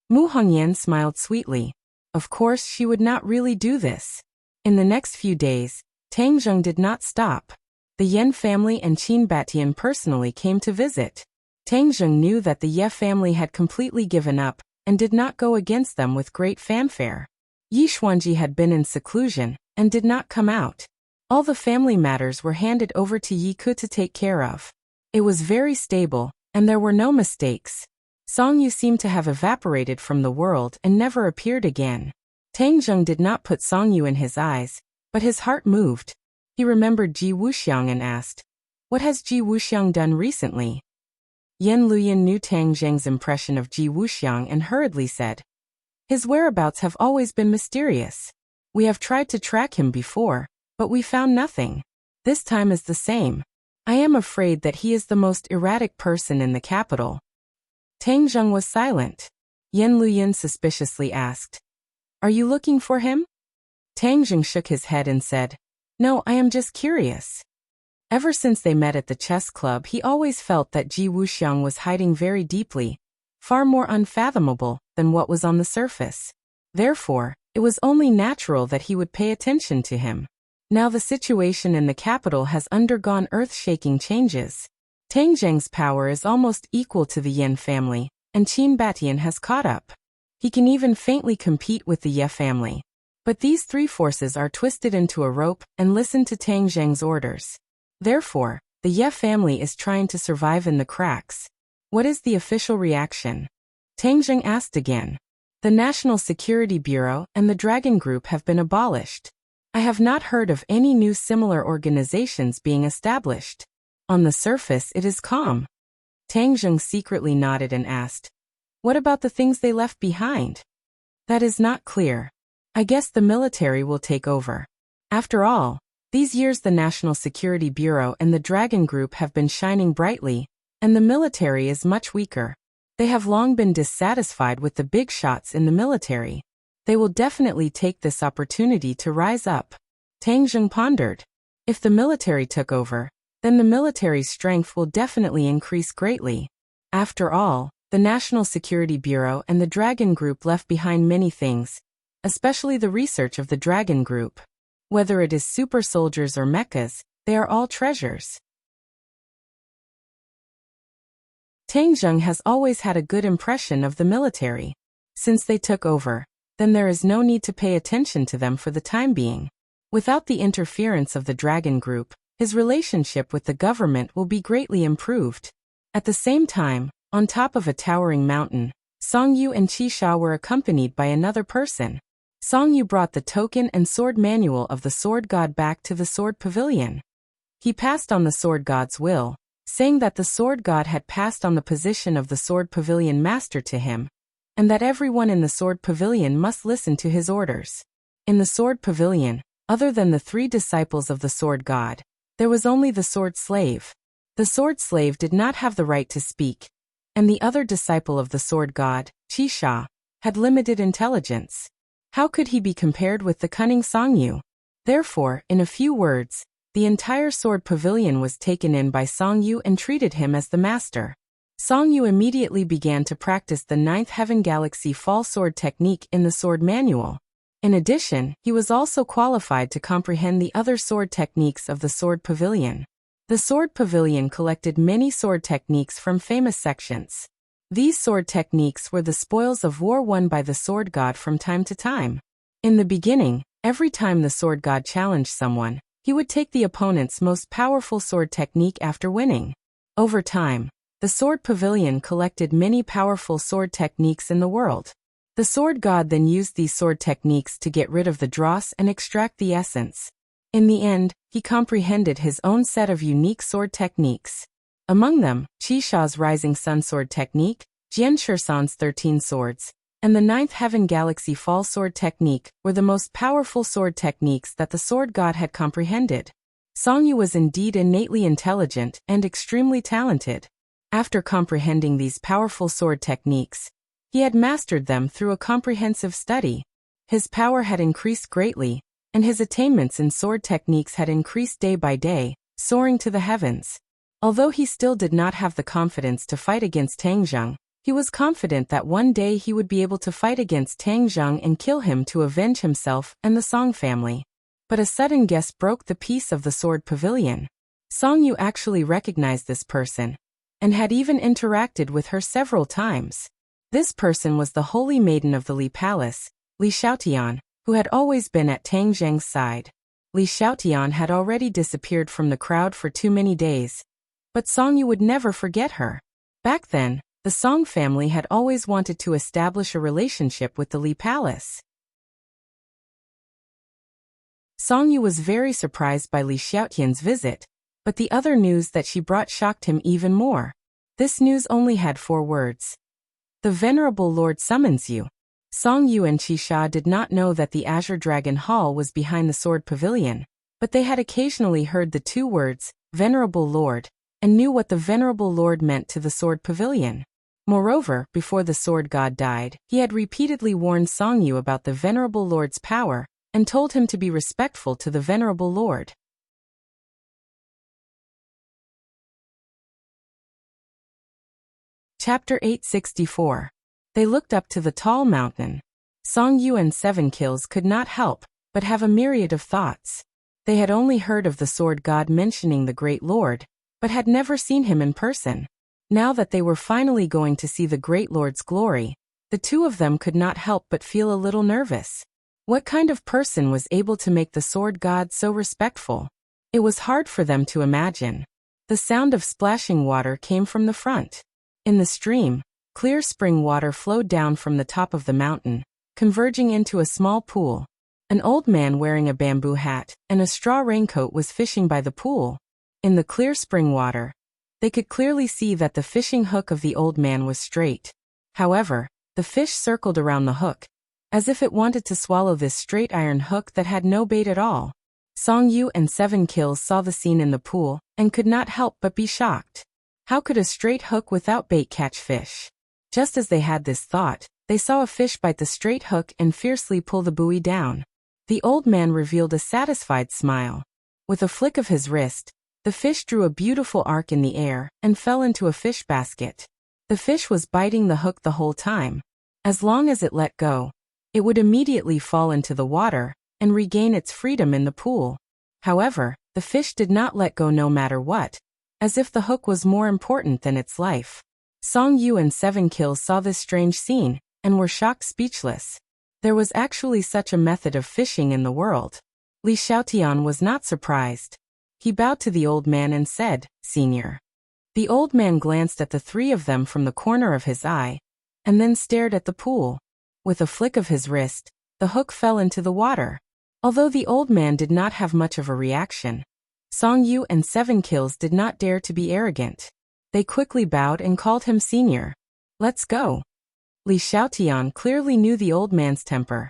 Mu Hongyan smiled sweetly. Of course, she would not really do this. In the next few days, Tang Zheng did not stop. The Yen family and Qin Batian personally came to visit. Tang Zheng knew that the Ye family had completely given up, and did not go against them with great fanfare. Yi Xuanji had been in seclusion, and did not come out. All the family matters were handed over to Yi Ku to take care of. It was very stable, and there were no mistakes. Song Yu seemed to have evaporated from the world and never appeared again. Tang Zheng did not put Song Yu in his eyes, but his heart moved. He remembered Ji Wuxiang and asked, "What has Ji Wuxiang done recently?" Yan Luyan knew Tang Zheng's impression of Ji Wuxiang and hurriedly said, "His whereabouts have always been mysterious. We have tried to track him before, but we found nothing. This time is the same. I am afraid that he is the most erratic person in the capital. Tang Zheng was silent. Yan Luyin suspiciously asked, "Are you looking for him?" Tang Zheng shook his head and said, "No, I am just curious." Ever since they met at the chess club, he always felt that Ji Wuxiang was hiding very deeply, far more unfathomable than what was on the surface. Therefore, it was only natural that he would pay attention to him. Now the situation in the capital has undergone earth-shaking changes. Tang Zheng's power is almost equal to the Yan family, and Qin Batian has caught up. He can even faintly compete with the Ye family. But these three forces are twisted into a rope and listen to Tang Zheng's orders. Therefore, the Ye family is trying to survive in the cracks. What is the official reaction? Tang Zheng asked again. The National Security Bureau and the Dragon Group have been abolished. I have not heard of any new similar organizations being established. On the surface, it is calm. Tang Zheng secretly nodded and asked, "What about the things they left behind?" "That is not clear. I guess the military will take over. After all, these years the National Security Bureau and the Dragon Group have been shining brightly, and the military is much weaker. They have long been dissatisfied with the big shots in the military. They will definitely take this opportunity to rise up." Tang Zheng pondered. If the military took over, then the military's strength will definitely increase greatly. After all, the National Security Bureau and the Dragon Group left behind many things, especially the research of the Dragon Group. Whether it is super soldiers or mechas, they are all treasures. Tang Zheng has always had a good impression of the military. Since they took over, then there is no need to pay attention to them for the time being. Without the interference of the Dragon Group, his relationship with the government will be greatly improved. At the same time, on top of a towering mountain, Song Yu and Qi Sha were accompanied by another person. Song Yu brought the token and sword manual of the Sword God back to the Sword Pavilion. He passed on the Sword God's will, saying that the Sword God had passed on the position of the Sword Pavilion Master to him, and that everyone in the Sword Pavilion must listen to his orders. In the Sword Pavilion, other than the three disciples of the Sword God, there was only the Sword Slave. The Sword Slave did not have the right to speak, and the other disciple of the Sword God, Qi Sha, had limited intelligence. How could he be compared with the cunning Song Yu? Therefore, in a few words, the entire Sword Pavilion was taken in by Song Yu and treated him as the master. Song Yu immediately began to practice the 9th Heaven Galaxy Fall Sword technique in the sword manual. In addition, he was also qualified to comprehend the other sword techniques of the Sword Pavilion. The Sword Pavilion collected many sword techniques from famous sections. These sword techniques were the spoils of war won by the Sword God from time to time. In the beginning, every time the Sword God challenged someone, he would take the opponent's most powerful sword technique after winning. Over time, the Sword Pavilion collected many powerful sword techniques in the world. The Sword God then used these sword techniques to get rid of the dross and extract the essence. In the end, he comprehended his own set of unique sword techniques. Among them, Qi Sha's Rising Sun Sword technique, Jian Shisan's 13 swords, and the 9th Heaven Galaxy Fall Sword technique were the most powerful sword techniques that the Sword God had comprehended. Song Yu was indeed innately intelligent and extremely talented. After comprehending these powerful sword techniques, he had mastered them through a comprehensive study. His power had increased greatly, and his attainments in sword techniques had increased day by day, soaring to the heavens. Although he still did not have the confidence to fight against Tang Zheng, he was confident that one day he would be able to fight against Tang Zheng and kill him to avenge himself and the Song family. But a sudden guess broke the peace of the Sword Pavilion. Song Yu actually recognized this person, and had even interacted with her several times. This person was the Holy Maiden of the Li Palace, Li Xiaotian, who had always been at Tang Zheng's side. Li Xiaotian had already disappeared from the crowd for too many days, but Song Yu would never forget her. Back then, the Song family had always wanted to establish a relationship with the Li Palace. Song Yu was very surprised by Li Xiaotian's visit, but the other news that she brought shocked him even more. This news only had 4 words. "The Venerable Lord summons you." Song Yu and Qi Sha did not know that the Azure Dragon Hall was behind the Sword Pavilion, but they had occasionally heard the 2 words, Venerable Lord, and knew what the Venerable Lord meant to the sword pavilion. Moreover, before the sword god died, he had repeatedly warned Song Yu about the Venerable Lord's power, and told him to be respectful to the Venerable Lord. Chapter 864. They looked up to the tall mountain. Song Yu and Seven Kills could not help but have a myriad of thoughts. They had only heard of the sword god mentioning the great lord, but had never seen him in person. Now that they were finally going to see the great lord's glory, the two of them could not help but feel a little nervous. What kind of person was able to make the sword god so respectful? It was hard for them to imagine. The sound of splashing water came from the front. In the stream, clear spring water flowed down from the top of the mountain, converging into a small pool. An old man wearing a bamboo hat and a straw raincoat was fishing by the pool. In the clear spring water, they could clearly see that the fishing hook of the old man was straight. However, the fish circled around the hook, as if it wanted to swallow this straight iron hook that had no bait at all. Song Yu and Seven Kills saw the scene in the pool and could not help but be shocked. How could a straight hook without bait catch fish? Just as they had this thought, they saw a fish bite the straight hook and fiercely pull the buoy down. The old man revealed a satisfied smile. With a flick of his wrist, the fish drew a beautiful arc in the air and fell into a fish basket. The fish was biting the hook the whole time. As long as it let go, it would immediately fall into the water and regain its freedom in the pool. However, the fish did not let go no matter what, as if the hook was more important than its life. Song Yu and Seven Kills saw this strange scene and were shocked speechless. There was actually such a method of fishing in the world. Li Xiaotian was not surprised. He bowed to the old man and said, "Senior." The old man glanced at the three of them from the corner of his eye, and then stared at the pool. With a flick of his wrist, the hook fell into the water. Although the old man did not have much of a reaction, Song Yu and Seven Kills did not dare to be arrogant. They quickly bowed and called him senior. "Let's go." Li Xiaotian clearly knew the old man's temper.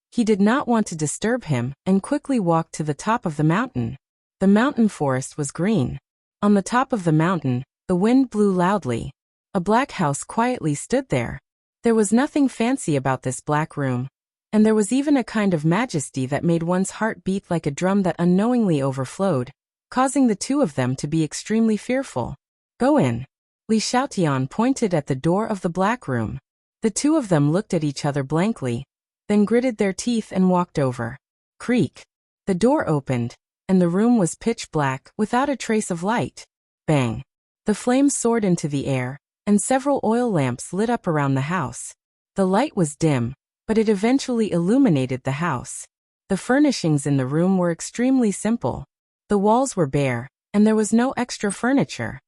He did not want to disturb him and quickly walked to the top of the mountain. The mountain forest was green. On the top of the mountain, the wind blew loudly. A black house quietly stood there. There was nothing fancy about this black room, and there was even a kind of majesty that made one's heart beat like a drum that unknowingly overflowed, causing the two of them to be extremely fearful. "Go in." Li Xiaotian pointed at the door of the black room. The two of them looked at each other blankly, then gritted their teeth and walked over. Creak. The door opened, and the room was pitch black without a trace of light. Bang. The flames soared into the air, and several oil lamps lit up around the house. The light was dim, but it eventually illuminated the house. The furnishings in the room were extremely simple. The walls were bare, and there was no extra furniture.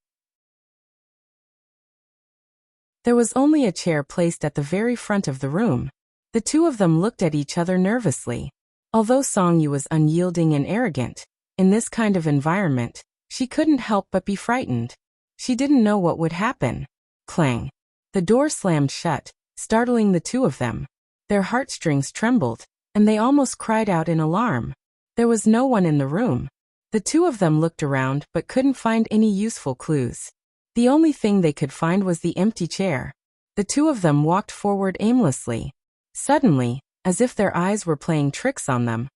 There was only a chair placed at the very front of the room. The two of them looked at each other nervously. Although Song Yu was unyielding and arrogant, in this kind of environment, she couldn't help but be frightened. She didn't know what would happen. Clang. The door slammed shut, startling the two of them. Their heartstrings trembled, and they almost cried out in alarm. There was no one in the room. The two of them looked around but couldn't find any useful clues. The only thing they could find was the empty chair. The two of them walked forward aimlessly. Suddenly, as if their eyes were playing tricks on them,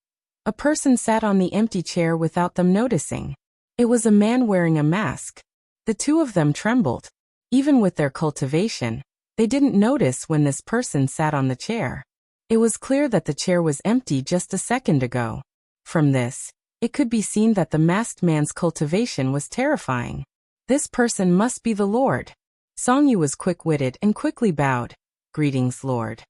a person sat on the empty chair without them noticing. It was a man wearing a mask. The two of them trembled. Even with their cultivation, they didn't notice when this person sat on the chair. It was clear that the chair was empty just a second ago. From this, it could be seen that the masked man's cultivation was terrifying. This person must be the Lord. Song Yu was quick-witted and quickly bowed. "Greetings, Lord."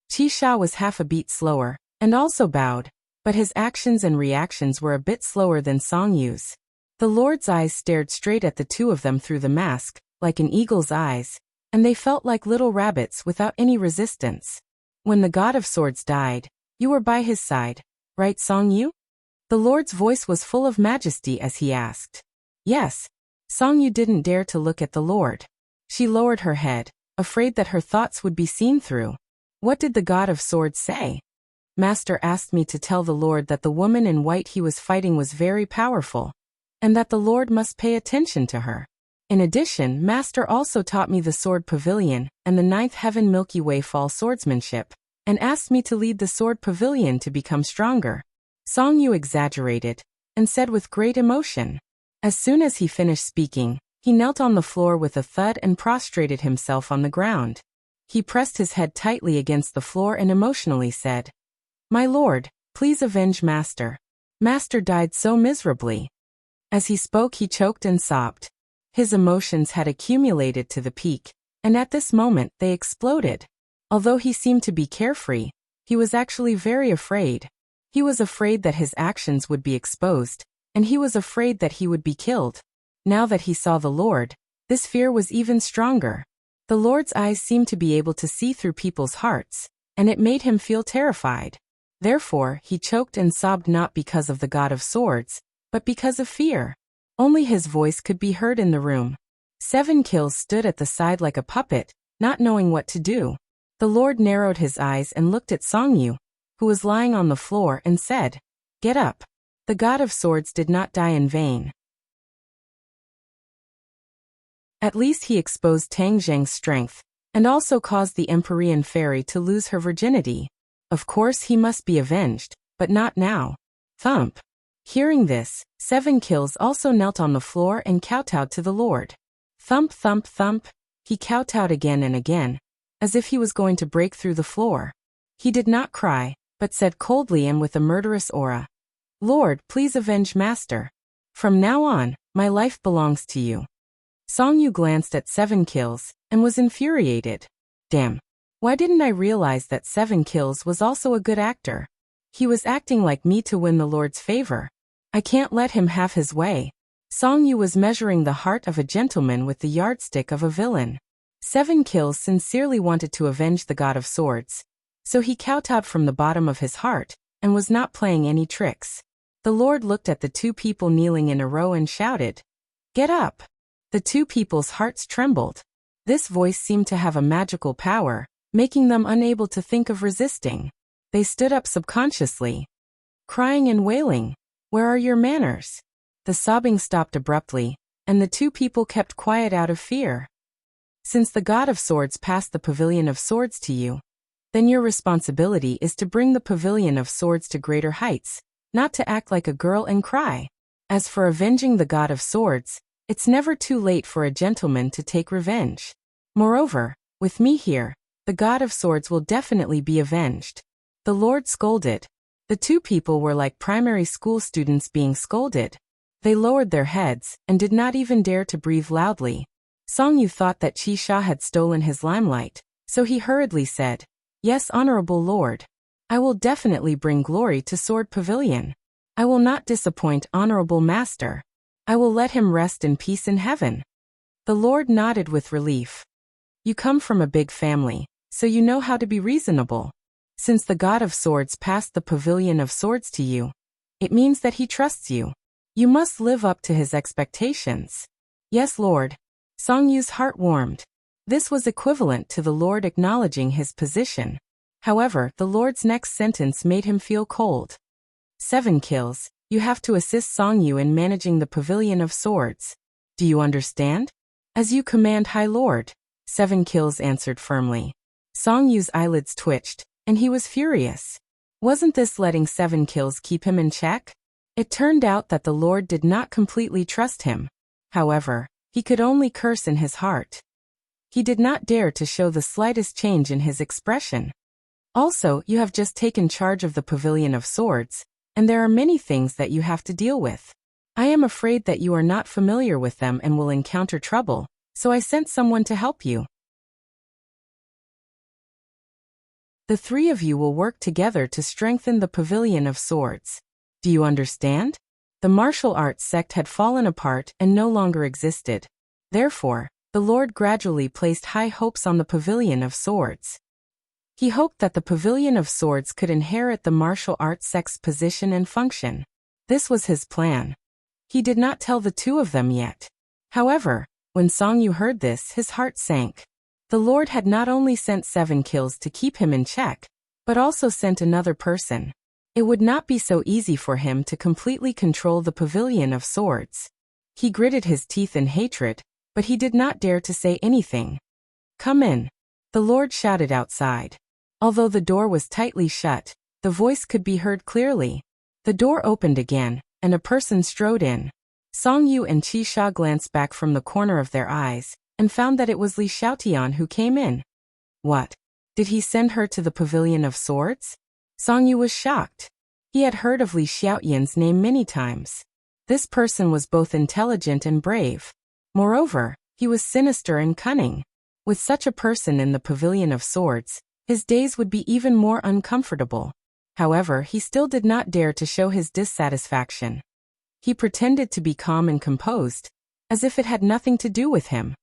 Qi Sha was half a beat slower, and also bowed, but his actions and reactions were a bit slower than Song Yu's. The Lord's eyes stared straight at the two of them through the mask, like an eagle's eyes, and they felt like little rabbits without any resistance. "When the God of Swords died, you were by his side, right, Song Yu?" The Lord's voice was full of majesty as he asked. "Yes." Song Yu didn't dare to look at the Lord. She lowered her head, afraid that her thoughts would be seen through. "What did the God of Swords say?" "Master asked me to tell the Lord that the woman in white he was fighting was very powerful. and that the Lord must pay attention to her. In addition, Master also taught me the sword pavilion and the ninth heaven Milky Way fall swordsmanship, and asked me to lead the sword pavilion to become stronger. Song Yu exaggerated, and said with great emotion. As soon as he finished speaking, he knelt on the floor with a thud and prostrated himself on the ground. He pressed his head tightly against the floor and emotionally said, "My lord, please avenge Master. Master died so miserably." As he spoke, he choked and sobbed. His emotions had accumulated to the peak, and at this moment they exploded. Although he seemed to be carefree, he was actually very afraid. He was afraid that his actions would be exposed, and he was afraid that he would be killed. Now that he saw the Lord, this fear was even stronger. The Lord's eyes seemed to be able to see through people's hearts, and it made him feel terrified. Therefore, he choked and sobbed not because of the God of Swords, but because of fear. Only his voice could be heard in the room. 7 Kills stood at the side like a puppet, not knowing what to do. The Lord narrowed his eyes and looked at Song Yu, who was lying on the floor, and said, "Get up." The God of Swords did not die in vain. At least he exposed Tang Zheng's strength, and also caused the Empyrean fairy to lose her virginity. Of course he must be avenged, but not now. Thump. Hearing this, 7 Kills also knelt on the floor and kowtowed to the Lord. Thump thump thump, he kowtowed again and again, as if he was going to break through the floor. He did not cry, but said coldly and with a murderous aura, "Lord, please avenge Master. From now on, my life belongs to you." Song Yu glanced at 7 Kills, and was infuriated. Damn. Why didn't I realize that 7 Kills was also a good actor? He was acting like me to win the Lord's favor. I can't let him have his way. Song Yu was measuring the heart of a gentleman with the yardstick of a villain. 7 Kills sincerely wanted to avenge the God of Swords, so he kowtowed from the bottom of his heart, and was not playing any tricks. The Lord looked at the two people kneeling in a row and shouted, "Get up!" The two people's hearts trembled. This voice seemed to have a magical power, making them unable to think of resisting. They stood up subconsciously, crying and wailing, "Where are your manners?" The sobbing stopped abruptly, and the two people kept quiet out of fear. Since the God of Swords passed the Pavilion of Swords to you, then your responsibility is to bring the Pavilion of Swords to greater heights, not to act like a girl and cry. As for avenging the God of Swords, it's never too late for a gentleman to take revenge. Moreover, with me here, the God of Swords will definitely be avenged. The Lord scolded. The two people were like primary school students being scolded. They lowered their heads, and did not even dare to breathe loudly. Song Yu thought that Qi Sha had stolen his limelight, so he hurriedly said, "Yes, Honorable Lord. I will definitely bring glory to Sword Pavilion. I will not disappoint Honorable Master. I will let him rest in peace in heaven." The Lord nodded with relief. "You come from a big family, so you know how to be reasonable. Since the God of Swords passed the Pavilion of Swords to you, it means that he trusts you. You must live up to his expectations." "Yes, Lord." Song Yu's heart warmed. This was equivalent to the Lord acknowledging his position. However, the Lord's next sentence made him feel cold. 7 Kills, you have to assist Song Yu in managing the Pavilion of Swords. Do you understand? "As you command, High Lord," 7 Kills answered firmly. Song Yu's eyelids twitched, and he was furious. Wasn't this letting 7 Kills keep him in check? It turned out that the Lord did not completely trust him. However, he could only curse in his heart. He did not dare to show the slightest change in his expression. "Also, you have just taken charge of the Pavilion of Swords, and there are many things that you have to deal with. I am afraid that you are not familiar with them and will encounter trouble, so I sent someone to help you. The three of you will work together to strengthen the Pavilion of Swords. Do you understand?" The martial arts sect had fallen apart and no longer existed. Therefore, the Lord gradually placed high hopes on the Pavilion of Swords. He hoped that the Pavilion of Swords could inherit the martial arts sect's position and function. This was his plan. He did not tell the two of them yet. However, when Song Yu heard this, his heart sank. The Lord had not only sent 7 Kills to keep him in check, but also sent another person. It would not be so easy for him to completely control the pavilion of swords. He gritted his teeth in hatred, but he did not dare to say anything. "Come in," the Lord shouted outside. Although the door was tightly shut, the voice could be heard clearly. The door opened again, and a person strode in. Song Yu and Qi Sha glanced back from the corner of their eyes, and found that it was Li Xiaotian who came in. What? Did he send her to the Pavilion of Swords? Song Yu was shocked. He had heard of Li Xiaotian's name many times. This person was both intelligent and brave. Moreover, he was sinister and cunning. With such a person in the Pavilion of Swords, his days would be even more uncomfortable. However, he still did not dare to show his dissatisfaction. He pretended to be calm and composed, as if it had nothing to do with him.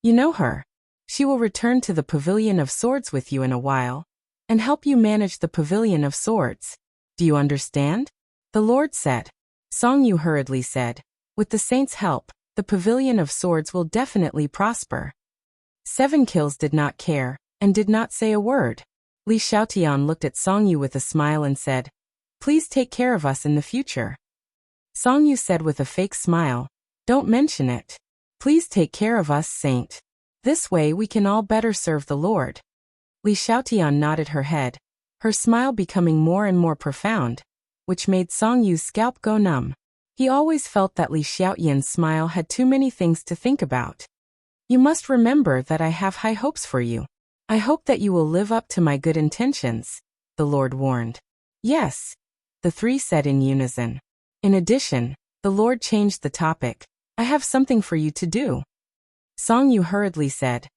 "You know her. She will return to the Pavilion of Swords with you in a while, and help you manage the Pavilion of Swords. Do you understand?" the Lord said. Song Yu hurriedly said, "With the saints' help, the Pavilion of Swords will definitely prosper." 7 Kills did not care, and did not say a word. Li Xiaotian looked at Song Yu with a smile and said, "Please take care of us in the future." Song Yu said with a fake smile, "Don't mention it. Please take care of us, Saint. This way we can all better serve the Lord." Li Xiaotian nodded her head, her smile becoming more and more profound, which made Song Yu's scalp go numb. He always felt that Li Xiaotian's smile had too many things to think about. "You must remember that I have high hopes for you. I hope that you will live up to my good intentions," the Lord warned. "Yes," the 3 said in unison. In addition, the Lord changed the topic. "I have something for you to do." Song Yu hurriedly said,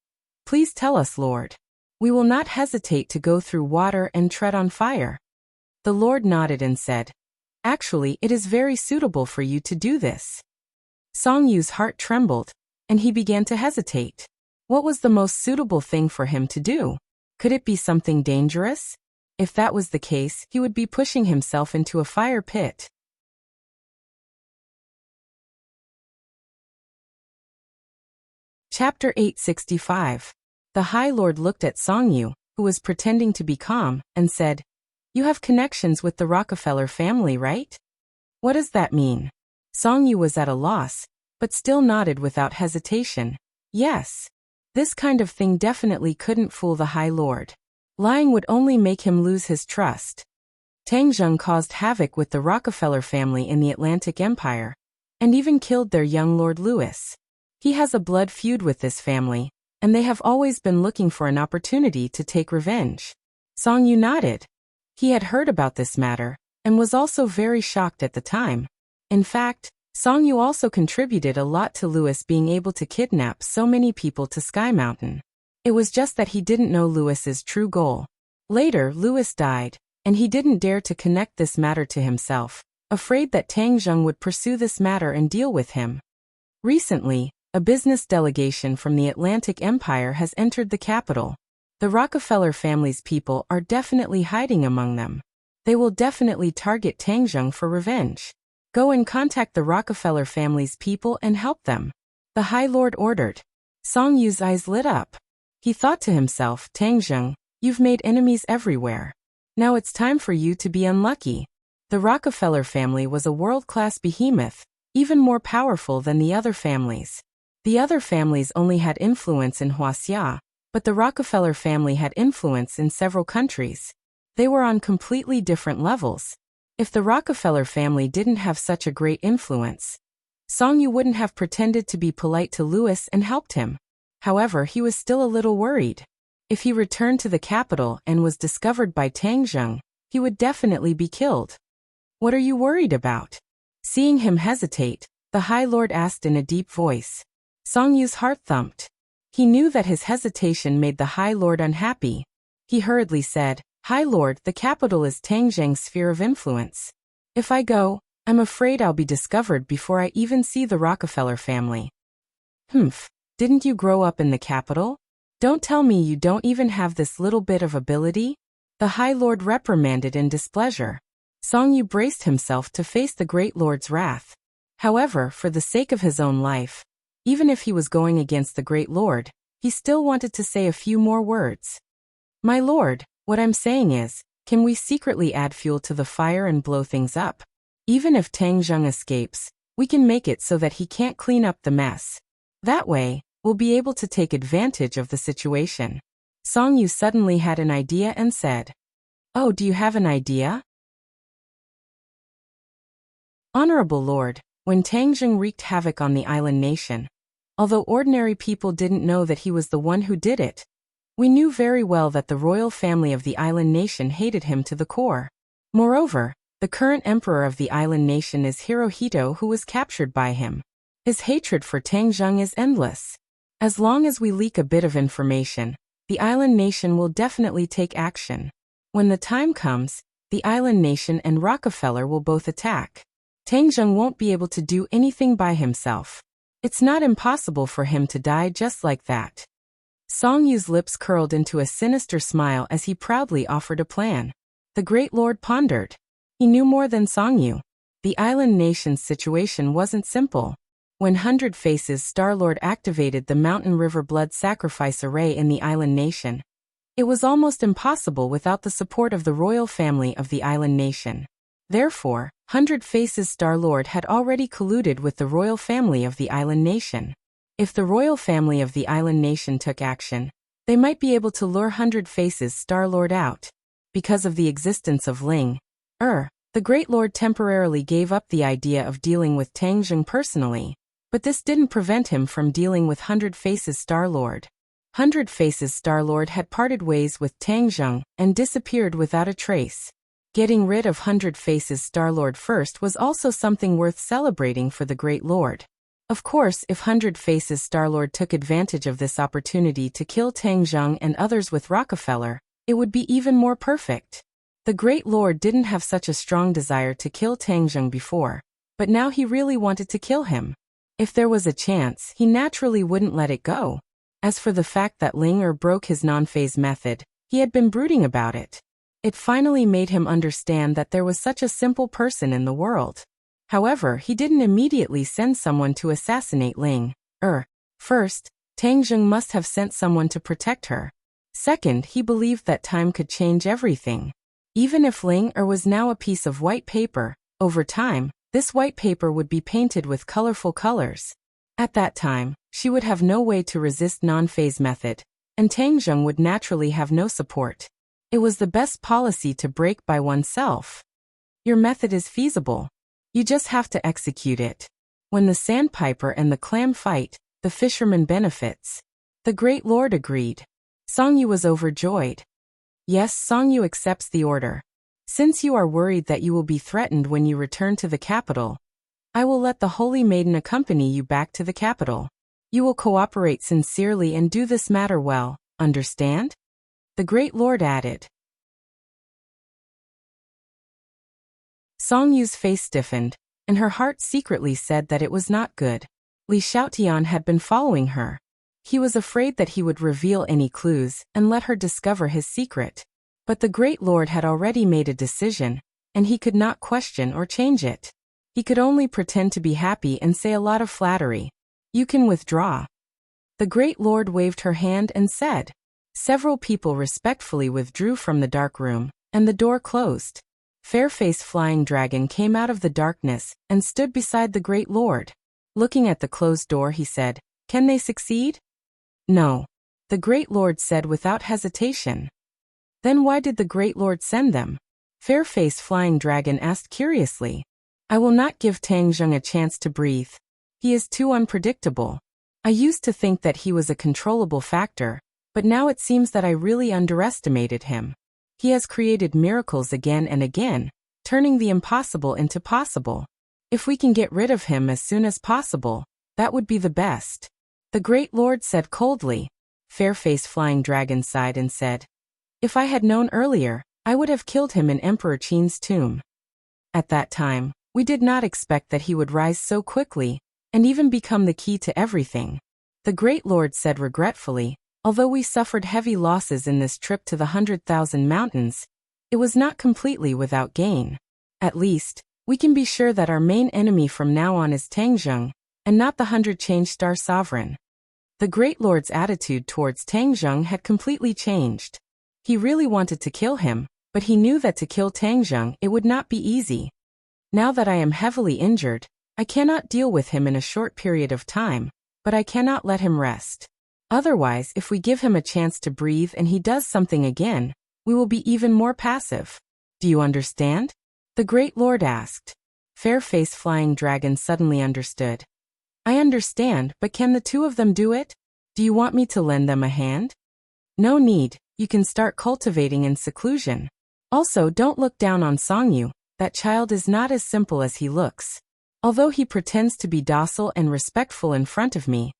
"Please tell us, Lord. We will not hesitate to go through water and tread on fire." The Lord nodded and said, "Actually, it is very suitable for you to do this." Song Yu's heart trembled, and he began to hesitate. What was the most suitable thing for him to do? Could it be something dangerous? If that was the case, he would be pushing himself into a fire pit. Chapter 865. The High Lord looked at Song Yu, who was pretending to be calm, and said, "You have connections with the Rockefeller family, right?" "What does that mean?" Song Yu was at a loss, but still nodded without hesitation. "Yes. This kind of thing definitely couldn't fool the High Lord. Lying would only make him lose his trust." Tang Zheng caused havoc with the Rockefeller family in the Atlantic Empire, and even killed their young Lord Louis. He has a blood feud with this family, and they have always been looking for an opportunity to take revenge. Song Yu nodded. He had heard about this matter, and was also very shocked at the time. In fact, Song Yu also contributed a lot to Louis being able to kidnap so many people to Sky Mountain. It was just that he didn't know Louis's true goal. Later, Louis died, and he didn't dare to connect this matter to himself, afraid that Tang Zheng would pursue this matter and deal with him. Recently, a business delegation from the Atlantic Empire has entered the capital. The Rockefeller family's people are definitely hiding among them. They will definitely target Tang Zheng for revenge. Go and contact the Rockefeller family's people and help them, the High Lord ordered. Song Yu's eyes lit up. He thought to himself, "Tang Zheng, you've made enemies everywhere. Now it's time for you to be unlucky." The Rockefeller family was a world-class behemoth, even more powerful than the other families. The other families only had influence in Huaxia, but the Rockefeller family had influence in several countries. They were on completely different levels. If the Rockefeller family didn't have such a great influence, Song Yu wouldn't have pretended to be polite to Louis and helped him. However, he was still a little worried. If he returned to the capital and was discovered by Tang Zheng, he would definitely be killed. "What are you worried about?" Seeing him hesitate, the High Lord asked in a deep voice. Song Yu's heart thumped. He knew that his hesitation made the High Lord unhappy. He hurriedly said, "High Lord, the capital is Tang Zheng's sphere of influence. If I go, I'm afraid I'll be discovered before I even see the Rockefeller family." "Humph, didn't you grow up in the capital? Don't tell me you don't even have this little bit of ability?" The High Lord reprimanded in displeasure. Song Yu braced himself to face the Great Lord's wrath. However, for the sake of his own life, even if he was going against the Great Lord, he still wanted to say a few more words. "My lord, what I'm saying is, Can we secretly add fuel to the fire and blow things up? Even if Tang Zheng escapes, we can make it so that he can't clean up the mess. That way, we'll be able to take advantage of the situation. Song Yu suddenly had an idea and said, "Oh, do you have an idea?" Honorable Lord, when Tang Zheng wreaked havoc on the island nation, although ordinary people didn't know that he was the one who did it, we knew very well that the royal family of the island nation hated him to the core. Moreover, the current emperor of the island nation is Hirohito, who was captured by him. His hatred for Tang Zheng is endless. As long as we leak a bit of information, the island nation will definitely take action. When the time comes, the island nation and Rockefeller will both attack. Tang Zheng won't be able to do anything by himself. It's not impossible for him to die just like that. Song Yu's lips curled into a sinister smile as he proudly offered a plan. The great lord pondered. He knew more than Song Yu. The island nation's situation wasn't simple. When 100 Faces Star-Lord activated the Mountain River Blood Sacrifice Array in the island nation, it was almost impossible without the support of the royal family of the island nation. Therefore, 100 Faces Star-Lord had already colluded with the royal family of the island nation. If the royal family of the island nation took action, they might be able to lure 100 Faces Star-Lord out. Because of the existence of Ling, the Great Lord temporarily gave up the idea of dealing with Tang Zheng personally, but this didn't prevent him from dealing with 100 Faces Star-Lord. 100 Faces Star-Lord had parted ways with Tang Zheng and disappeared without a trace. Getting rid of 100 Faces Star-Lord first was also something worth celebrating for the Great Lord. Of course, if 100 Faces Star-Lord took advantage of this opportunity to kill Tang Zheng and others with Rockefeller, it would be even more perfect. The Great Lord didn't have such a strong desire to kill Tang Zheng before, but now he really wanted to kill him. If there was a chance, he naturally wouldn't let it go. As for the fact that Ling broke his non-phase method, he had been brooding about it. It finally made him understand that there was such a simple person in the world. However, he didn't immediately send someone to assassinate Ling. First, Tang Zheng must have sent someone to protect her. Second, he believed that time could change everything. Even if Ling was now a piece of white paper, over time, this white paper would be painted with colorful colors. At that time, she would have no way to resist non-phase method, and Tang Zheng would naturally have no support. It was the best policy to break by oneself. Your method is feasible. You just have to execute it. When the sandpiper and the clam fight, the fisherman benefits. The Great Lord agreed. Song Yu was overjoyed. Yes, Song Yu accepts the order. Since you are worried that you will be threatened when you return to the capital, I will let the Holy Maiden accompany you back to the capital. You will cooperate sincerely and do this matter well, understand? The Great Lord added. Song Yu's face stiffened, and her heart secretly said that it was not good. Li Xiaotian had been following her. He was afraid that he would reveal any clues and let her discover his secret. But the Great Lord had already made a decision, and he could not question or change it. He could only pretend to be happy and say a lot of flattery. You can withdraw. The Great Lord waved her hand and said. Several people respectfully withdrew from the dark room, and the door closed. Fairface Flying Dragon came out of the darkness and stood beside the Great Lord. Looking at the closed door, he said, "Can they succeed?" "No," the Great Lord said without hesitation. "Then why did the Great Lord send them?" Fairface Flying Dragon asked curiously. "I will not give Tang Zheng a chance to breathe. He is too unpredictable. I used to think that he was a controllable factor, but now it seems that I really underestimated him. He has created miracles again and again, turning the impossible into possible. If we can get rid of him as soon as possible, that would be the best." The Great Lord said coldly. Fairface Flying Dragon sighed and said, "If I had known earlier, I would have killed him in Emperor Qin's tomb. At that time, we did not expect that he would rise so quickly, and even become the key to everything." The Great Lord said regretfully, "Although we suffered heavy losses in this trip to the 100,000 Mountains, it was not completely without gain. At least, we can be sure that our main enemy from now on is Tang Zheng, and not the 100 Change Star Sovereign." The Great Lord's attitude towards Tang Zheng had completely changed. He really wanted to kill him, But he knew that to kill Tangzheng it would not be easy. Now that I am heavily injured, I cannot deal with him in a short period of time, but I cannot let him rest. Otherwise, if we give him a chance to breathe and he does something again, we will be even more passive. Do you understand? The Great Lord asked. Fair-faced Flying Dragon suddenly understood. I understand, but can the two of them do it? Do you want me to lend them a hand? No need, you can start cultivating in seclusion. Also, don't look down on Songyu, that child is not as simple as he looks. Although he pretends to be docile and respectful in front of me,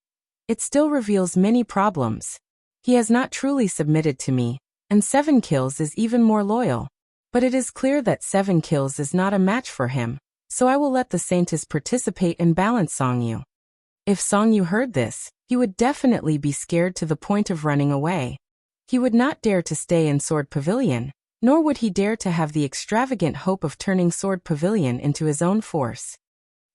it still reveals many problems. He has not truly submitted to me, and 7 Kills is even more loyal. But it is clear that 7 Kills is not a match for him, so I will let the Saintess participate and balance Songyu. If Songyu heard this, he would definitely be scared to the point of running away. He would not dare to stay in Sword Pavilion, nor would he dare to have the extravagant hope of turning Sword Pavilion into his own force.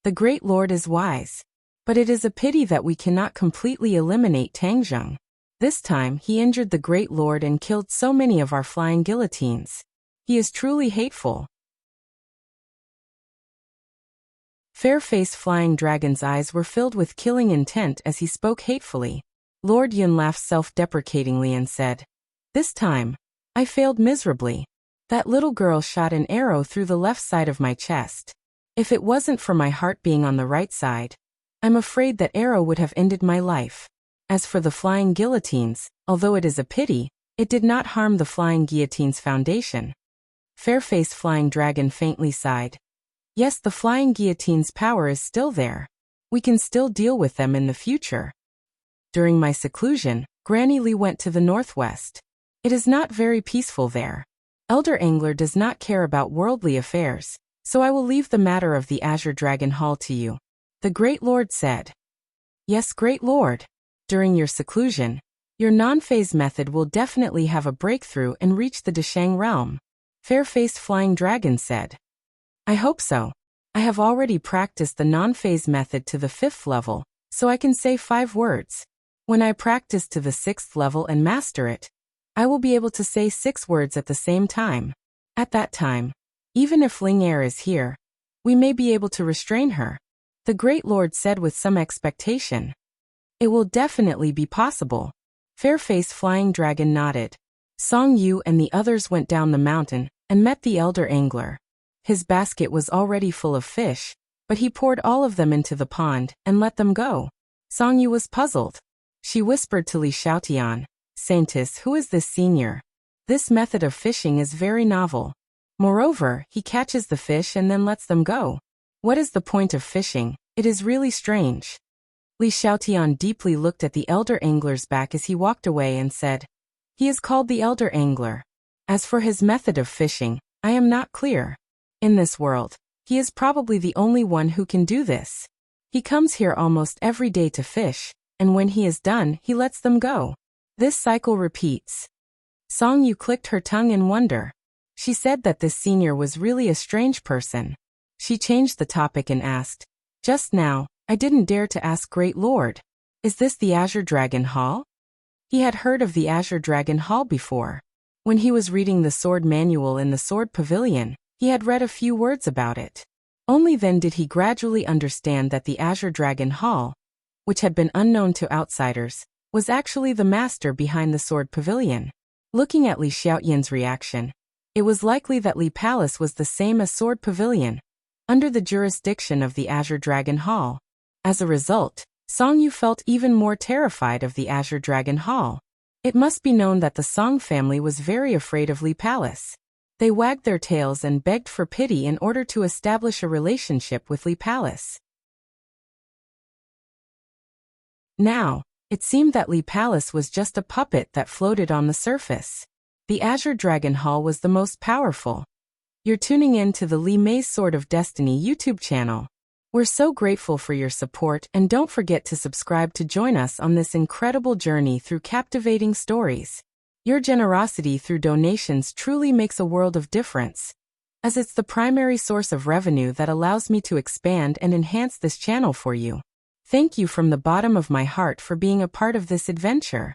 The Great Lord is wise. But it is a pity that we cannot completely eliminate Tangzheng. This time, he injured the Great Lord and killed so many of our flying guillotines. He is truly hateful. Fair-faced Flying Dragon's eyes were filled with killing intent as he spoke hatefully. Lord Yun laughed self-deprecatingly and said, "This time, I failed miserably. That little girl shot an arrow through the left side of my chest. If it wasn't for my heart being on the right side, I'm afraid that arrow would have ended my life. As for the flying guillotines, although it is a pity, it did not harm the flying guillotine's foundation." Fair-faced Flying Dragon faintly sighed. Yes, the flying guillotine's power is still there. We can still deal with them in the future. During my seclusion, Granny Li went to the northwest. It is not very peaceful there. Elder Angler does not care about worldly affairs, so I will leave the matter of the Azure Dragon Hall to you. The Great Lord said. Yes, Great Lord. During your seclusion, your non-phase method will definitely have a breakthrough and reach the Deshang realm. Fair-faced Flying Dragon said. I hope so. I have already practiced the non-phase method to the 5th level, so I can say 5 words. When I practice to the 6th level and master it, I will be able to say 6 words at the same time. At that time, even if Ling Er is here, we may be able to restrain her. The Great Lord said with some expectation. It will definitely be possible. Fair-faced Flying Dragon nodded. Song Yu and the others went down the mountain and met the Elder Angler. His basket was already full of fish, but he poured all of them into the pond and let them go. Song Yu was puzzled. She whispered to Li Xiaotian, Saintess, who is this senior? This method of fishing is very novel. Moreover, he catches the fish and then lets them go. What is the point of fishing? It is really strange. Li Xiaotian deeply looked at the Elder Angler's back as he walked away and said, He is called the Elder Angler. As for his method of fishing, I am not clear. In this world, he is probably the only one who can do this. He comes here almost every day to fish, and when he is done, he lets them go. This cycle repeats. Song Yu clicked her tongue in wonder. She said that this senior was really a strange person. She changed the topic and asked, Just now, I didn't dare to ask Great Lord. Is this the Azure Dragon Hall? He had heard of the Azure Dragon Hall before. When he was reading the sword manual in the Sword Pavilion, he had read a few words about it. Only then did he gradually understand that the Azure Dragon Hall, which had been unknown to outsiders, was actually the master behind the Sword Pavilion. Looking at Li Xiaoyan's reaction, it was likely that Li Palace was the same as Sword Pavilion, under the jurisdiction of the Azure Dragon Hall. As a result, Song Yu felt even more terrified of the Azure Dragon Hall. It must be known that the Song family was very afraid of Li Palace. They wagged their tails and begged for pity in order to establish a relationship with Li Palace. Now, it seemed that Li Palace was just a puppet that floated on the surface. The Azure Dragon Hall was the most powerful. You're tuning in to the Li Mei's Sword of Destiny YouTube channel. We're so grateful for your support, and don't forget to subscribe to join us on this incredible journey through captivating stories. Your generosity through donations truly makes a world of difference, as it's the primary source of revenue that allows me to expand and enhance this channel for you. Thank you from the bottom of my heart for being a part of this adventure.